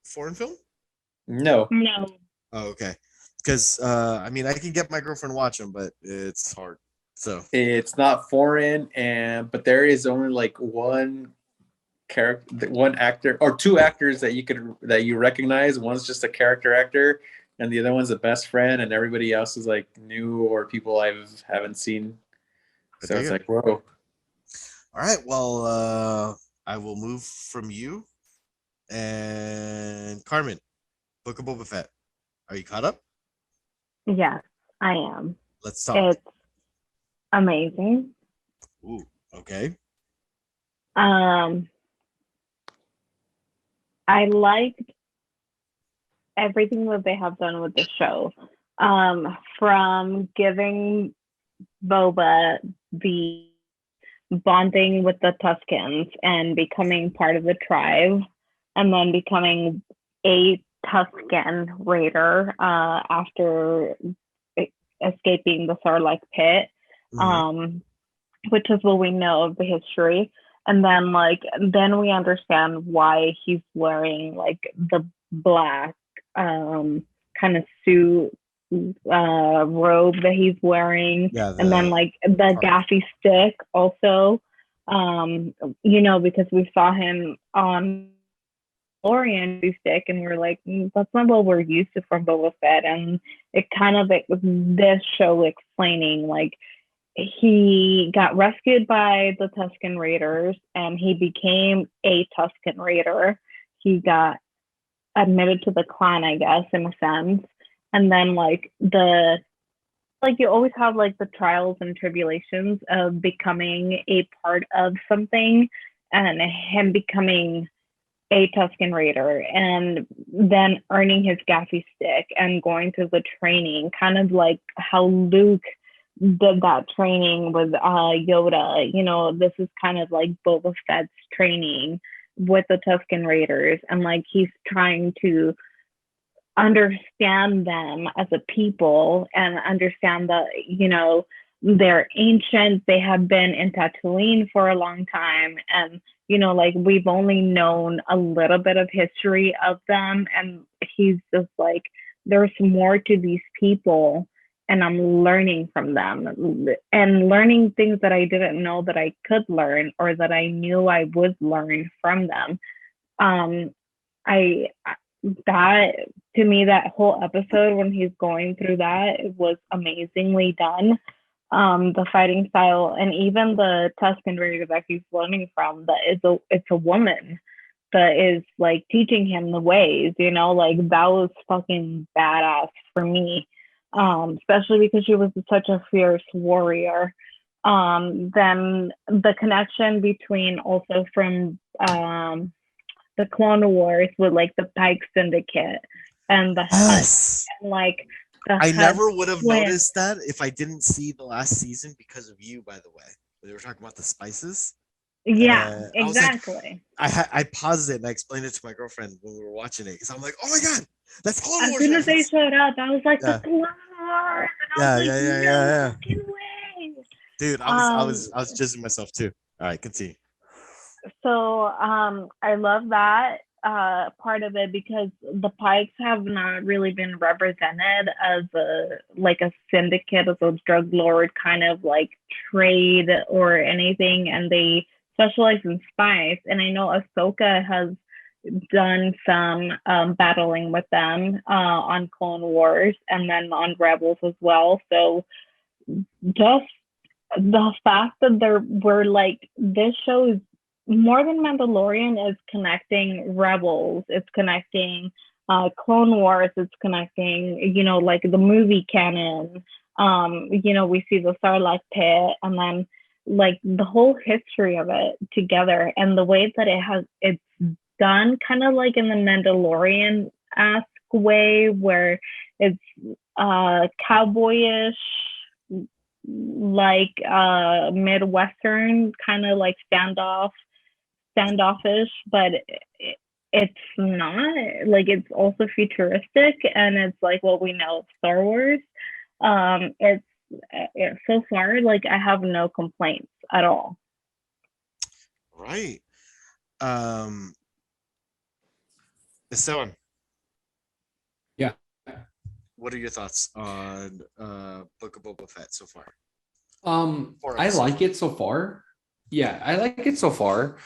foreign film? No. Oh, okay. Because I mean, I can get my girlfriend to watch them, but it's hard. So it's not foreign, but there is only like one character, one actor, or 2 actors that you recognize. One's just a character actor, and the other one's a best friend, and everybody else is like new or people I haven't seen. So it's like, whoa. All right. Well, I will move from you. And Carmen, Book of Boba Fett. Are you caught up? Yes, I am. Let's talk. It's amazing. Ooh, okay. I liked everything that they have done with the show. From giving Boba the bonding with the Tuskens and becoming part of the tribe, and then becoming a Tusken raider after escaping the Sarlacc pit, which is what we know of the history. And then we understand why he's wearing like the black kind of suit robe that he's wearing, and then like the gaffy stick also, because we saw him on Lorian stick, and we're like, that's not what we're used to from Boba Fett. And it kind of like this show explaining like he got rescued by the Tusken Raiders and he became a Tusken Raider. He got admitted to the clan, I guess, in a sense. And then like you always have like the trials and tribulations of becoming a part of something, and him becoming a Tusken Raider and then earning his gaffy stick and going through the training, kind of like how Luke did that training with Yoda. This is kind of like Boba Fett's training with the Tusken Raiders, and like he's trying to understand them as a people and understand that they're ancient, they have been in Tatooine for a long time, and like we've only known a little bit of history of them, and he's just like, there's more to these people and I'm learning from them and learning things that I didn't know that I could learn or that I knew I would learn from them. To me, that whole episode when he's going through that, it was amazingly done. The fighting style, and even the Tusken Raider that he's learning from, it's a woman that is like teaching him the ways, like that was fucking badass for me. Especially because she was such a fierce warrior. Then the connection between also from the Clone Wars with like the Pike Syndicate and the Yes. Hutt, and like I never would have noticed that if I didn't see the last season because of you, by the way. They were talking about the spices. Yeah, exactly. I paused it and I explained it to my girlfriend when we were watching it because I'm like, oh my god, that's Clone Wars. As soon as they showed up, I was like, the Clone Wars. Yeah. Dude, I was jizzing myself too. All right, continue. So I love that part of it because the Pikes have not really been represented as a syndicate, as a drug lord kind of like trade or anything, and they specialize in spice. And I know Ahsoka has done some battling with them on Clone Wars and then on Rebels as well. So just the fact that we're like, this show is more than Mandalorian, is connecting Rebels, it's connecting Clone Wars, it's connecting, like the movie canon. We see the Sarlacc pit, and then like the whole history of it together, and the way that it's done kind of like in the Mandalorian-esque way, where it's cowboyish, like Midwestern, kind of like standoffish, but it's not like, it's also futuristic, and it's like what we know of Star Wars. It's so far, like, I have no complaints at all. Right. Esteban. Yeah. What are your thoughts on Book of Boba Fett so far? I like it so far. Yeah, I like it so far.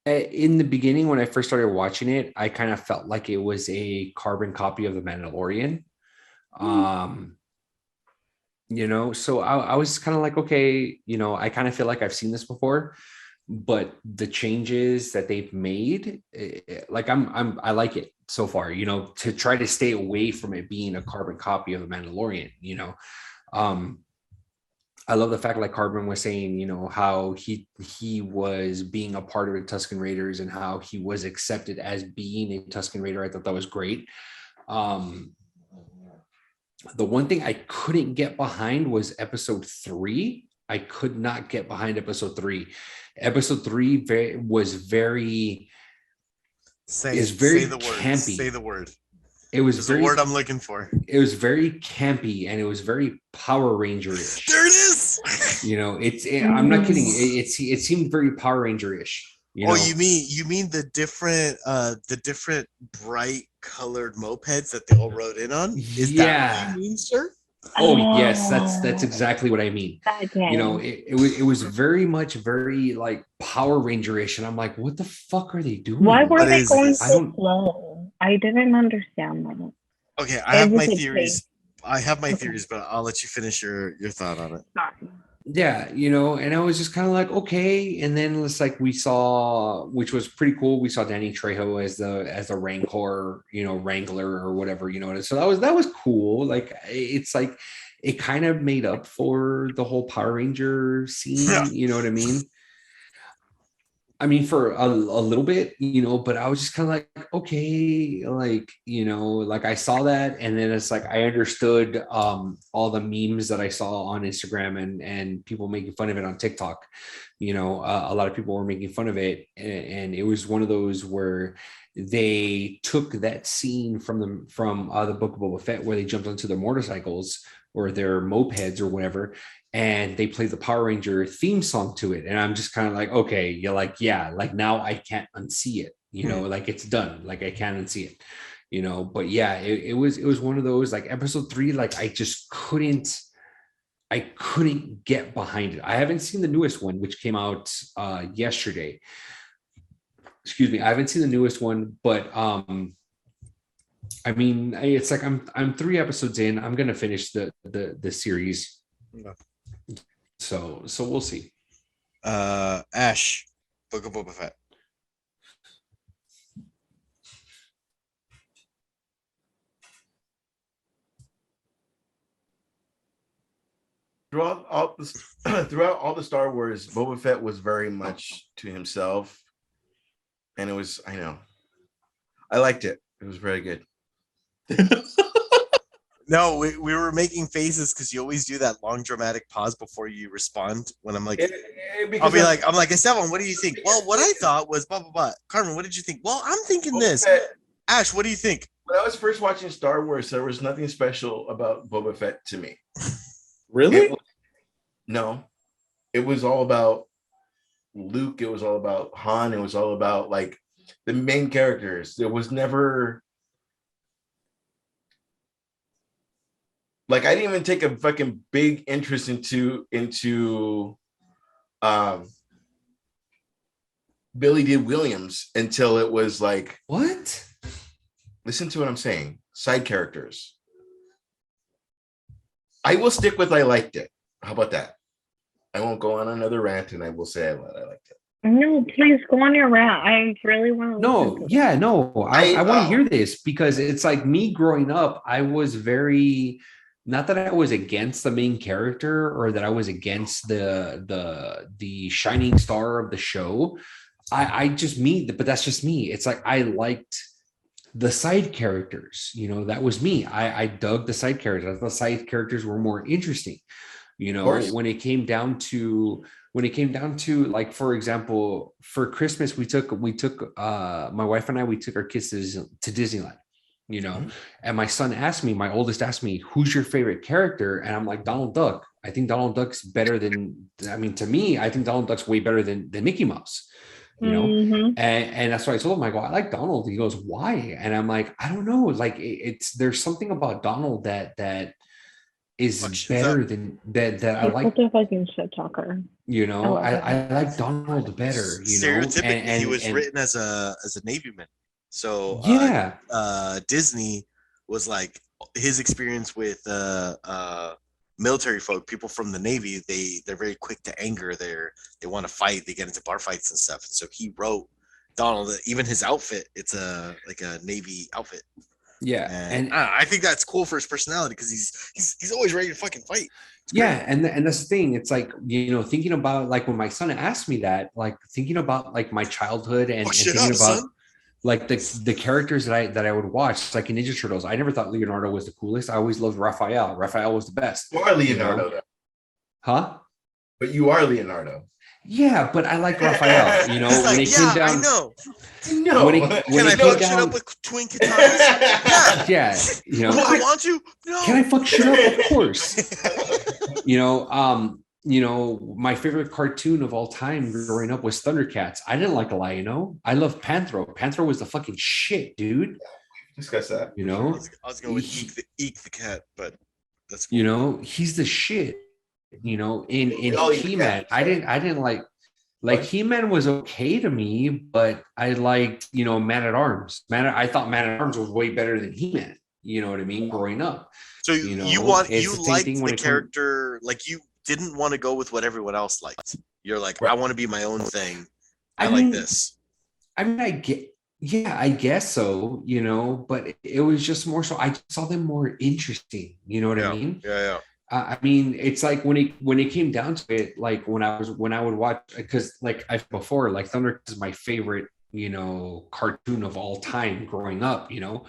In the beginning, when I first started watching it, I kind of felt like it was a carbon copy of The Mandalorian. So I was kind of like, okay, I kind of feel like I've seen this before, but the changes that they've made, I like it so far, to try to stay away from it being a carbon copy of The Mandalorian. I love the fact, like Carbon was saying, how he was being a part of the Tusken Raiders and how he was accepted as being a Tusken Raider. I thought that was great. The one thing I couldn't get behind was episode 3. I could not get behind episode 3. Episode 3 was very campy. Say the word. It was the word I'm looking for. It was very campy, and it was very Power Ranger-ish. There it is. I'm not kidding. It seemed very Power Ranger-ish. You know, you mean the different bright colored mopeds that they all rode in on? Is that what you mean, sir? Oh yes, that's exactly what I mean. That You know, game. it was very much very like Power Ranger-ish, and I'm like, what the fuck are they doing? Why were What they is going this? I so don't. slow? I didn't understand that. Okay, I It have was my a theories. I have my Okay. theories, but I'll let you finish your thought on it. Sorry. Yeah, you know, and I was just kind of like, okay. And then it's like we saw, which was pretty cool. We saw Danny Trejo as the Rancor, you know, Wrangler or whatever, you know. So that was cool. Like it's like it kind of made up for the whole Power Ranger scene, you know what I mean? I mean, for a little bit, you know, but I was just kind of like, okay, like, you know, like I saw that. And then it's like, I understood all the memes that I saw on Instagram and people making fun of it on TikTok. You know, a lot of people were making fun of it. And it was one of those where they took that scene from the Book of Boba Fett, where they jumped onto their motorcycles or their mopeds or whatever, and they play the Power Ranger theme song to it. And I'm just kind of like, okay, you're like, yeah, like now I can't unsee it, you know, like it's done, like I can't unsee it, you know. But yeah, it was one of those, like episode 3, like I couldn't get behind it. I haven't seen the newest one, which came out yesterday. Excuse me, I haven't seen the newest one, but I mean, it's like I'm 3 episodes in. I'm gonna finish the series. Yeah. So we'll see. Ash, Book of Boba Fett. Throughout all the Star Wars, Boba Fett was very much to himself, and it was, I know, I liked it. It was very good. No, we were making faces because you always do that long dramatic pause before you respond. When I'm like, I'm like, Esteban, what do you think? Well, what I thought was blah blah blah. Carmen, what did you think? Well, I'm thinking Boba this. Fett, Ash, what do you think? when I was first watching Star Wars, there was nothing special about Boba Fett to me. Really? No, it was all about Luke. It was all about Han. It was all about like the main characters. There was never like, I didn't even take a fucking big interest into Billy D. Williams until it was like, What? listen to what I'm saying. Side characters. I will stick with I liked it. How about that? I won't go on another rant, and I will say I liked it. No, please go on your rant. I really want to. No, yeah, no. I want to hear know. this, because it's like me growing up, I was very, not that I was against the main character or that I was against the shining star of the show. I just but that's just me. It's like I liked the side characters, you know. That was me. I dug the side characters. The side characters were more interesting, you know. When it came down to like, for example, for Christmas, we took my wife and I, we took our kids to Disneyland, you know. And my oldest asked me, who's your favorite character? And I'm like, Donald Duck. I think Donald Duck's better than, I mean, to me, I think Donald Duck's way better than Mickey Mouse, you know. And that's why I told him, I go, I like Donald. He goes, why? And I'm like, I don't know, like there's something about Donald that is better than that I like. What the fucking shit talker? You know, I like Donald better, you know. Stereotypically, he was written as a Navy man. So yeah, Disney was like, his experience with military folk, people from the Navy, they're very quick to anger. They want to fight. They get into bar fights and stuff. And so he wrote Donald. Even his outfit, it's like a Navy outfit. Yeah, and I think that's cool for his personality, because he's always ready to fucking fight. Yeah, and that's the thing. It's like, you know, thinking about like when my son asked me that, like thinking about like my childhood and thinking about son. Like the characters that I would watch, like in Ninja Turtles. I never thought Leonardo was the coolest. I always loved Raphael. Raphael was the best. You are Leonardo, though. Huh? But you are Leonardo. Yeah, but I like Raphael. You know, when it came down. I know. No. When I fuck shit up with twin katanas? Yeah. You know. I want to. No. Can I fuck shit up? Of course. You know, you know, my favorite cartoon of all time growing up was Thundercats. I didn't like Lion-O. I love Panthro. Panthro was the fucking shit, dude. Discuss that. You I know, was going with Eek the cat, but that's cool. you know, he's the shit. You know, in all eat the He-Man, cat. I didn't like What? He-Man was okay to me, but I liked, you know, Man at Arms. I thought Man at Arms was way better than He-Man. You know what I mean? Growing up, So you know, you it's the same liked thing when the it comes. character, like you didn't want to go with what everyone else liked. You're like, Right. I want to be my own thing. I like mean, this. I mean, I guess so, you know, but it was just more so I saw them more interesting. You know what I mean? Yeah. I mean, it's like when it came down to it, like when I would watch, because like I've before, like Thunder is my favorite, you know, cartoon of all time growing up. You know,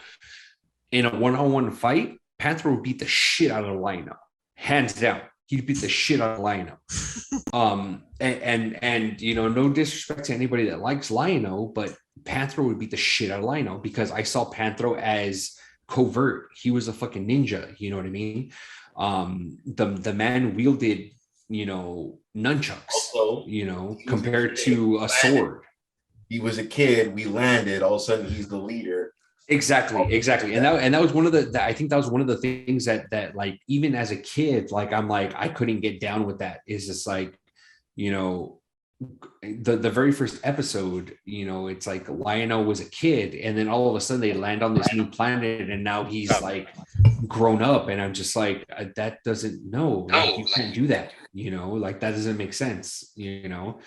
in a one-on-one fight, Panther would beat the shit out of Lion-O, hands down. He'd beat the shit out of Lion-O. And you know, no disrespect to anybody that likes Lion-O, but Panther would beat the shit out of Lion-O because I saw Panther as covert. He was a fucking ninja. You know what I mean? The man wielded, you know, nunchucks. Also, you know, compared to a sword. He was a kid. We landed. All of a sudden, he's the leader. Exactly. And that was one of the I think that was one of the things that like even as a kid, like I'm like I couldn't get down with that. Is just like, you know, the very first episode, you know, it's like Lion-O was a kid, and then all of a sudden they land on this new planet, and now he's like grown up, and I'm just like that doesn't like you can't do that, you know, like that doesn't make sense, you know.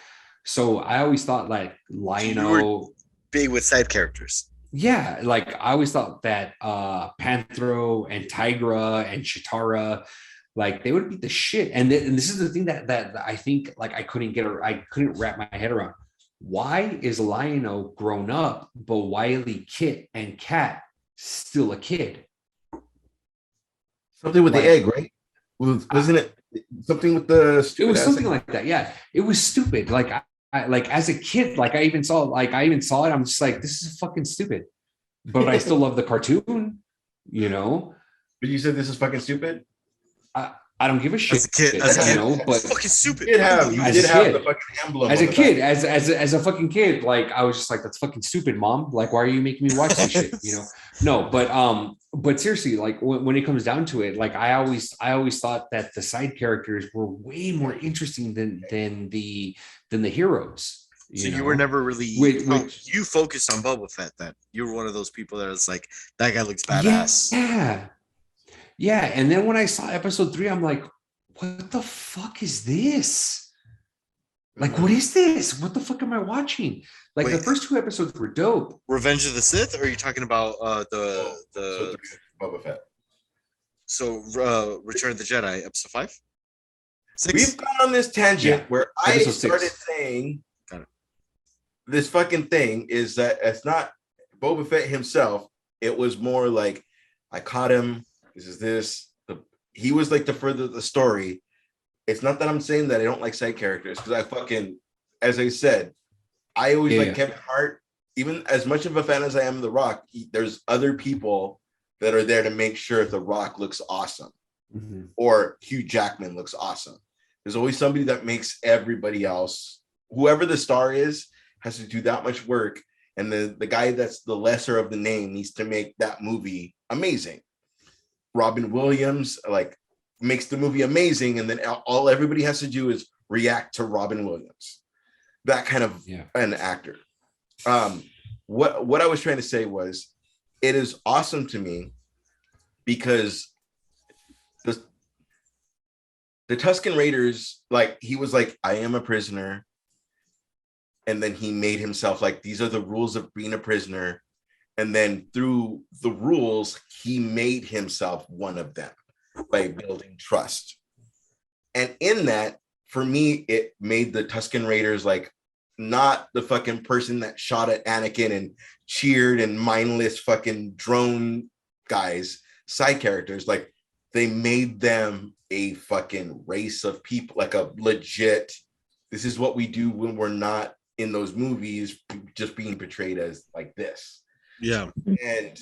So I always thought like Lion-O big with side characters. Yeah, like I always thought that Panthro and Tigra and Chitara, like they would beat the shit. And this is the thing that I think like I couldn't wrap my head around. Why is Lion-O grown up, but Wily, Kit, and Cat still a kid? Something with the egg, right? Wasn't it something with the? It was something like that. Yeah, it was stupid. Like I like as a kid, like I even saw it. I'm just like, this is fucking stupid. But I still love the cartoon, you know. But you said this is fucking stupid. I don't give a shit. As a kid, you know, but fucking stupid. You did have the fucking emblem. As a kid, as a fucking kid, like I was just like, that's fucking stupid, mom. Like, why are you making me watch this shit? You know? No, but seriously, like when it comes down to it, like I always thought that the side characters were way more interesting than the heroes. So you were never really you focused on Boba Fett then. You were one of those people that was like, that guy looks badass. Yeah. And then when I saw episode 3, I'm like, what the fuck is this? Like, what is this? What the fuck am I watching? Like the first 2 episodes were dope. Revenge of the Sith, or are you talking about the Boba Fett? So Return of the Jedi, episode 5? 6? We've gone on this tangent where I started saying this fucking thing is that it's not Boba Fett himself. It was more like I caught him. He was like to further the story. It's not that I'm saying that I don't like side characters, because as I said, I always like Kevin Hart. Even as much of a fan as I am of The Rock, there's other people that are there to make sure The Rock looks awesome, or Hugh Jackman looks awesome. There's always somebody that makes everybody else, whoever the star is, has to do that much work, and the guy that's the lesser of the name needs to make that movie amazing. Robin Williams like makes the movie amazing, and then all everybody has to do is react to Robin Williams, that kind of an actor. What I was trying to say was, it is awesome to me because the Tusken Raiders, like he was like, I am a prisoner. And then he made himself like, these are the rules of being a prisoner. And then through the rules, he made himself one of them by building trust. And in that, for me, it made the Tusken Raiders like not the fucking person that shot at Anakin and cheered and mindless fucking drone guys, side characters. Like they made them a fucking race of people, like a legit, this is what we do when we're not in those movies, just being portrayed as like this. Yeah. And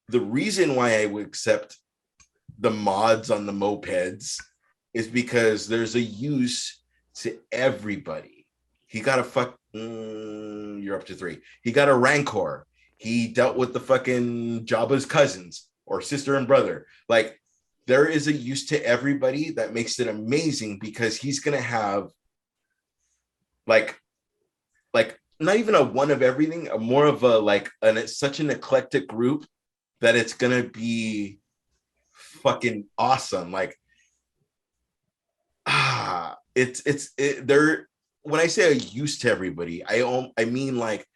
the reason why I would accept the mods on the mopeds is because there's a use to everybody. He got a you're up to 3. He got a Rancor. He dealt with the fucking Jabba's cousins or sister and brother. Like, there is a use to everybody that makes it amazing, because he's gonna have like not even a one of everything, a more of a it's such an eclectic group that it's gonna be fucking awesome. Like, they're, when I say a use to everybody, I mean, like,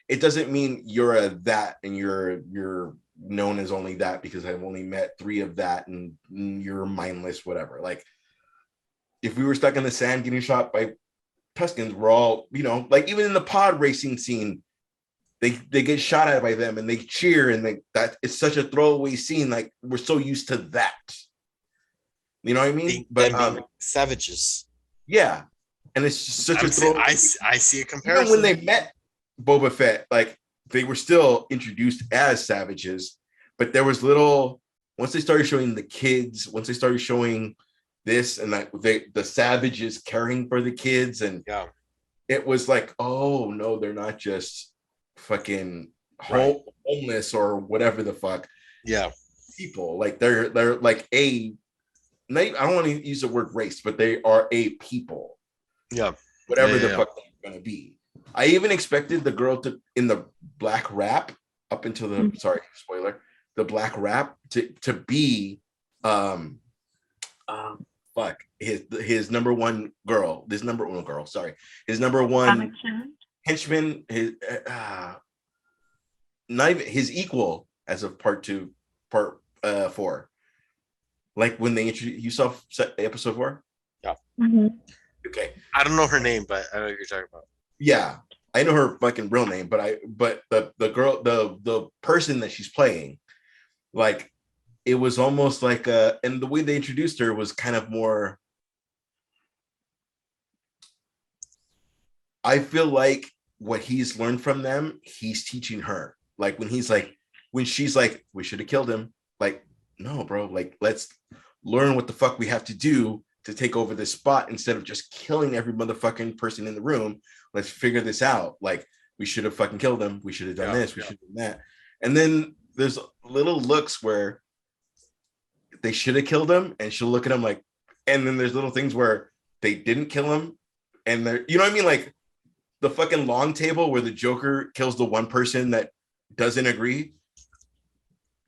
it doesn't mean you're a that and you're known as only that because I've only met 3 of that and you're mindless, whatever. Like, if we were stuck in the sand getting shot by Tuscans, we're all, like, even in the pod racing scene, they get shot at by them and they cheer, and that it's such a throwaway scene. Like, we're so used to that. You know what I mean? But savages. Yeah. And it's just such a throwaway. I see a comparison. Even when they met Boba Fett, like, they were still introduced as savages, but there was once they started showing the kids, once they started showing this and that, the savages caring for the kids, and it was like, oh no, they're not just fucking homeless or whatever the fuck. Yeah, people, like, they're like I don't want to use the word race, but they are a people. Yeah, whatever the fuck they're gonna be. I even expected the girl in the black wrap up until the sorry, spoiler, the black wrap to be his number one girl, his number one henchman, his not even his equal as of part 4. Like, when they introduced, you saw episode 4? Yeah. Mm-hmm. Okay. I don't know her name, but I know what you're talking about. Yeah, I know her fucking real name, but the girl, the person that she's playing, like, it was almost like and the way they introduced her was kind of more. I feel like what he's learned from them, he's teaching her. Like, when she's like, we should have killed him. Like, no, bro. Like, let's learn what the fuck we have to do to take over this spot instead of just killing every motherfucking person in the room. Let's figure this out. Like, we should have fucking killed him. We should have done this. We should have done that. And then there's little looks where they should have killed him, and she'll look at him like, and then there's little things where they didn't kill him. And they're, you know what I mean? Like, the fucking long table where the Joker kills the one person that doesn't agree.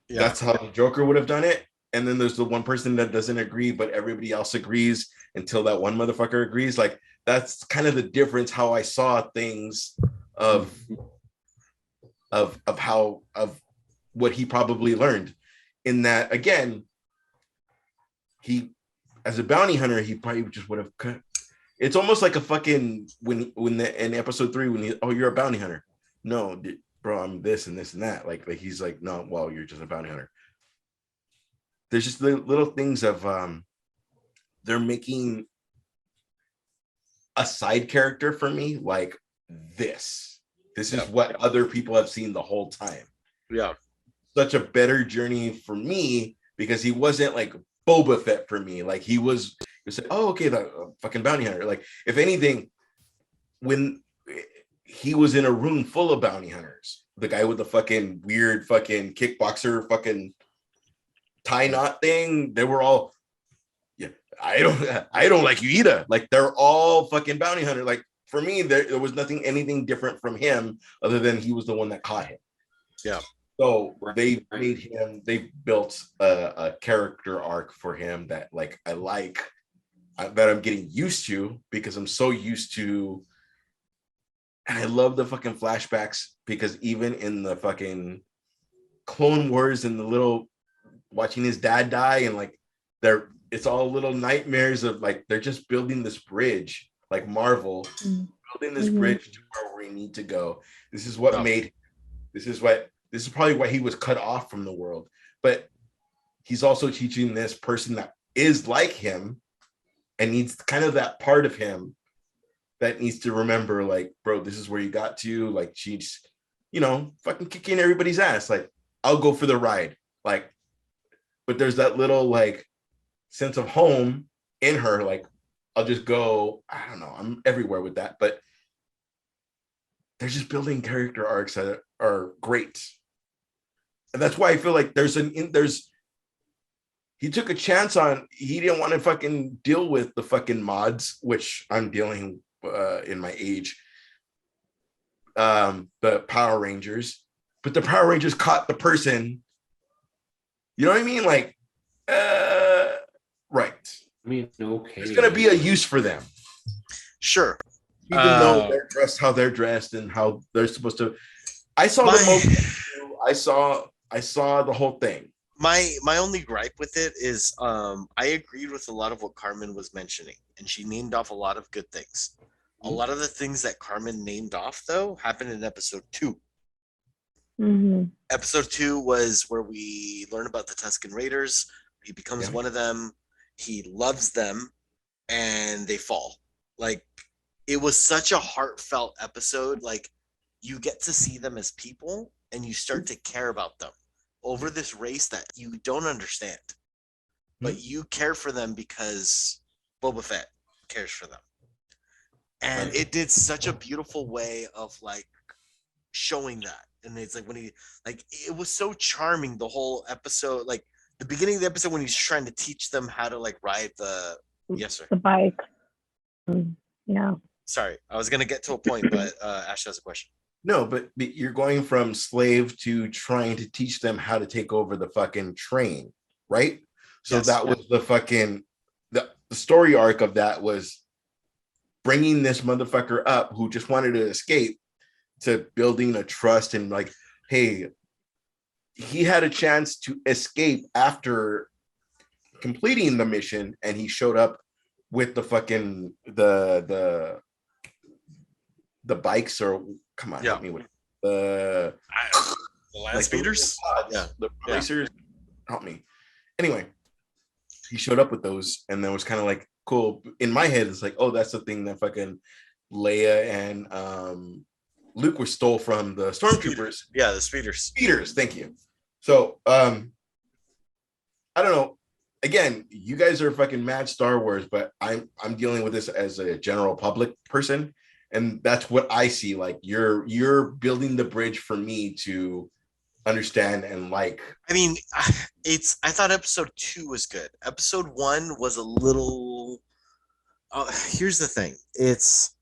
Yeah. That's how the Joker would have done it. And then there's the one person that doesn't agree, but everybody else agrees until that one motherfucker agrees. Like, that's kind of the difference how I saw things of what he probably learned. In that, again, he, as a bounty hunter, he probably just would have cut. It's almost like a fucking in episode 3 when you're a bounty hunter. No, bro, I'm this and this and that. Like he's like, no, well, you're just a bounty hunter. There's just the little things of they're making a side character for me like this. This is what other people have seen the whole time. Yeah. Such a better journey for me because he wasn't like Boba Fett for me. Like he was like, oh, okay, the fucking bounty hunter. Like, if anything, when he was in a room full of bounty hunters, the guy with the fucking weird fucking kickboxer fucking tie knot thing, they were all, yeah, I don't like you either. Like, they're all fucking bounty hunter. Like, for me, there was anything different from him other than he was the one that caught him. Yeah. So they built a character arc for him that like I like, that I'm getting used to because I'm so used to, and I love the fucking flashbacks because even in the fucking Clone Wars and the little watching his dad die and like it's all little nightmares of like they're just building this bridge like Marvel, building this bridge to where we need to go. This is what this is probably why he was cut off from the world, but he's also teaching this person that is like him and needs kind of that part of him that needs to remember, like, bro, this is where you got to, like, she's, fucking kicking everybody's ass. Like, I'll go for the ride. Like, but there's that little, like, sense of home in her. Like, I'll just go, I don't know, I'm everywhere with that, but they're just building character arcs that are great. And that's why I feel like he took a chance on, he didn't want to fucking deal with the fucking mods, which I'm dealing in my age. The Power Rangers, but the Power Rangers caught the person. You know what I mean? Like, right. I mean, okay. There's gonna be a use for them. Sure. Even though they're dressed how they're dressed and how they're supposed to. I saw the movie. I saw the whole thing. My only gripe with it is I agreed with a lot of what Carmen was mentioning, and she named off a lot of good things. A lot of the things that Carmen named off, though, happened in episode 2. Mm-hmm. Episode 2 was where we learn about the Tusken Raiders. He becomes one of them. He loves them, and they fall. Like, it was such a heartfelt episode. Like, you get to see them as people, and you start to care about them over this race that you don't understand. But you care for them because Boba Fett cares for them. And it did such a beautiful way of like showing that. And it's like when he, like, it was so charming, the whole episode, like the beginning of the episode when he's trying to teach them how to like ride the, yes, sir. The bike. Yeah. Sorry, I was going to get to a point, but Ash has a question. No, but you're going from slave to trying to teach them how to take over the fucking train, right? So that was the fucking, the story arc of that was bringing this motherfucker up who just wanted to escape to building a trust and like, hey, he had a chance to escape after completing the mission and he showed up with the fucking the bikes, or come on, help me with the land speeders, the racers, help me. Anyway, he showed up with those and then was kind of like, cool. In my head, it's like, oh, that's the thing that fucking Leia and Luke were stole from the stormtroopers. Yeah, the speeders. Speeders, thank you. So I don't know. Again, you guys are fucking mad Star Wars, but I'm dealing with this as a general public person, and that's what I see. Like you're building the bridge for me to understand and like. I mean, I thought episode 2 was good. Episode 1 was a little. Here's the thing.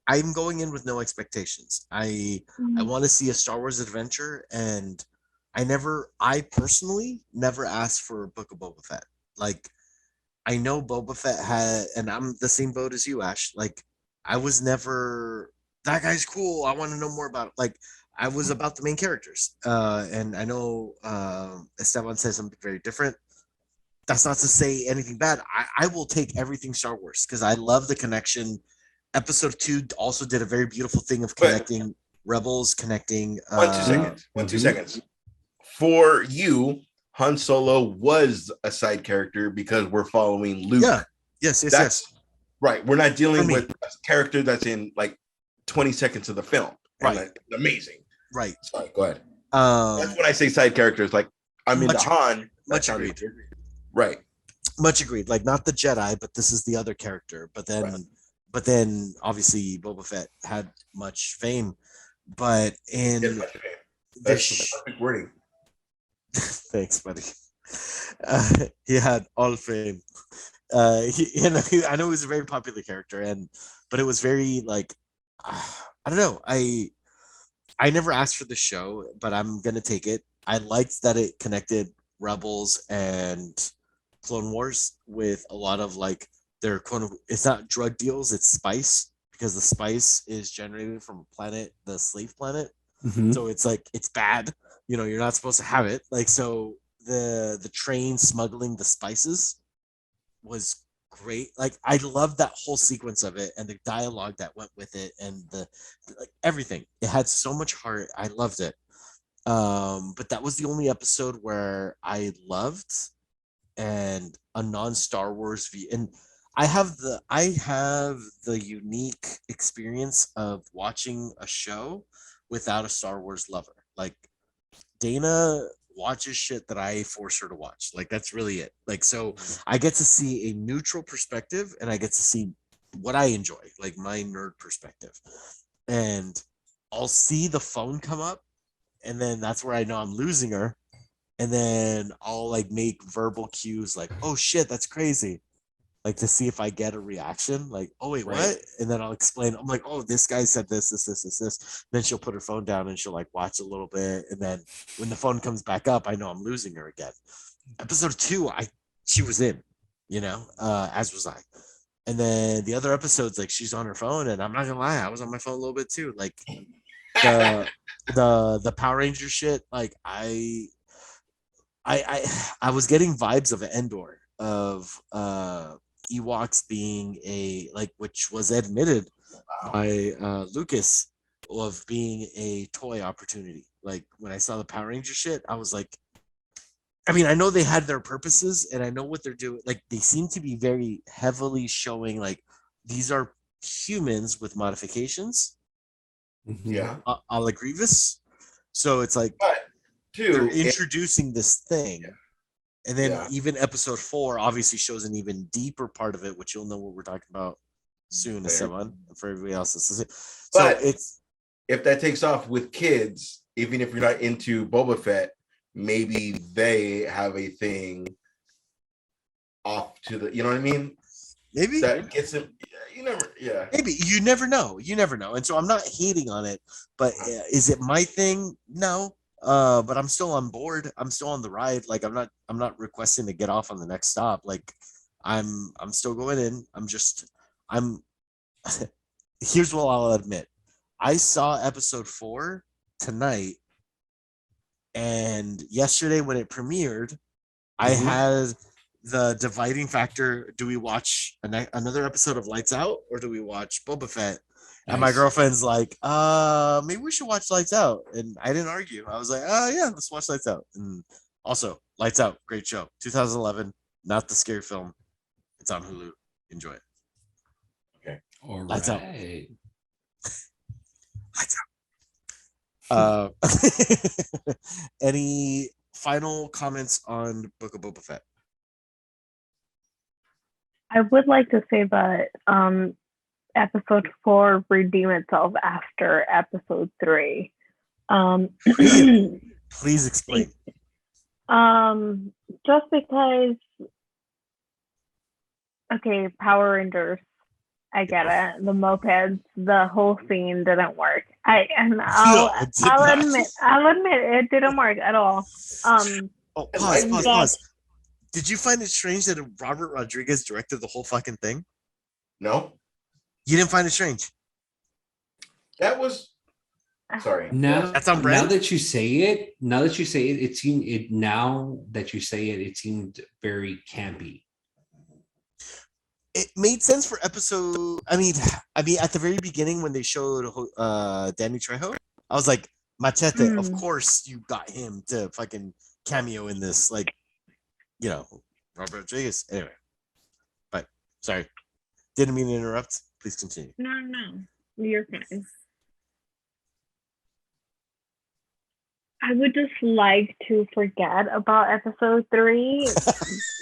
I'm going in with no expectations. I want to see a Star Wars adventure, and I personally never asked for Book of Boba Fett. Like, I know Boba Fett had, and I'm the same boat as you, Ash. Like, I was never, that guy's cool, I want to know more about it. Like, I was about the main characters. And I know Esteban says something very different. That's not to say anything bad. I will take everything Star Wars because I love the connection. Episode 2 also did a very beautiful thing of connecting Rebels, connecting. 2 seconds. For you, Han Solo was a side character because we're following Luke. Yeah. Yes. Right. We're not dealing with a character that's in like 20 seconds of the film. Right. Like, amazing. Right. Sorry, go ahead. That's when I say side characters. Like, I'm into Han. Much agreed. Right. Much agreed. Like, not the Jedi, but this is the other character. But then obviously Boba Fett had much fame. But in that's perfect wording. Thanks, buddy. He had all fame. I know he was a very popular character, but it was very like, I don't know. I never asked for the show, but I'm gonna take it. I liked that it connected Rebels and Clone Wars with a lot of like their quote. It's not drug deals; it's spice, because the spice is generated from a planet, the slave planet. Mm-hmm. So it's like, it's bad. You know, you're not supposed to have it. Like, so the train smuggling the spices was great. Like, I love that whole sequence of it and the dialogue that went with it and the like, everything. It had so much heart. I loved it. But that was the only episode where I loved and a non-Star Wars view. And I have the unique experience of watching a show without a Star Wars lover. Like, Dana watches shit that I force her to watch. Like that's really it. Like so I get to see a neutral perspective and I get to see what I enjoy, like my nerd perspective. And I'll see the phone come up and then that's where I know I'm losing her. And then I'll like make verbal cues like, oh shit, that's crazy. Like to see if I get a reaction, like, oh wait, what? And then I'll explain. I'm like, oh, this guy said this. Then she'll put her phone down and she'll like watch a little bit. And then when the phone comes back up, I know I'm losing her again. Episode 2, she was in, as was I. And then the other episodes, like she's on her phone, and I'm not gonna lie, I was on my phone a little bit too. Like the Power Ranger shit, like I was getting vibes of Endor of Ewoks being which was admitted by Lucas of being a toy opportunity. Like when I saw the Power Ranger shit, I was like, I mean, I know they had their purposes and I know what they're doing. Like they seem to be very heavily showing like these are humans with modifications. Yeah. A la Grievous. So it's like they're introducing this thing. Yeah. And then even episode 4 obviously shows an even deeper part of it, which you'll know what we're talking about soon, Esteban, for everybody else. So it's if that takes off with kids, even if you're not into Boba Fett, maybe they have a thing off to the, you know what I mean? Maybe that gets him. Maybe you never know. And so I'm not hating on it, but is it my thing? No. But I'm still on board. I'm still on the ride. Like I'm not requesting to get off on the next stop. Like I'm still going in. Here's what I'll admit. I saw episode 4 tonight, and yesterday when it premiered, I had the dividing factor. Do we watch another episode of Lights Out or do we watch Boba Fett? And my girlfriend's like, maybe we should watch Lights Out. And I didn't argue. I was like, yeah, let's watch Lights Out. And also, Lights Out, great show. 2011, not the scary film. It's on Hulu. Enjoy it. Okay. All Lights Out. Lights Out. Any final comments on Book of Boba Fett? I would like to say that episode 4 redeem itself after episode 3. Please explain. Just because, okay, Power Rangers, I get it. The mopeds, the whole scene didn't work. I'll admit it didn't work at all. Pause. Did you find it strange that Robert Rodriguez directed the whole fucking thing? No. You didn't find it strange? That was sorry. That's on brand. Now that you say it, it seemed very campy. It made sense for episode. I mean, at the very beginning when they showed Danny Trejo, I was like, Machete. Of course, you got him to fucking cameo in this, like, Robert Rodriguez. Anyway, but sorry, didn't mean to interrupt. Please continue. No, you're fine. I would just like to forget about episode 3.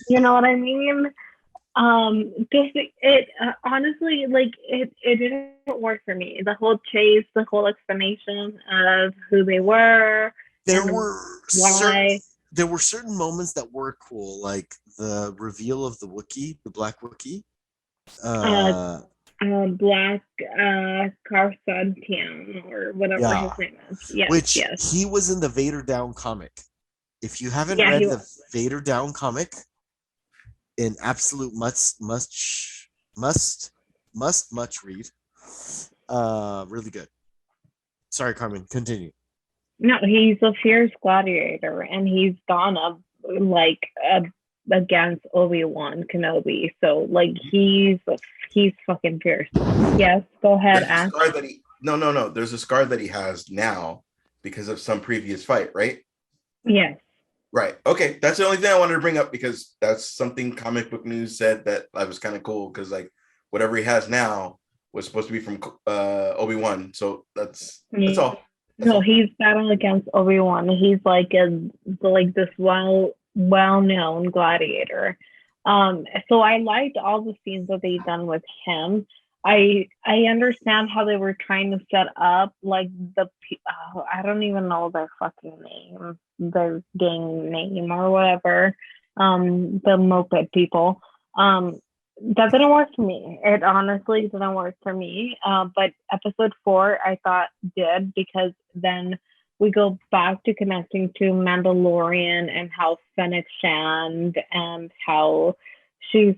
You know what I mean? Just honestly, like it didn't work for me. The whole chase, the whole explanation of who they were. There were certain moments that were cool, like the reveal of the Wookiee, the Black Wookiee. Black Carsantian or whatever his name is. Yes, he was in the Vader Down comic. If you haven't read the Vader Down comic, an absolute must read. Really good. Sorry, Carmen, continue. No, he's a fierce gladiator, and he's gone up against Obi-Wan Kenobi. So like he's fucking fierce. Yes, go ahead. No. There's a scar that he has now because of some previous fight, right? Yes. Right. Okay. That's the only thing I wanted to bring up because that's something comic book news said that I was kind of cool because like whatever he has now was supposed to be from Obi-Wan. So that's all. No, he's battling against Obi-Wan. He's like this well-known gladiator. So I liked all the scenes that they done with him. I understand how they were trying to set up like I don't even know their fucking name, their gang name or whatever. The moped people. That didn't work for me. It honestly didn't work for me. But episode 4, I thought did, because then we go back to connecting to Mandalorian and how Fennec Shand and how she's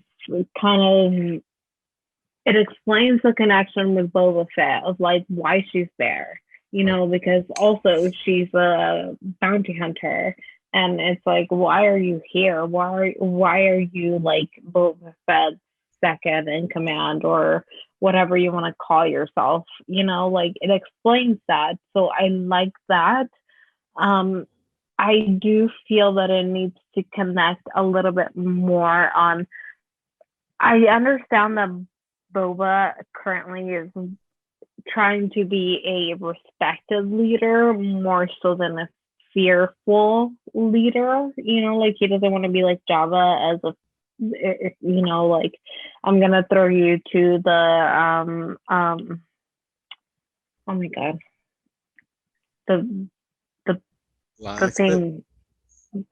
kind of, it explains the connection with Boba Fett of like why she's there, because also she's a bounty hunter. And it's like, why are you here? Why are you like Boba Fett's second in command or whatever you want to call yourself? Like it explains that. So I like that. I do feel that it needs to connect a little bit more on. I understand that Boba currently is trying to be a respected leader more so than a fearful leader, like he doesn't want to be like Java as a, like I'm gonna throw you to the oh my god, the thing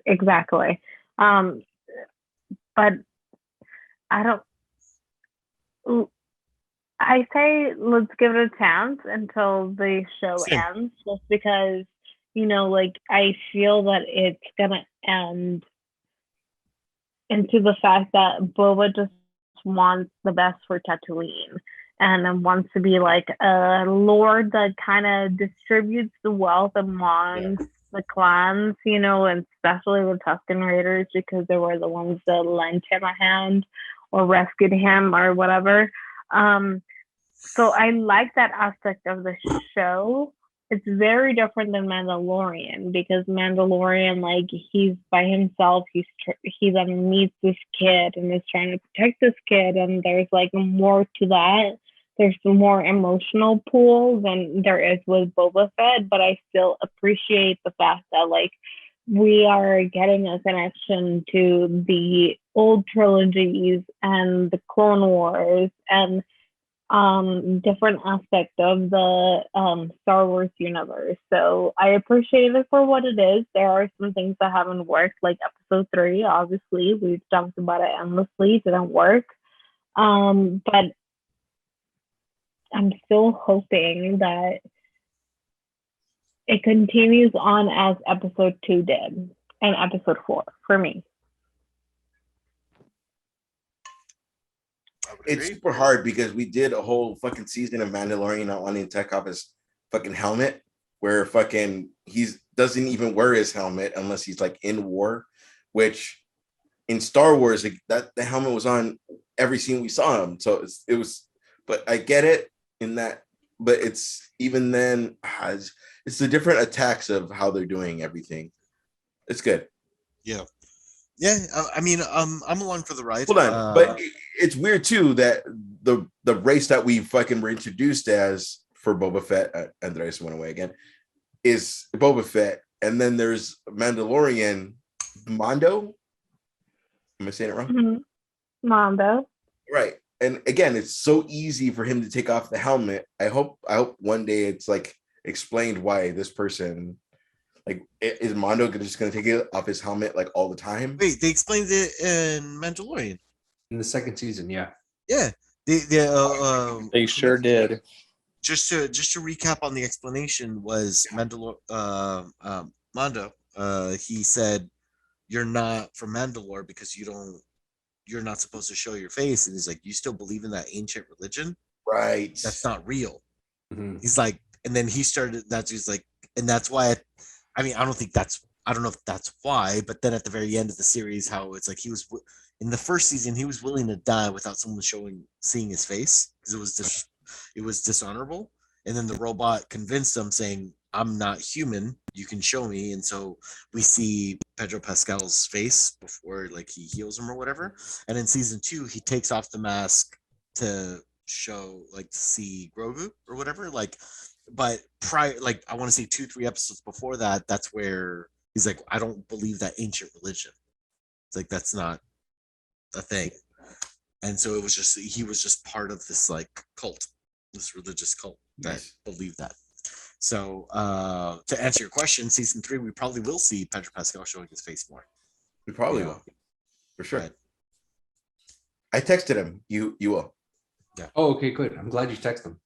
exactly. But I don't. I say let's give it a chance until the show ends, just because like I feel that it's gonna end into the fact that Boba just wants the best for Tatooine and wants to be like a lord that kind of distributes the wealth amongst the clans, and especially the Tusken Raiders, because they were the ones that lent him a hand or rescued him or whatever. So I like that aspect of the show. It's very different than Mandalorian, because Mandalorian, like, he's by himself. He then meets this kid and is trying to protect this kid, and there's like more to that. There's more emotional pull than there is with Boba Fett, but I still appreciate the fact that like we are getting a connection to the old trilogies and the Clone Wars and different aspect of the Star Wars universe. So I appreciate it for what it is. There are some things that haven't worked, like episode 3, obviously. We've talked about it endlessly. It didn't work. But I'm still hoping that it continues on as episode 2 did and episode 4 for me. It's super hard because we did a whole fucking season of Mandalorian not wanting to take off his fucking helmet, where fucking doesn't even wear his helmet unless he's like in war, which in Star Wars, like, that the helmet was on every scene we saw him. So it was, but I get it in that, but it's even then, it's the different attacks of how they're doing everything. It's good. Yeah. Yeah, I mean, I'm along for the ride. Hold on, but it's weird too that the race that we fucking were introduced as for Boba Fett, Andreas went away again, is Boba Fett, and then there's Mandalorian Mondo. Am I saying it wrong? Mm-hmm. Mondo. Right, and again, it's so easy for him to take off the helmet. I hope one day it's like explained why this person. Like, is Mondo just going to take it off his helmet like all the time? Wait, they explained it in Mandalorian. In the second season, yeah. Yeah, They sure did. Just to recap on the explanation was Mondo. He said, "You're not from Mandalore because you're not supposed to show your face," and he's like, "You still believe in that ancient religion? Right. That's not real." Mm-hmm. He's like, and then he started. He's like, and that's why. I mean, I don't know if that's why, but then at the very end of the series, how it's like he was in the first season, he was willing to die without someone seeing his face because it was dishonorable. And then the robot convinced him, saying, "I'm not human. You can show me." And so we see Pedro Pascal's face before like he heals him or whatever. And in season 2, he takes off the mask to show, like, to see Grogu or whatever. Like, but prior, like I want to say 2-3 episodes before that, that's where he's like, I don't believe that ancient religion. It's like that's not a thing. And so it was just he was just part of this like cult, this religious cult that believed that. So to answer your question, season 3, we probably will see Pedro Pascal showing his face more. We probably will, for sure. I texted him. You will. Yeah. Oh, okay, good. I'm glad you texted him.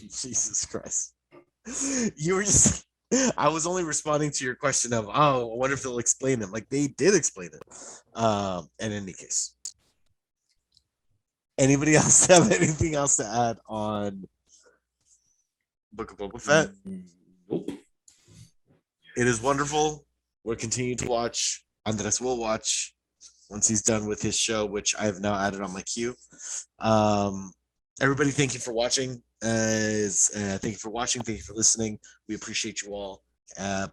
Jesus Christ. You were just I was only responding to your question of, oh, I wonder if they'll explain it. Like they did explain it. In any case. Anybody else have anything else to add on Book of Boba Fett? Nope. It is wonderful. We'll continue to watch. Andres will watch once he's done with his show, which I have now added on my queue. Everybody, thank you for watching. Thank you for watching. Thank you for listening. We appreciate you all.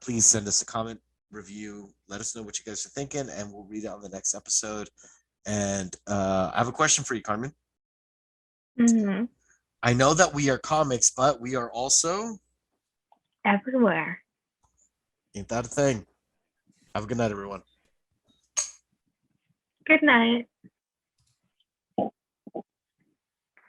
Please send us a comment, review. Let us know what you guys are thinking, and we'll read it on the next episode. And I have a question for you, Carmen. Mm-hmm. I know that we are comics, but we are also everywhere. Ain't that a thing? Have a good night, everyone. Good night.